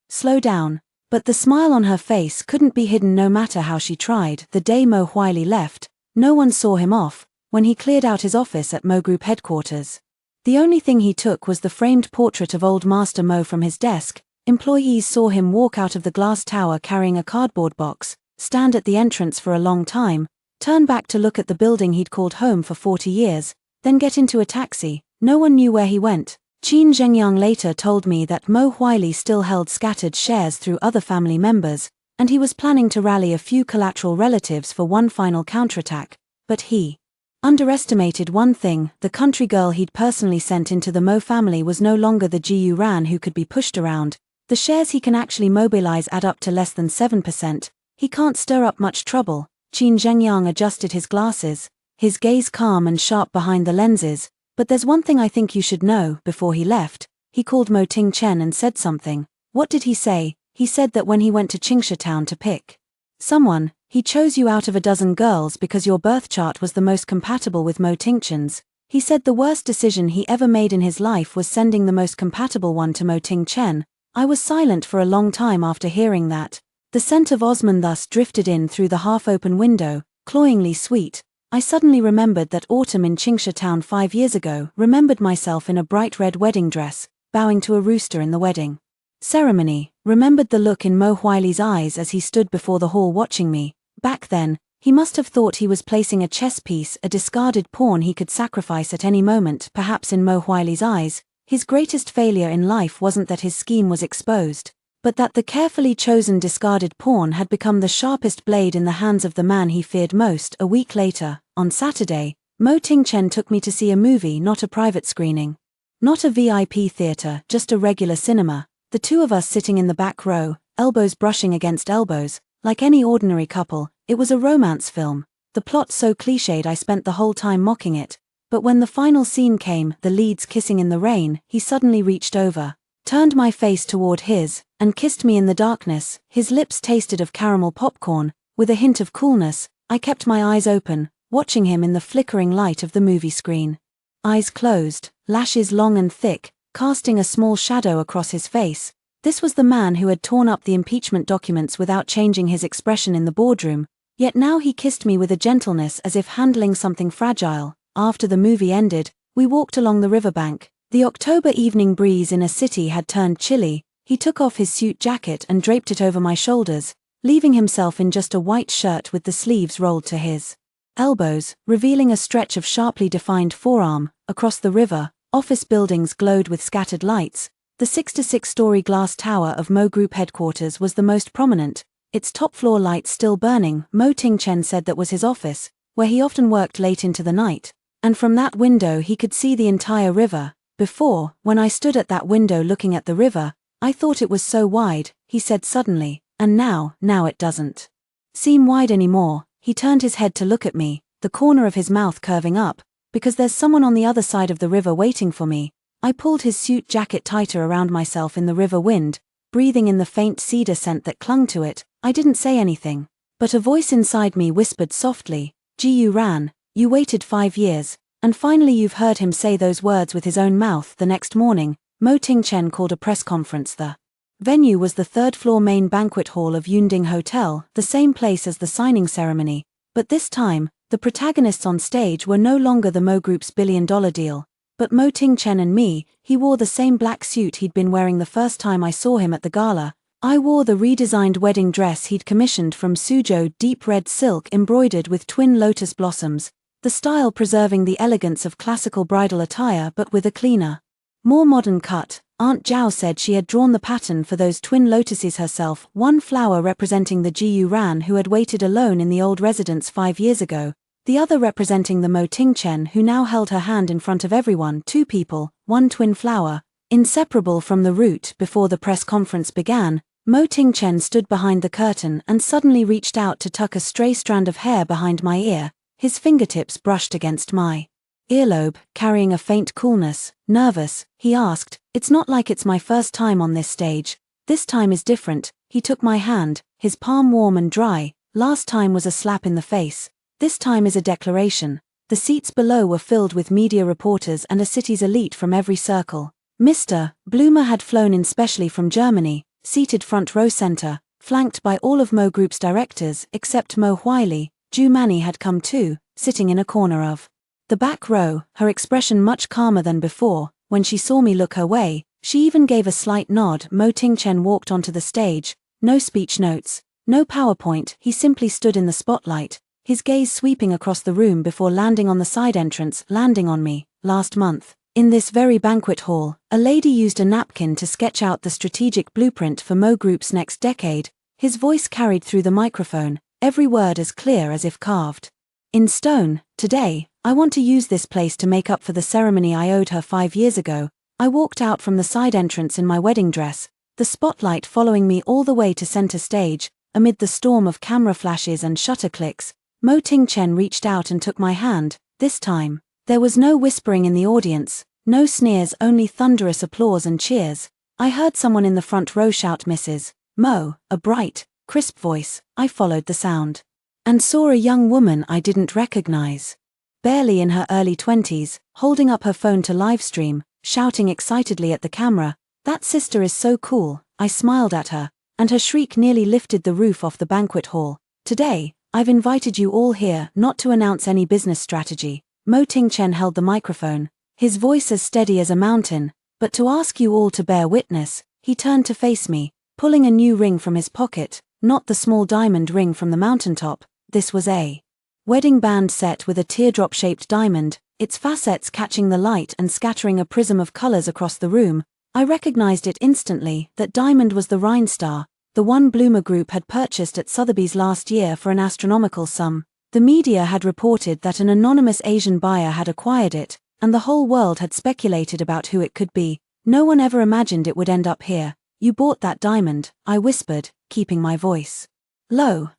but the smile on her face couldn't be hidden no matter how she tried. The day Mo Huili left, no one saw him off, when he cleared out his office at Mo Group headquarters. The only thing he took was the framed portrait of old Master Mo from his desk. Employees saw him walk out of the glass tower carrying a cardboard box, stand at the entrance for a long time, turn back to look at the building he'd called home for 40 years, then get into a taxi. No one knew where he went. Qin Zhengyang later told me that Mo Huili still held scattered shares through other family members, and he was planning to rally a few collateral relatives for one final counterattack, but he underestimated one thing: the country girl he'd personally sent into the Mo family was no longer the Jiyu Ran who could be pushed around. The shares he can actually mobilize add up to less than 7%. He can't stir up much trouble. Qin Zhengyang adjusted his glasses, his gaze calm and sharp behind the lenses. But there's one thing I think you should know. Before he left, he called Mo Tingchen and said something. What did he say? He said that when he went to Qingsha town to pick someone, he chose you out of a dozen girls because your birth chart was the most compatible with Mo Tingchen's. He said the worst decision he ever made in his life was sending the most compatible one to Mo Tingchen. I was silent for a long time after hearing that. The scent of Osman thus drifted in through the half-open window, cloyingly sweet. I suddenly remembered that autumn in Qingsha town 5 years ago, remembered myself in a bright red wedding dress, bowing to a rooster in the wedding ceremony, remembered the look in Mo Huili's eyes as he stood before the hall watching me. Back then, he must have thought he was placing a chess piece, a discarded pawn he could sacrifice at any moment. Perhaps in Mo Huili's eyes, his greatest failure in life wasn't that his scheme was exposed, but that the carefully chosen discarded pawn had become the sharpest blade in the hands of the man he feared most. A week later, on Saturday, Mo Tingchen took me to see a movie, not a private screening, not a VIP theater, just a regular cinema. The two of us sitting in the back row, elbows brushing against elbows, like any ordinary couple. It was a romance film. The plot so cliched I spent the whole time mocking it. But when the final scene came, the leads kissing in the rain, he suddenly reached over, turned my face toward his, and kissed me in the darkness. His lips tasted of caramel popcorn, with a hint of coolness. I kept my eyes open, watching him in the flickering light of the movie screen. Eyes closed, lashes long and thick, casting a small shadow across his face. This was the man who had torn up the impeachment documents without changing his expression in the boardroom, yet now he kissed me with a gentleness as if handling something fragile. After the movie ended, we walked along the riverbank. The October evening breeze in a city had turned chilly. He took off his suit jacket and draped it over my shoulders, leaving himself in just a white shirt with the sleeves rolled to his elbows, revealing a stretch of sharply defined forearm. Across the river, office buildings glowed with scattered lights. The 66-story glass tower of Mo Group headquarters was the most prominent, its top-floor lights still burning. Mo Tingchen said that was his office, where he often worked late into the night, and from that window he could see the entire river. Before, when I stood at that window looking at the river, I thought it was so wide, he said suddenly, and now it doesn't seem wide anymore. He turned his head to look at me, the corner of his mouth curving up, because there's someone on the other side of the river waiting for me. I pulled his suit jacket tighter around myself in the river wind, breathing in the faint cedar scent that clung to it. I didn't say anything, but a voice inside me whispered softly, Jiyu Ran, you waited 5 years, and finally you've heard him say those words with his own mouth. The next morning, Mo Tingchen called a press conference. The venue was the third-floor main banquet hall of Yunding Hotel, the same place as the signing ceremony, but this time, the protagonists on stage were no longer the Mo Group's billion-dollar deal, but Mo Tingchen and me. He wore the same black suit he'd been wearing the first time I saw him at the gala. I wore the redesigned wedding dress he'd commissioned from Suzhou, deep red silk embroidered with twin lotus blossoms, the style preserving the elegance of classical bridal attire but with a cleaner, more modern cut. Aunt Zhao said she had drawn the pattern for those twin lotuses herself, one flower representing the Jiyu Ran who had waited alone in the old residence 5 years ago, the other representing the Mo Tingchen who now held her hand in front of everyone. 2 people, one twin flower, inseparable from the root. Before the press conference began, Mo Tingchen stood behind the curtain and suddenly reached out to tuck a stray strand of hair behind my ear. His fingertips brushed against my earlobe, carrying a faint coolness. Nervous, he asked, it's not like it's my first time on this stage. This time is different. He took my hand, his palm warm and dry. Last time was a slap in the face. This time is a declaration. The seats below were filled with media reporters and a city's elite from every circle. Mr. Bloomer had flown in specially from Germany, seated front row center, flanked by all of Mo Group's directors except Mo Huili. Ju Mani had come too, sitting in a corner of the back row, her expression much calmer than before. When she saw me look her way, she even gave a slight nod. Mo Tingchen walked onto the stage, no speech notes, No PowerPoint, he simply stood in the spotlight, his gaze sweeping across the room before landing on the side entrance, landing on me. Last month, in this very banquet hall, a lady used a napkin to sketch out the strategic blueprint for Mo Group's next decade. His voice carried through the microphone, every word as clear as if carved in stone. Today, I want to use this place to make up for the ceremony I owed her 5 years ago. I walked out from the side entrance in my wedding dress, the spotlight following me all the way to center stage. Amid the storm of camera flashes and shutter clicks, Mo Ting-chen reached out and took my hand. This time, there was no whispering in the audience, no sneers, only thunderous applause and cheers. I heard someone in the front row shout, "Mrs. Mo," a bright, crisp voice. I followed the sound and saw a young woman I didn't recognize. Barely in her early 20s, holding up her phone to livestream, shouting excitedly at the camera, "That sister is so cool." I smiled at her, and her shriek nearly lifted the roof off the banquet hall. "Today, I've invited you all here not to announce any business strategy." Mo Ting-chen held the microphone, his voice as steady as a mountain, "but to ask you all to bear witness." He turned to face me, pulling a new ring from his pocket, not the small diamond ring from the mountaintop. This was a wedding band set with a teardrop-shaped diamond, its facets catching the light and scattering a prism of colors across the room. I recognized it instantly. That diamond was the Rhine Star, the one Bloomer Group had purchased at Sotheby's last year for an astronomical sum. The media had reported that an anonymous Asian buyer had acquired it, and the whole world had speculated about who it could be. No one ever imagined it would end up here. "You bought that diamond," I whispered, keeping my voice low.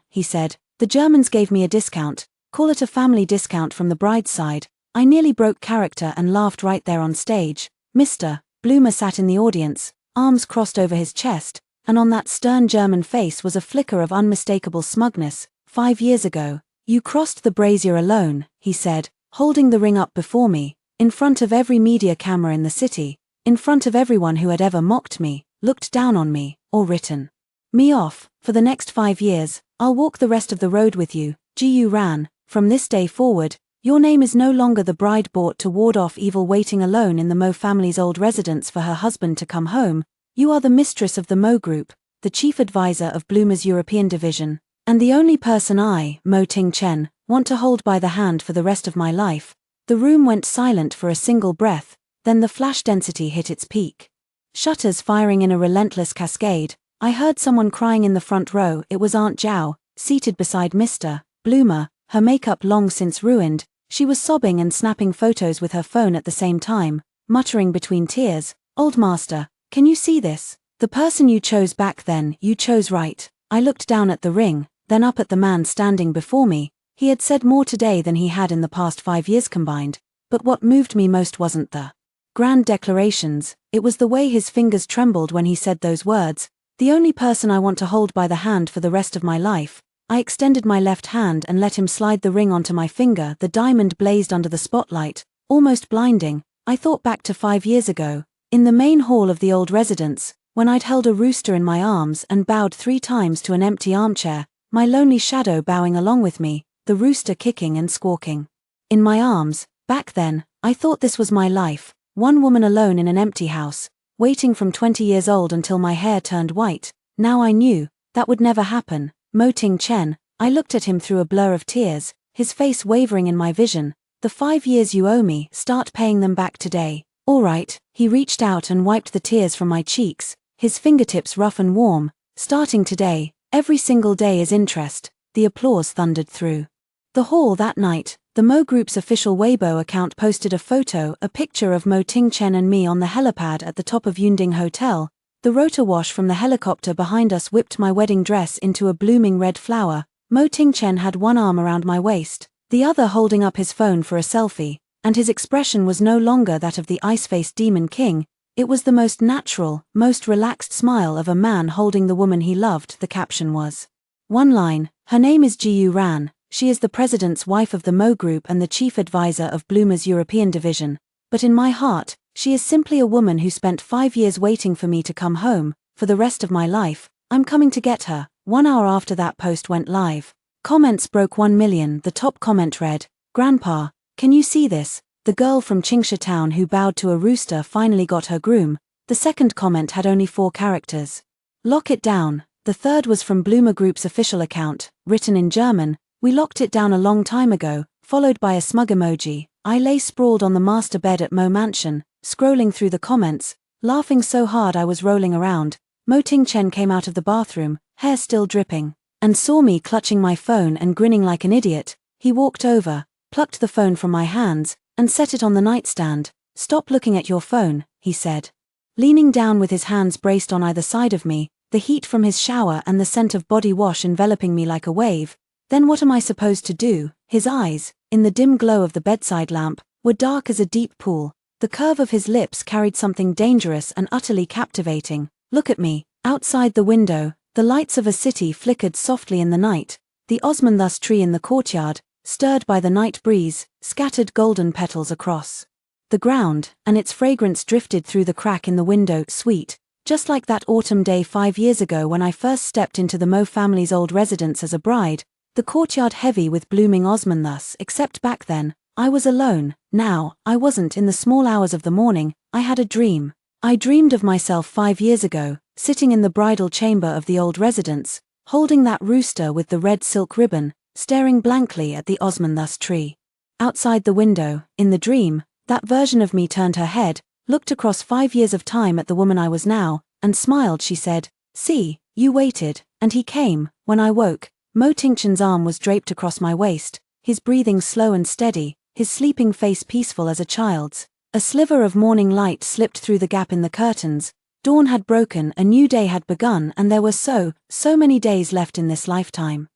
He said, "The Germans gave me a discount, call it a family discount from the bride's side." I nearly broke character and laughed right there on stage. Mr. Bloomer sat in the audience, arms crossed over his chest, and on that stern German face was a flicker of unmistakable smugness. "5 years ago, you crossed the brazier alone," he said, holding the ring up before me, in front of every media camera in the city, in front of everyone who had ever mocked me, looked down on me, or written me off. "For the next 5 years, I'll walk the rest of the road with you, Ji Ran. From this day forward, your name is no longer the bride bought to ward off evil waiting alone in the Mo family's old residence for her husband to come home. You are the mistress of the Mo Group, the chief advisor of Bloomer's European division, and the only person I, Mo Ting-chen, want to hold by the hand for the rest of my life." The room went silent for a single breath, then the flash density hit its peak. Shutters firing in a relentless cascade. I heard someone crying in the front row. It was Aunt Zhao, seated beside Mr. Bloomer, her makeup long since ruined. She was sobbing and snapping photos with her phone at the same time, muttering between tears, "Old master, can you see this? The person you chose back then, you chose right." I looked down at the ring, then up at the man standing before me. He had said more today than he had in the past 5 years combined, but what moved me most wasn't the grand declarations, it was the way his fingers trembled when he said those words. "The only person I want to hold by the hand for the rest of my life." I extended my left hand and let him slide the ring onto my finger. The diamond blazed under the spotlight, almost blinding. I thought back to 5 years ago, in the main hall of the old residence, when I'd held a rooster in my arms and bowed 3 times to an empty armchair, my lonely shadow bowing along with me, the rooster kicking and squawking in my arms. Back then, I thought this was my life, one woman alone in an empty house, waiting from 20 years old until my hair turned white. Now I knew, that would never happen. Mo Ting-chen, I looked at him through a blur of tears, his face wavering in my vision. "The 5 years you owe me, start paying them back today." "All right." He reached out and wiped the tears from my cheeks, his fingertips rough and warm. "Starting today, every single day is interest." The applause thundered through the hall that night. The Mo Group's official Weibo account posted a photo, a picture of Mo Ting-chen and me on the helipad at the top of Yunding Hotel. The rotor wash from the helicopter behind us whipped my wedding dress into a blooming red flower. Mo Ting-chen had one arm around my waist, the other holding up his phone for a selfie, and his expression was no longer that of the ice-faced demon king. It was the most natural, most relaxed smile of a man holding the woman he loved. The caption was one line: "Her name is Ji Ran. She is the president's wife of the Mo Group and the chief advisor of Bloomer's European division. But in my heart, she is simply a woman who spent 5 years waiting for me to come home. For the rest of my life, I'm coming to get her." 1 hour after that post went live, comments broke 1 million. The top comment read, "Grandpa, can you see this? The girl from Qingsha town who bowed to a rooster finally got her groom." The second comment had only 4 characters. "Lock it down." The third was from Bloomer Group's official account, written in German. We locked it down a long time ago, followed by a smug emoji. I lay sprawled on the master bed at Mo Mansion, scrolling through the comments, laughing so hard I was rolling around. Mo Tingchen came out of the bathroom, hair still dripping, and saw me clutching my phone and grinning like an idiot. He walked over, plucked the phone from my hands, and set it on the nightstand. "Stop looking at your phone," he said. Leaning down with his hands braced on either side of me, the heat from his shower and the scent of body wash enveloping me like a wave. "Then what am I supposed to do?" His eyes, in the dim glow of the bedside lamp, were dark as a deep pool. The curve of his lips carried something dangerous and utterly captivating. "Look at me." Outside the window, the lights of a city flickered softly in the night. The osmanthus tree in the courtyard, stirred by the night breeze, scattered golden petals across the ground, and its fragrance drifted through the crack in the window. Sweet, just like that autumn day 5 years ago when I first stepped into the Mo family's old residence as a bride. The courtyard heavy with blooming osmanthus, except back then, I was alone. Now, I wasn't. In the small hours of the morning, I had a dream. I dreamed of myself 5 years ago, sitting in the bridal chamber of the old residence, holding that rooster with the red silk ribbon, staring blankly at the osmanthus tree. Outside the window, in the dream, that version of me turned her head, looked across 5 years of time at the woman I was now, and smiled. She said, "See, you waited, and he came." When I woke, Mo Tingchen's arm was draped across my waist, his breathing slow and steady, his sleeping face peaceful as a child's. A sliver of morning light slipped through the gap in the curtains. Dawn had broken, a new day had begun, and there were so many days left in this lifetime.